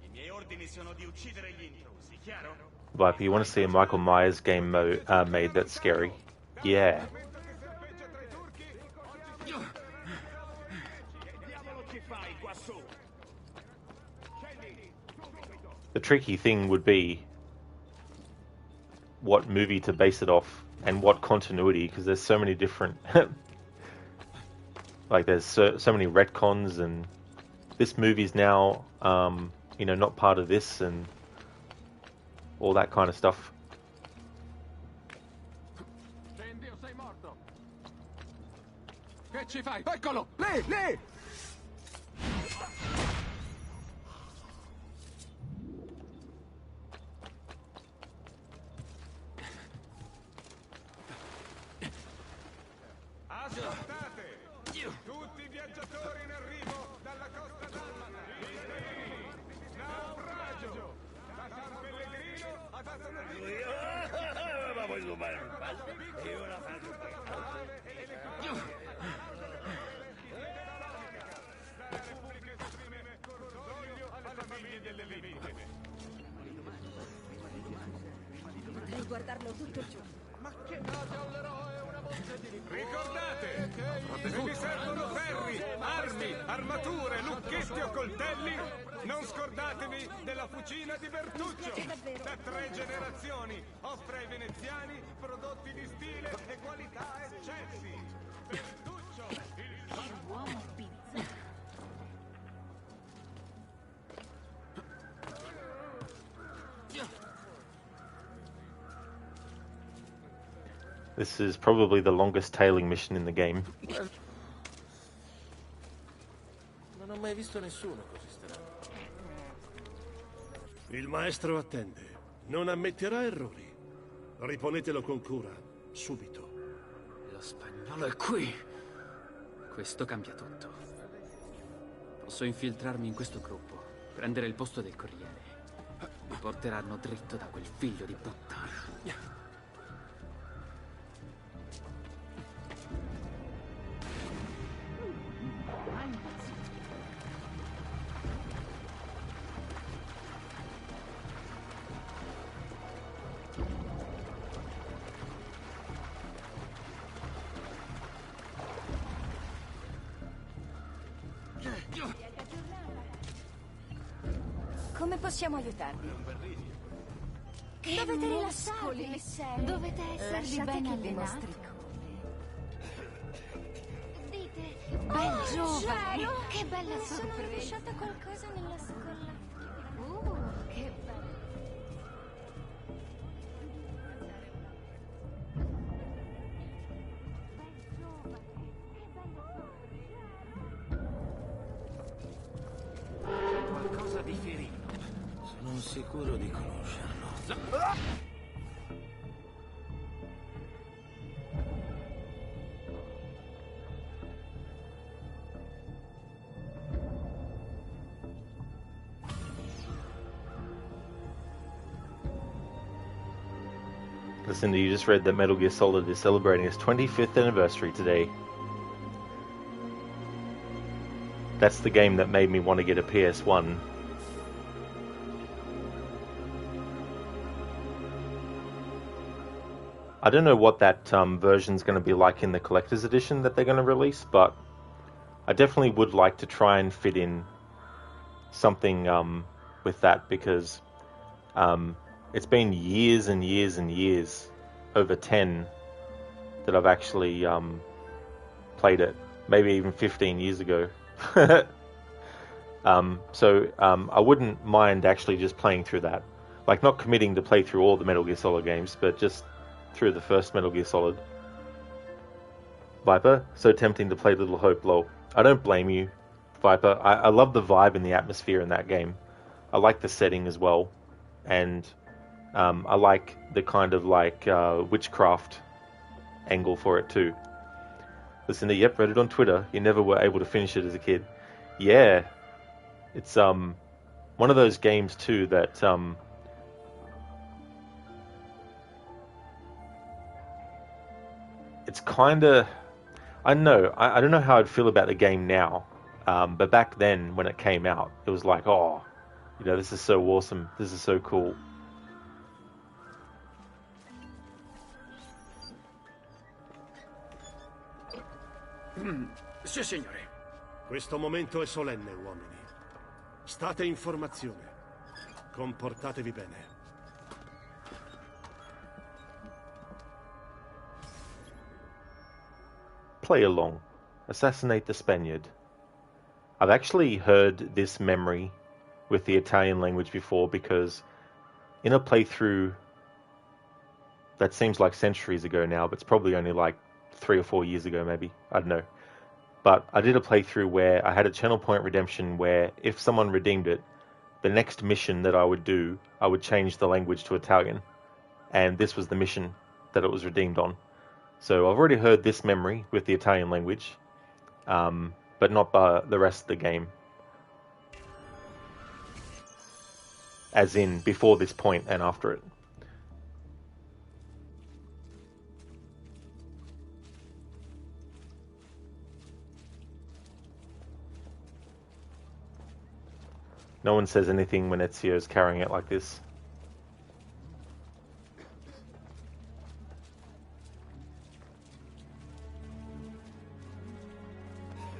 I miei ordini sono di uccidere gli intrusi, chiaro? Viper, you want to see a Michael Myers game made that's scary? Yeah. The tricky thing would be what movie to base it off and what continuity, because there's so many different like there's so many retcons, and this movie's now you know, not part of this and all that kind of stuff. Che ci fai? Eccolo! Lì, lì! Ascoltate! Tutti i viaggiatori in arrivo dalla costa dalmata! Naufragio! Da San Pellegrino a San Pellegrino! Ma vuoi rubare un passo? E ora faccio Potrei guardarlo tutto il giorno. Ma che date all'eroe una volta di ricordate! Se vi servono ferri, armi, armature, lucchetti o coltelli, non scordatevi della fucina di Bertuccio! Da 3 generazioni offre ai veneziani prodotti di stile e qualità eccessi! Bertuccio, il uomo pizza! This is probably the longest tailing mission in the game. Non ho mai visto nessuno così strano. Il maestro attende. Non ammetterà errori. Riponetelo con cura, subito. Lo spagnolo è qui. Questo cambia tutto. Posso infiltrarmi in questo gruppo, prendere il posto del corriere. Mi porteranno dritto da quel figlio di puttana. Come possiamo aiutarvi? Dovete rilassarvi, Michelle. Dovete esservi ben allenati. Dite, Bel giovane. Cielo, che bella sorpresa. Sono rovesciata qualcosa nella scolla. Che bello. Qualcosa di ferito. Sono sicuro di conoscerlo. Listen, you just read that Metal Gear Solid is celebrating its 25th anniversary today. That's the game that made me want to get a PS1. I don't know what that version's going to be like in the collector's edition that they're going to release, but I definitely would like to try and fit in something with that, because it's been years and years and years, over 10, that I've actually played it. Maybe even 15 years ago. So I wouldn't mind actually just playing through that. Like, not committing to play through all the Metal Gear Solid games, but just through the first Metal Gear Solid. Viper, so tempting to play Little Hope, lol. I don't blame you, Viper. I love the vibe and the atmosphere in that game. I like the setting as well. And I like the kind of like witchcraft angle for it too. Listen to, yep, read it on Twitter. You never were able to finish it as a kid. Yeah. It's one of those games too that it's kind of, I don't know. I don't know how I'd feel about the game now. But back then when it came out, it was like, oh, you know, this is so awesome. This is so cool. Sì, signore. Questo momento è solenne, uomini. State in formazione. Comportatevi bene. Play along. Assassinate the Spaniard. I've actually heard this memory with the Italian language before, because in a playthrough that seems like centuries ago now, but it's probably only like 3 or 4 years ago maybe. I don't know. But I did a playthrough where I had a channel point redemption where if someone redeemed it, the next mission that I would do, I would change the language to Italian. And this was the mission that it was redeemed on. So I've already heard this memory with the Italian language, but not by the rest of the game. As in before this point and after it. No one says anything when Ezio's carrying it like this.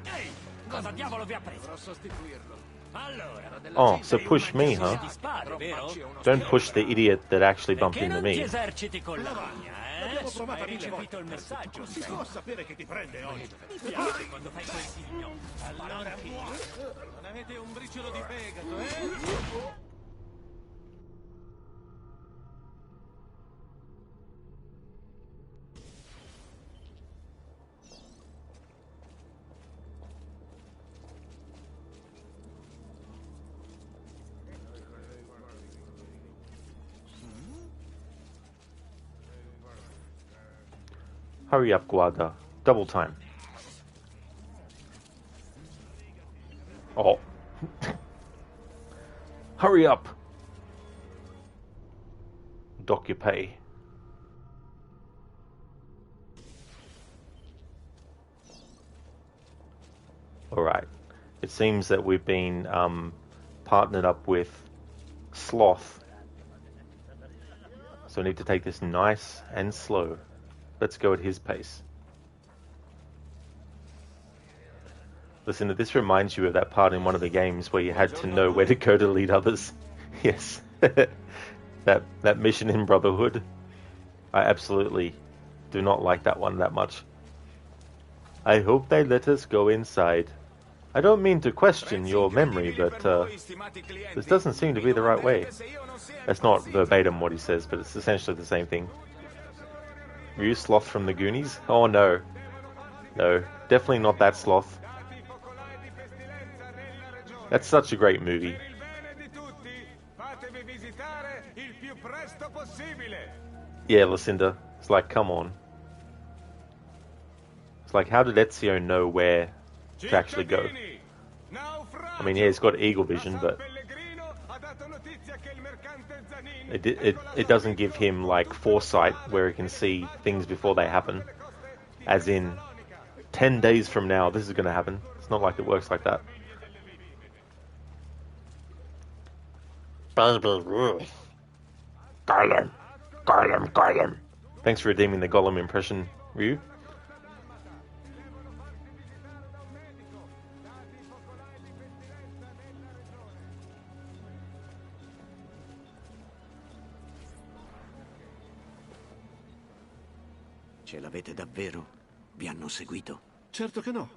Ehi, cosa diavolo vi ha preso? Dovrò sostituirlo. Allora, Oh, so push me, huh? Don't push the idiot that actually bumped into me. eserciti con la mia, L'abbiamo provata Hai mille ricevuto volte. il messaggio? Si può sapere che ti prende oggi. Mi piace quando fai quel segno. Allora, non avete un briciolo di fegato, eh? Hurry up, Guarda. Double time. Oh. Hurry up. Dock your pay. Alright. It seems that we've been partnered up with Sloth. So I need to take this nice and slow. Let's go at his pace. Listen, this reminds you of that part in one of the games where you had to know where to go to lead others. Yes. that mission in Brotherhood. I absolutely do not like that one that much. I hope they let us go inside. I don't mean to question your memory, but this doesn't seem to be the right way. That's not verbatim what he says, but it's essentially the same thing. Are you Sloth from the Goonies? Oh no. No, definitely not that Sloth. That's such a great movie. Yeah, Lucinda. It's like, come on. It's like, how did Ezio know where to actually go? I mean, yeah, he's got eagle vision, but it doesn't give him, like, foresight where he can see things before they happen. As in, 10 days from now, this is going to happen. It's not like it works like that. Baby, Gollum. Gollum. Thanks for redeeming the Gollum impression, Ryu. Ce l'avete davvero? Vi hanno seguito? Certo che no.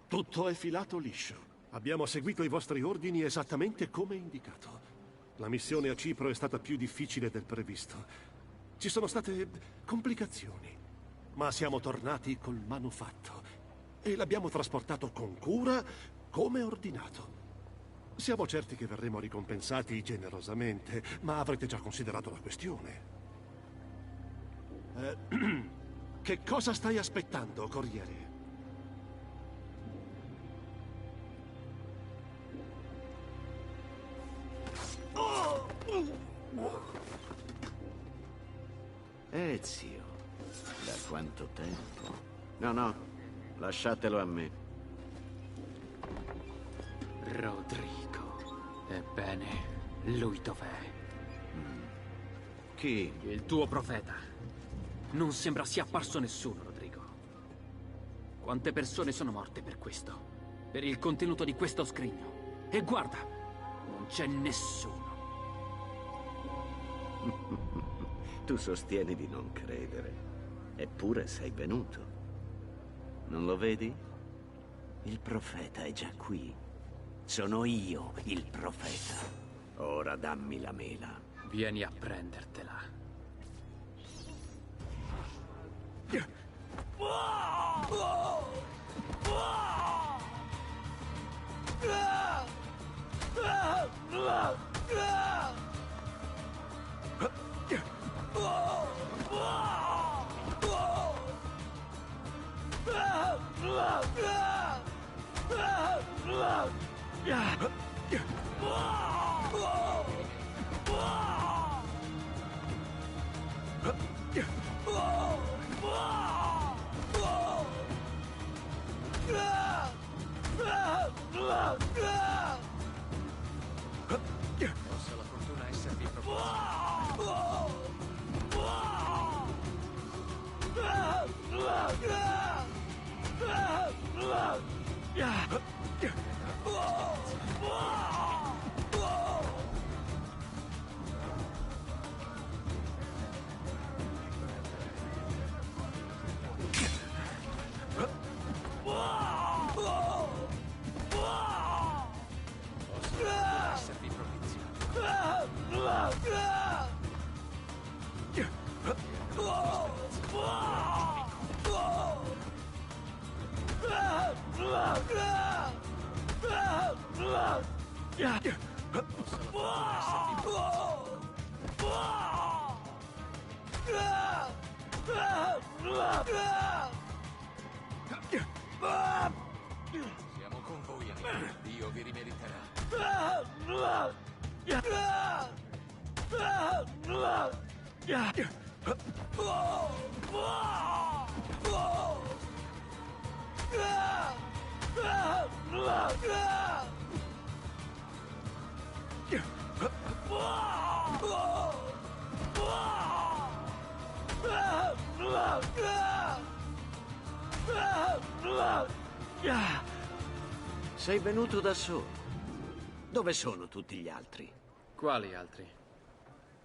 Tutto è filato liscio. Abbiamo seguito i vostri ordini esattamente come indicato. La missione a Cipro è stata più difficile del previsto. Ci sono state complicazioni, ma siamo tornati col manufatto e l'abbiamo trasportato con cura come ordinato. Siamo certi che verremo ricompensati generosamente, ma avrete già considerato la questione. Che cosa stai aspettando, Corriere? Ezio, da quanto tempo? No, lasciatelo a me. Rodrigo. Ebbene, lui dov'è? Chi? Il tuo profeta. Non sembra sia apparso nessuno, Rodrigo. Quante persone sono morte per questo? Per il contenuto di questo scrigno? E guarda, non c'è nessuno. Tu sostieni di non credere, eppure sei venuto. Non lo vedi? Il profeta è già qui. Sono io il profeta. Ora dammi la mela. Vieni a prendertela. Possa la fortuna esservi proposta. Siamo con voi, amici. Dio vi rimeriterà. Sei venuto da solo. Dove sono tutti gli altri? Quali altri?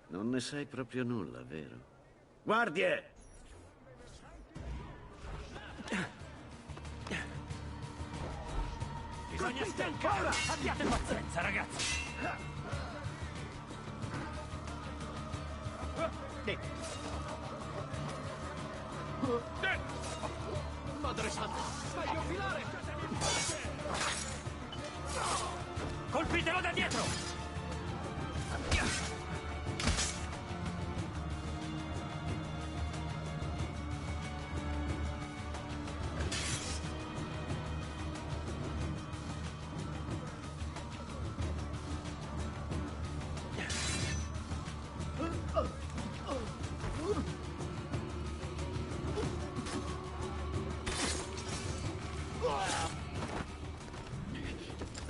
Non ne sai proprio nulla, vero? Guardie! Bisogna stancare! Abbiate pazienza, ragazzi! Madre santa, meglio filare! Colpitelo da dietro!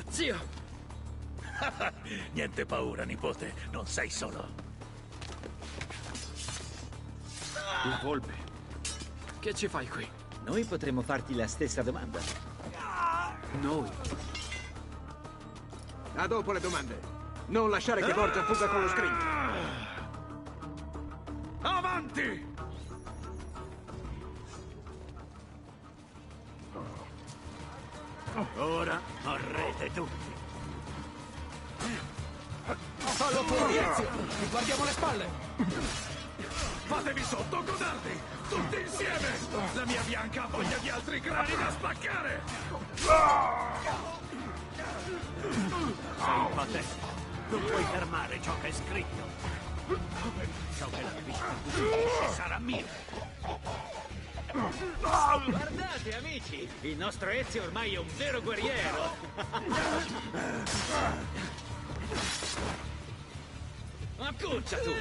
Zio! Niente paura, nipote. Non sei solo. La volpe. Che ci fai qui? Noi potremmo farti la stessa domanda. Noi? A dopo le domande. Non lasciare che Borgia fuga con lo screen. Avanti! Ora morrete tutti. Fallo fuori, Ezio! Ti guardiamo le spalle! Fatevi sotto, codardi! Tutti insieme! La mia bianca ha voglia di altri crani da spaccare! Sei patetico. Non puoi fermare ciò che è scritto. Ciò che l'ha visto dice sarà mio. Guardate, amici! Il nostro Ezio ormai è un vero guerriero! Accuccia tu!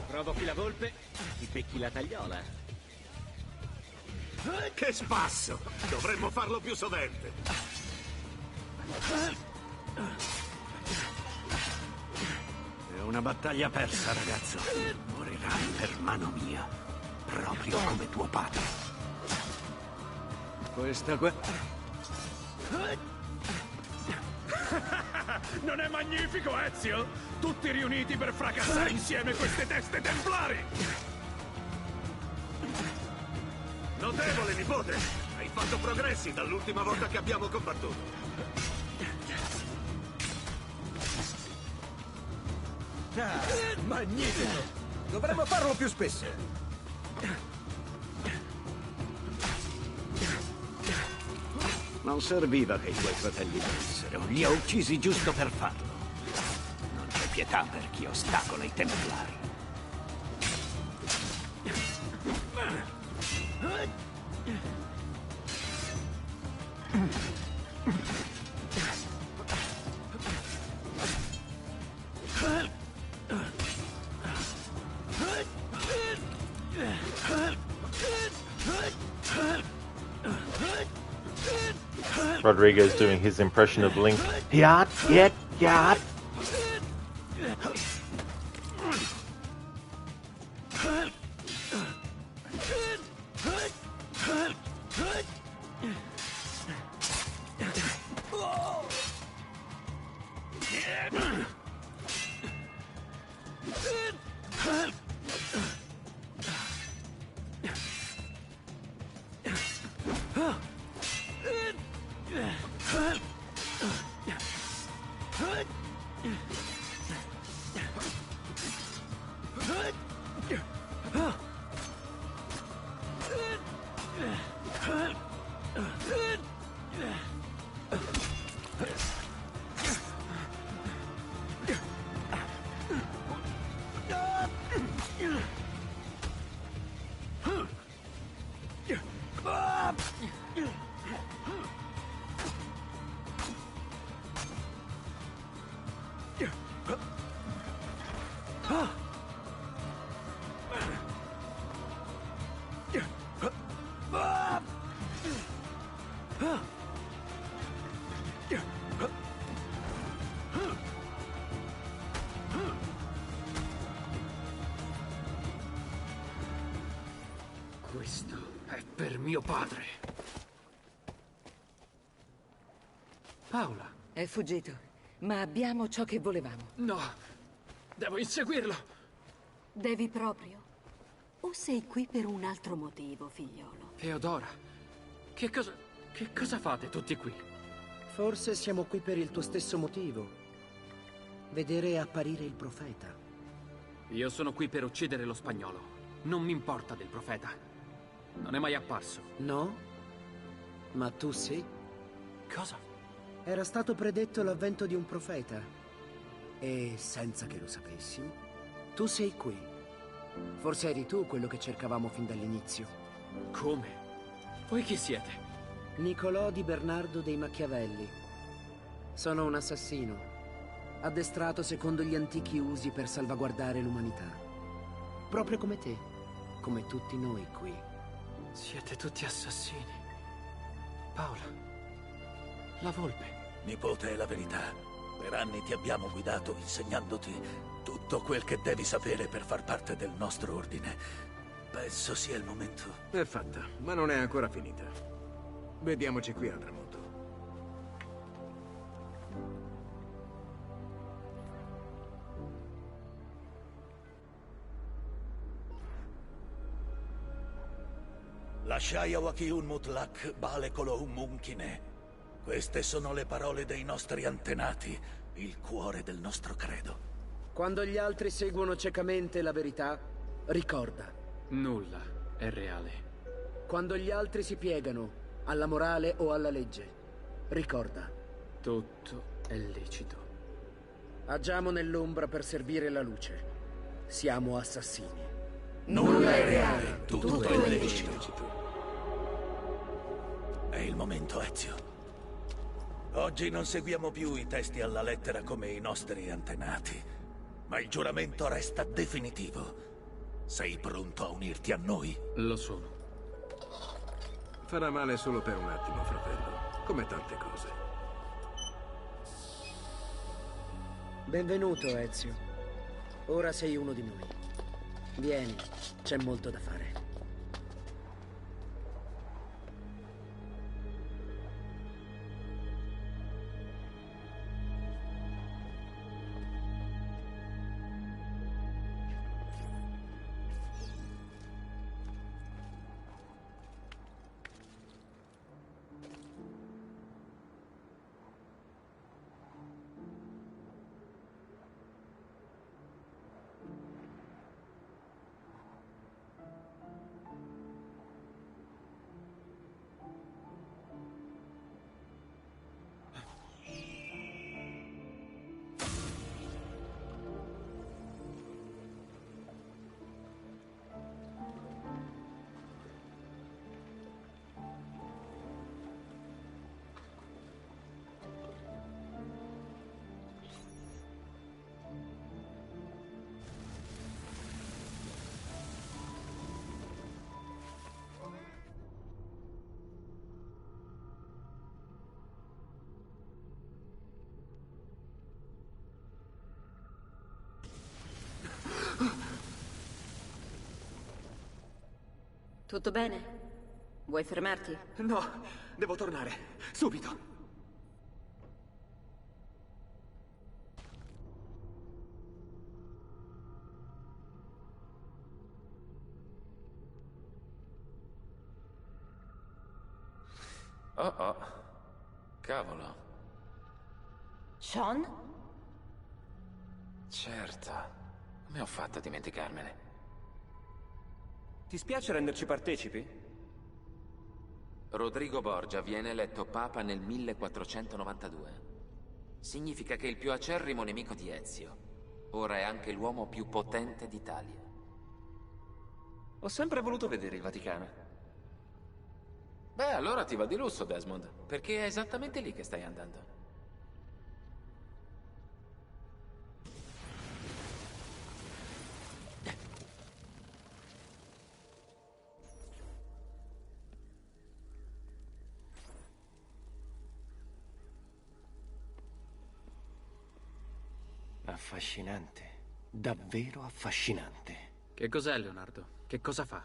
Provochi la volpe, ti becchi la tagliola. Che spasso! Dovremmo farlo più sovente. È una battaglia persa, ragazzo. Morirai per mano mia, proprio come tuo padre. Questa Non è magnifico, Ezio? Tutti riuniti per fracassare insieme queste teste templari! Notevole, nipote! Hai fatto progressi dall'ultima volta che abbiamo combattuto. Magnifico! Dovremmo farlo più spesso. non serviva che i tuoi fratelli morissero. Li ho uccisi giusto per farlo. Non c'è pietà per chi ostacola i templari. Rodrigo's doing his impression of Link. Yacht, yet, yacht. Questo è per mio padre. Paola. È fuggito, ma abbiamo ciò che volevamo. No, devo inseguirlo. Devi proprio? O sei qui per un altro motivo, figliolo? Teodora, che cosa fate tutti qui? Forse siamo qui per il tuo stesso motivo. Vedere apparire il profeta. Io sono qui per uccidere lo spagnolo. Non mi importa del profeta. Non è mai apparso. No? Ma tu sì? Cosa? Era stato predetto l'avvento di un profeta. E senza che lo sapessimo, tu sei qui. Forse eri tu quello che cercavamo fin dall'inizio. Come? Voi chi siete? Niccolò di Bernardo dei Machiavelli. Sono un assassino, addestrato secondo gli antichi usi per salvaguardare l'umanità. Proprio come te, come tutti noi qui. Siete tutti assassini. Paola, la volpe. Nipote, è la verità. Per anni ti abbiamo guidato insegnandoti tutto quel che devi sapere per far parte del nostro ordine. Penso sia il momento. È fatta, ma non è ancora finita. Vediamoci qui al tramonto. Lasciai awakiun mutlak bale kolohum munkine. Queste sono le parole dei nostri antenati, il cuore del nostro credo. Quando gli altri seguono ciecamente la verità, ricorda. Nulla è reale. Quando gli altri si piegano alla morale o alla legge, ricorda. Tutto è licito. Agiamo nell'ombra per servire la luce. Siamo assassini. Nulla è reale, tutto è lecito. È il momento, Ezio. Oggi non seguiamo più i testi alla lettera come i nostri antenati, ma il giuramento resta definitivo. Sei pronto a unirti a noi? Lo sono. Farà male solo per un attimo, fratello, come tante cose. Benvenuto, Ezio. Ora sei uno di noi. Vieni, c'è molto da fare. Tutto bene? Vuoi fermarti? No, devo tornare. Subito. Oh oh. Cavolo. Sean? Certo. Come ho fatto a dimenticarmene? Ti spiace renderci partecipi? Rodrigo Borgia viene eletto papa nel 1492. Significa che è il più acerrimo nemico di Ezio. Ora è anche l'uomo più potente d'Italia. Ho sempre voluto vedere il Vaticano. Beh, allora ti va di lusso, Desmond, perché è esattamente lì che stai andando. Affascinante. Davvero affascinante. Che cos'è, Leonardo? Che cosa fa?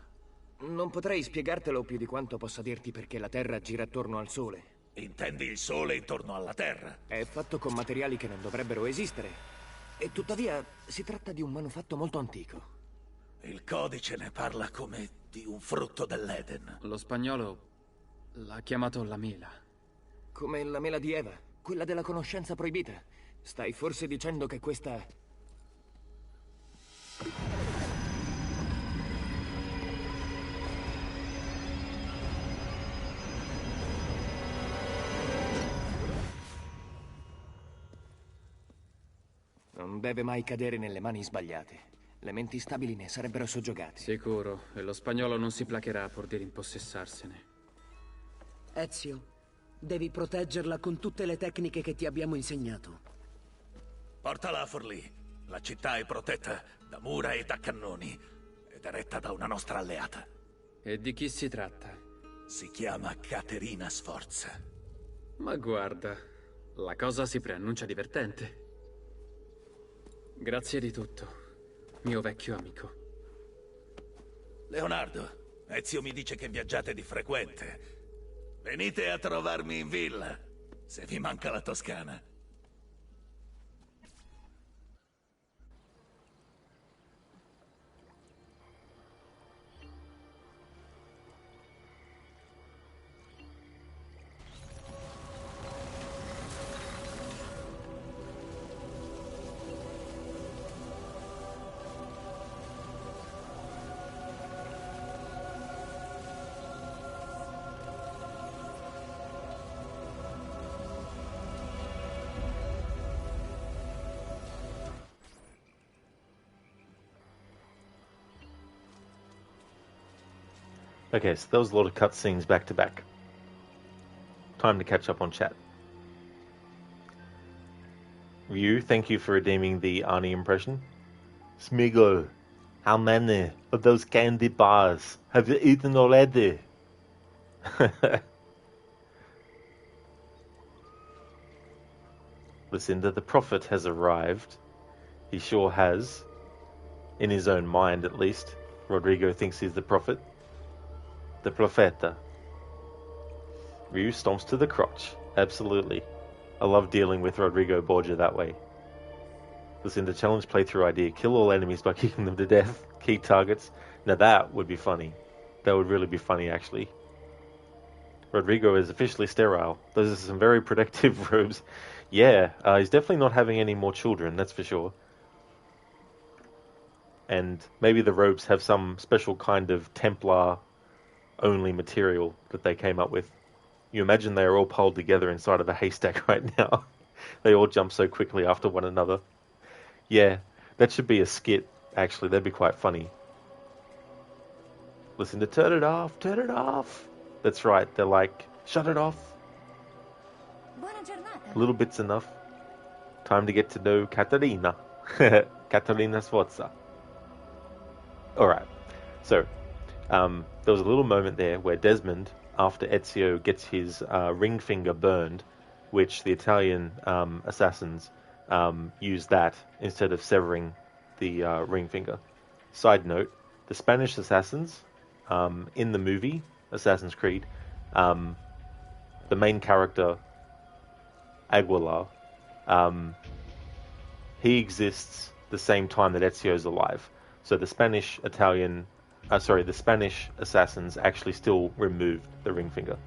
Non potrei spiegartelo più di quanto possa dirti perché la Terra gira attorno al Sole. Intendi il Sole intorno alla Terra? È fatto con materiali che non dovrebbero esistere. E tuttavia si tratta di un manufatto molto antico. Il codice ne parla come di un frutto dell'Eden. Lo spagnolo l'ha chiamato la mela. Come la mela di Eva, quella della conoscenza proibita. Stai forse dicendo che questa... Non deve mai cadere nelle mani sbagliate. Le menti stabili ne sarebbero soggiogate. Sicuro, e lo spagnolo non si placherà pur di rimpossessarsene. Ezio, devi proteggerla con tutte le tecniche che ti abbiamo insegnato. Portala a Forlì. La città è protetta da mura e da cannoni ed è retta da una nostra alleata. E di chi si tratta? Si chiama Caterina Sforza. Ma guarda, la cosa si preannuncia divertente. Grazie di tutto, mio vecchio amico. Leonardo, Ezio mi dice che viaggiate di frequente. Venite a trovarmi in villa, se vi manca la Toscana. Okay, so there was a lot of cutscenes back to back. Time to catch up on chat. Ryu, thank you for redeeming the Arnie impression. Smigo, how many of those candy bars have you eaten already? Lucinda, the prophet has arrived. He sure has. In his own mind, at least. Rodrigo thinks he's the prophet. The Profeta. Ryu stomps to the crotch. Absolutely. I love dealing with Rodrigo Borgia that way. Listen, the challenge playthrough idea. Kill all enemies by kicking them to death. Key targets. Now that would be funny. That would really be funny, actually. Rodrigo is officially sterile. Those are some very protective robes. Yeah, he's definitely not having any more children, that's for sure. And maybe the robes have some special kind of Templar only material that they came up with. You imagine they are all piled together inside of a haystack right now. They all jump so quickly after one another. Yeah, that should be a skit, actually. That'd be quite funny. Listen to turn it off, turn it off. That's right, they're like, shut it off. A little bit's enough. Time to get to know Caterina. Caterina Sforza. Alright, so there was a little moment there where Desmond, after Ezio gets his ring finger burned, which the Italian assassins used that instead of severing the ring finger. Side note, the Spanish assassins in the movie Assassin's Creed, the main character Aguilar, he exists the same time that Ezio's alive. So the Spanish assassins actually still removed the ring finger.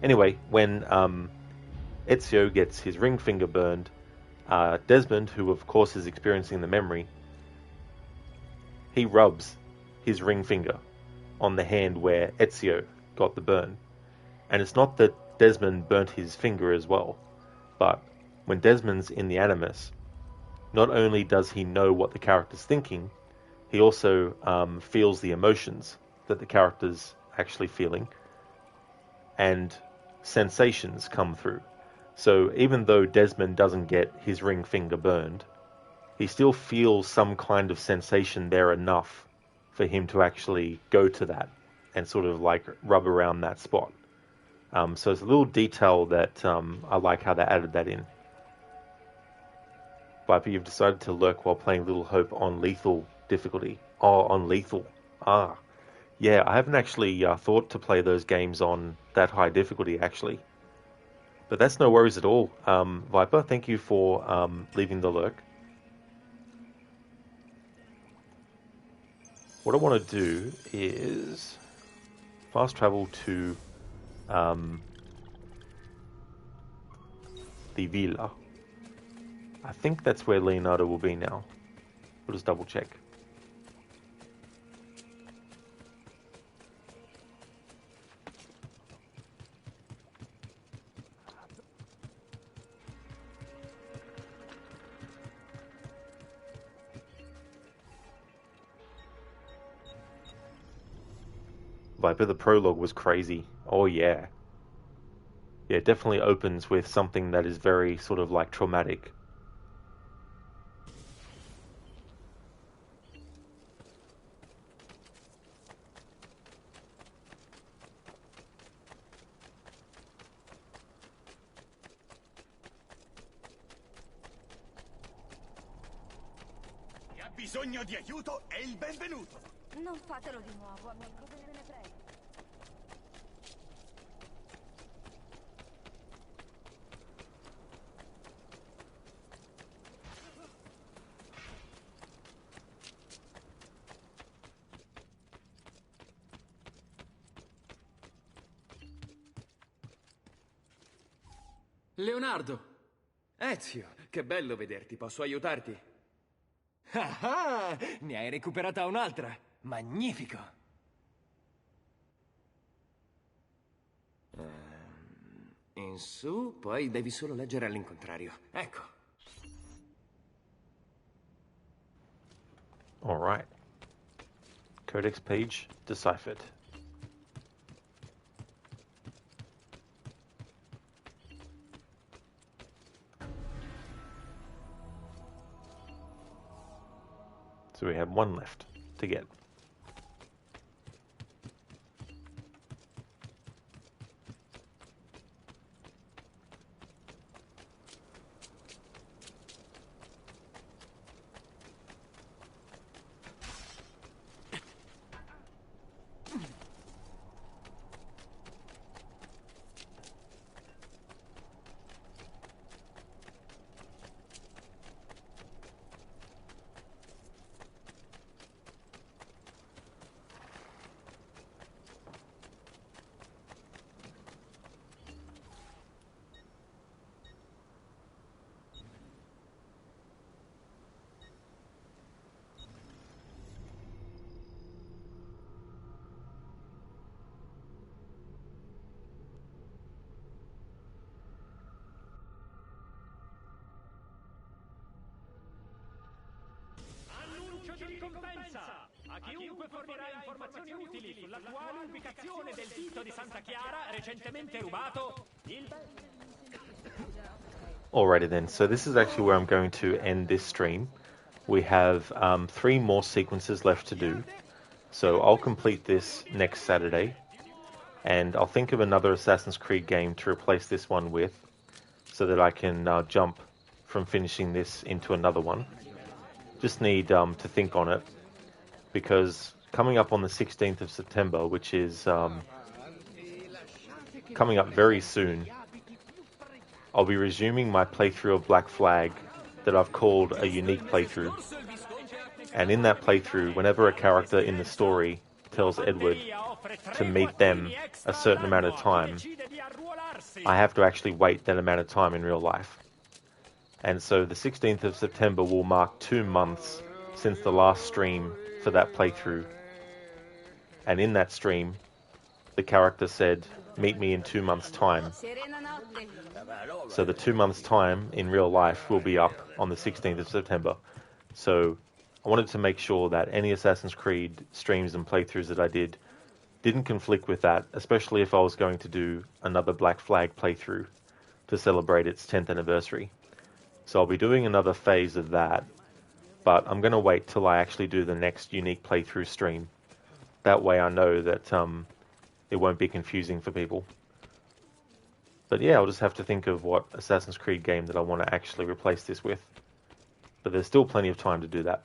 Anyway, when Ezio gets his ring finger burned, Desmond, who of course is experiencing the memory, he rubs his ring finger on the hand where Ezio got the burn. And it's not that Desmond burnt his finger as well, but when Desmond's in the Animus, not only does he know what the character's thinking, he also feels the emotions that the character's actually feeling, and sensations come through. So even though Desmond doesn't get his ring finger burned, he still feels some kind of sensation there enough for him to actually go to that and sort of like rub around that spot. So it's a little detail that I like how they added that in. Viper, you've decided to lurk while playing Little Hope on lethal difficulty. Oh, on lethal. Ah. Yeah, I haven't actually thought to play those games on that high difficulty, actually. But that's no worries at all. Viper, thank you for leaving the lurk. What I want to do is fast travel to the villa. I think that's where Leonardo will be now. We'll just double check. Viper, the prologue was crazy. Oh yeah. Yeah, it definitely opens with something that is very sort of like traumatic. Chi ha bisogno di aiuto è il benvenuto. Non fatelo di nuovo, amico, ve ne prego. Leonardo! Ezio, che bello vederti, posso aiutarti? Ah, ne hai recuperata un'altra! Magnifico! In su, poi devi solo leggere all'incontrario. Ecco. All right. Codex page deciphered. So we have one left to get. Di ricompensa a chiunque fornirà informazioni utili sull'attuale ubicazione del dito di Santa Chiara recentemente rubato. Alrighty then, so this is actually where I'm going to end this stream. We have 3 more sequences left to do, so I'll complete this next Saturday, and I'll think of another Assassin's Creed game to replace this one with, so that I can jump from finishing this into another one. Just need to think on it, because coming up on the 16th of September, which is coming up very soon, I'll be resuming my playthrough of Black Flag that I've called a unique playthrough. And in that playthrough, whenever a character in the story tells Edward to meet them a certain amount of time, I have to actually wait that amount of time in real life. And so the 16th of September will mark 2 months since the last stream for that playthrough. And in that stream, the character said, meet me in 2 months' time. So the 2 months' time in real life will be up on the 16th of September. So I wanted to make sure that any Assassin's Creed streams and playthroughs that I did didn't conflict with that, especially if I was going to do another Black Flag playthrough to celebrate its 10th anniversary. So I'll be doing another phase of that, but I'm going to wait till I actually do the next unique playthrough stream. That way I know that it won't be confusing for people. But yeah, I'll just have to think of what Assassin's Creed game that I want to actually replace this with. But there's still plenty of time to do that.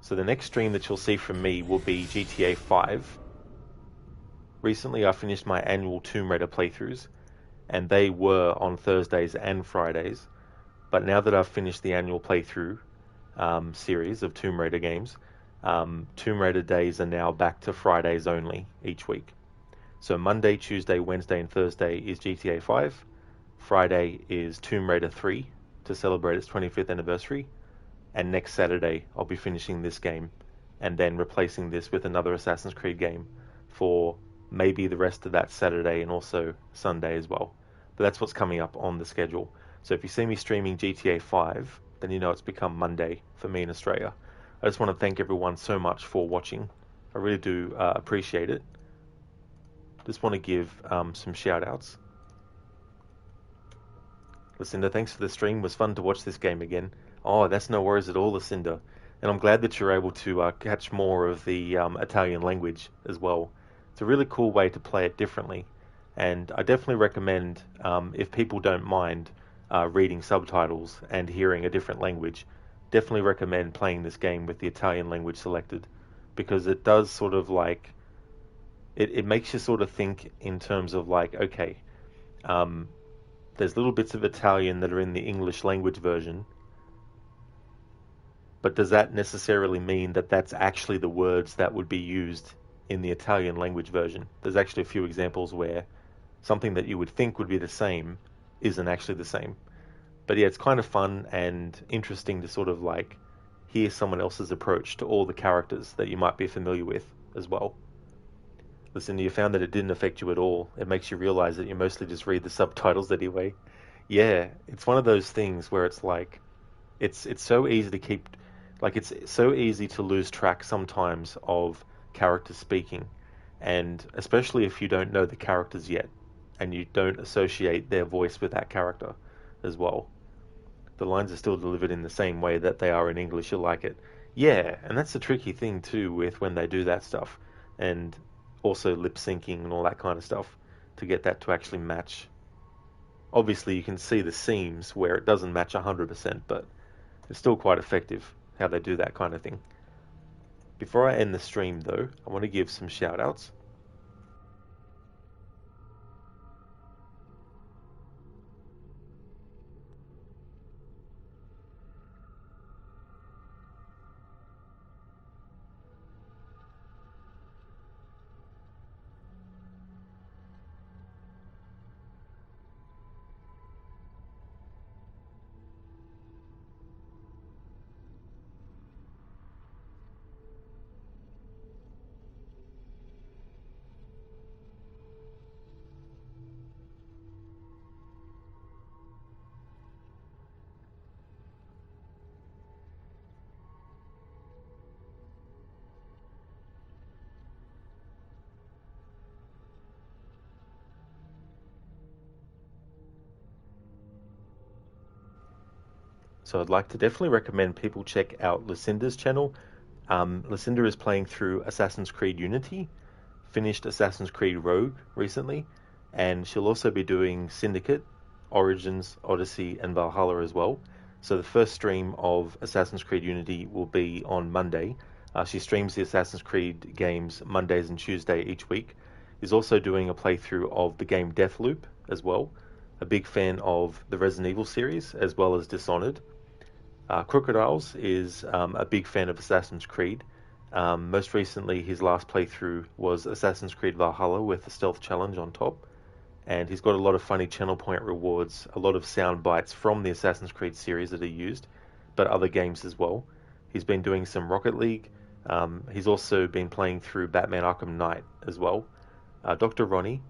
So the next stream that you'll see from me will be GTA 5. Recently I finished my annual Tomb Raider playthroughs, and they were on Thursdays and Fridays. But now that I've finished the annual playthrough series of Tomb Raider games, Tomb Raider days are now back to Fridays only each week. So Monday, Tuesday, Wednesday, and Thursday is GTA 5. Friday is Tomb Raider 3 to celebrate its 25th anniversary. And next Saturday, I'll be finishing this game and then replacing this with another Assassin's Creed game for maybe the rest of that Saturday and also Sunday as well. But that's what's coming up on the schedule. So if you see me streaming GTA 5, then you know it's become Monday for me in Australia. I just want to thank everyone so much for watching. I really do appreciate it. Just want to give some shout outs. Lucinda, thanks for the stream. It was fun to watch this game again. Oh, that's no worries at all, Lucinda. And I'm glad that you're able to catch more of the Italian language as well. It's a really cool way to play it differently. And I definitely recommend, if people don't mind reading subtitles and hearing a different language, definitely recommend playing this game with the Italian language selected. Because it does sort of like, it makes you sort of think in terms of like, okay, there's little bits of Italian that are in the English language version, but does that necessarily mean that that's actually the words that would be used in the Italian language version? There's actually a few examples where something that you would think would be the same isn't actually the same. But yeah, it's kind of fun and interesting to sort of like hear someone else's approach to all the characters that you might be familiar with as well. Listen, you found that it didn't affect you at all. It makes you realize that you mostly just read the subtitles anyway. Yeah, it's one of those things where it's like, it's so easy to keep, like it's so easy to lose track sometimes of characters speaking, and especially if you don't know the characters yet, and you don't associate their voice with that character as well. The lines are still delivered in the same way that they are in English. You like it. Yeah, and that's the tricky thing too with when they do that stuff. And also lip syncing and all that kind of stuff to get that to actually match. Obviously you can see the seams where it doesn't match 100%, but it's still quite effective how they do that kind of thing. Before I end the stream though, I want to give some shout outs. So I'd like to definitely recommend people check out Lucinda's channel. Lucinda is playing through Assassin's Creed Unity, finished Assassin's Creed Rogue recently, and she'll also be doing Syndicate, Origins, Odyssey, and Valhalla as well. So the first stream of Assassin's Creed Unity will be on Monday. She streams the Assassin's Creed games Mondays and Tuesday each week. Is also doing a playthrough of the game Deathloop as well. A big fan of the Resident Evil series as well as Dishonored. Crocodiles is a big fan of Assassin's Creed. Most recently, his last playthrough was Assassin's Creed Valhalla with the stealth challenge on top. And he's got a lot of funny channel point rewards, a lot of sound bites from the Assassin's Creed series that he used, but other games as well. He's been doing some Rocket League. He's also been playing through Batman Arkham Knight as well. Dr. Ronnie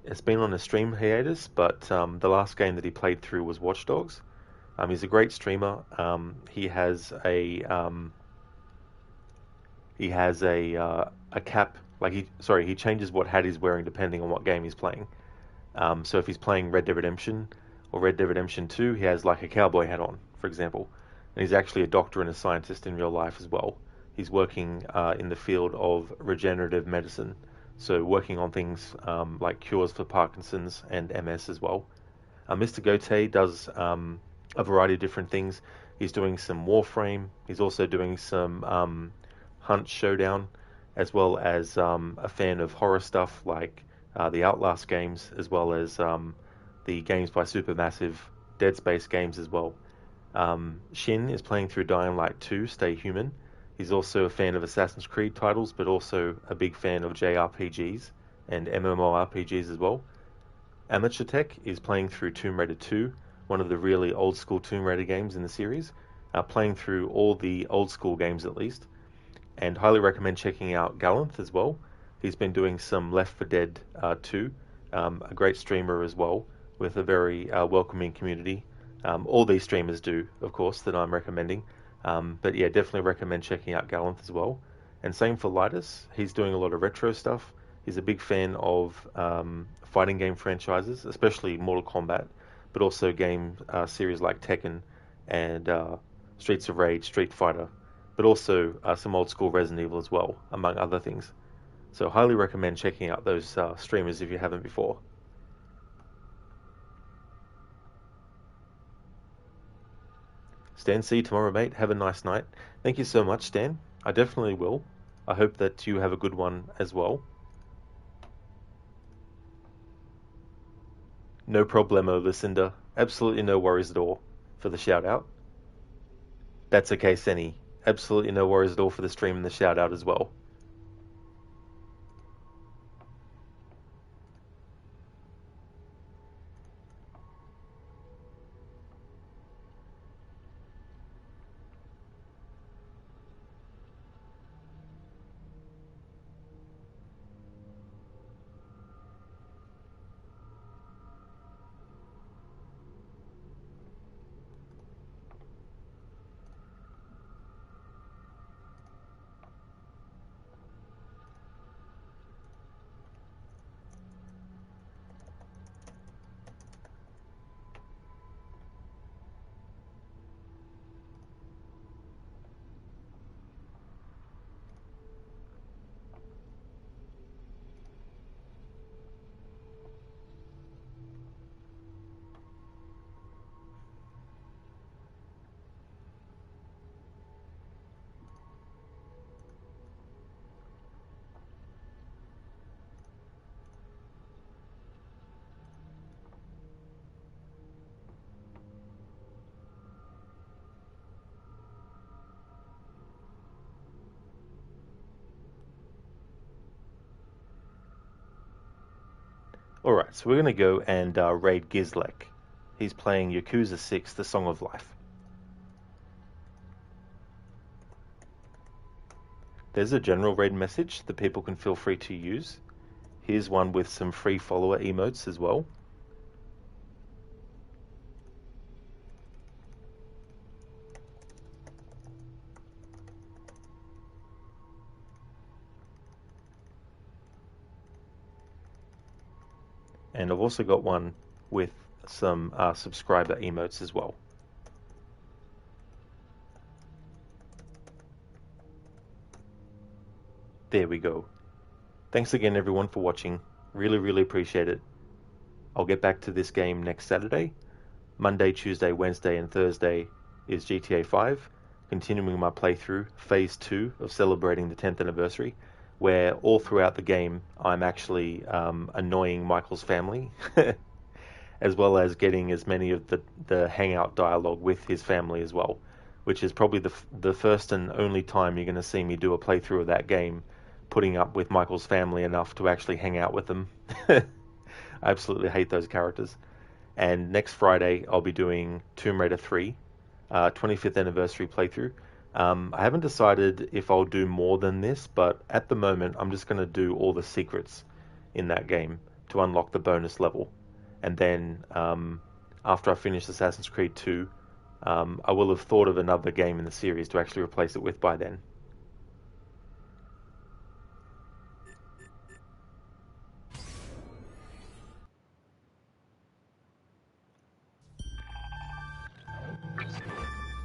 has been on a stream hiatus, but the last game that he played through was Watch Dogs. He's a great streamer. He has a cap. He changes what hat he's wearing depending on what game he's playing. So if he's playing Red Dead Redemption or Red Dead Redemption 2, he has like a cowboy hat on, for example. And he's actually a doctor and a scientist in real life as well. He's working in the field of regenerative medicine, so working on things like cures for Parkinson's and MS as well. Mr. Gote does a variety of different things. He's doing some Warframe. He's also doing some Hunt Showdown, as well as a fan of horror stuff like the Outlast games, as well as the games by Supermassive, Dead Space games as well. Shin is playing through Dying Light 2, Stay Human. He's also a fan of Assassin's Creed titles, but also a big fan of JRPGs and MMORPGs as well. Amateur Tech is playing through Tomb Raider 2, one of the really old school Tomb Raider games in the series, playing through all the old school games at least, and highly recommend checking out Galanth as well. He's been doing some Left 4 Dead 2, a great streamer as well, with a very welcoming community. All these streamers do, of course, that I'm recommending. But yeah, definitely recommend checking out Galanth as well. And same for Lightus. He's doing a lot of retro stuff. He's a big fan of fighting game franchises, especially Mortal Kombat, but also game series like Tekken and Streets of Rage, Street Fighter, but also some old school Resident Evil as well, among other things. So highly recommend checking out those streamers if you haven't before. Stan, see you tomorrow, mate. Have a nice night. Thank you so much, Stan. I definitely will. I hope that you have a good one as well. No problemo, Lucinda. Absolutely no worries at all for the shout out. That's okay, Senny. Absolutely no worries at all for the stream and the shout out as well. Alright, so we're going to go and raid Gizlek. He's playing Yakuza 6, The Song of Life. There's a general raid message that people can feel free to use. Here's one with some free follower emotes as well. And I've also got one with some subscriber emotes as well. There we go. Thanks again everyone for watching. Really appreciate it. I'll get back to this game next Saturday. Monday, Tuesday, Wednesday and Thursday is GTA 5. Continuing my playthrough, Phase 2 of celebrating the 10th anniversary, where all throughout the game I'm actually annoying Michael's family, as well as getting as many of the hangout dialogue with his family as well, which is probably the first and only time you're going to see me do a playthrough of that game, putting up with Michael's family enough to actually hang out with them. I absolutely hate those characters. And next Friday I'll be doing Tomb Raider 3, 25th anniversary playthrough. I haven't decided if I'll do more than this, but at the moment I'm just going to do all the secrets in that game to unlock the bonus level. And then after I finish Assassin's Creed 2, I will have thought of another game in the series to actually replace it with by then.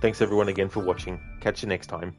Thanks everyone again for watching. Catch you next time.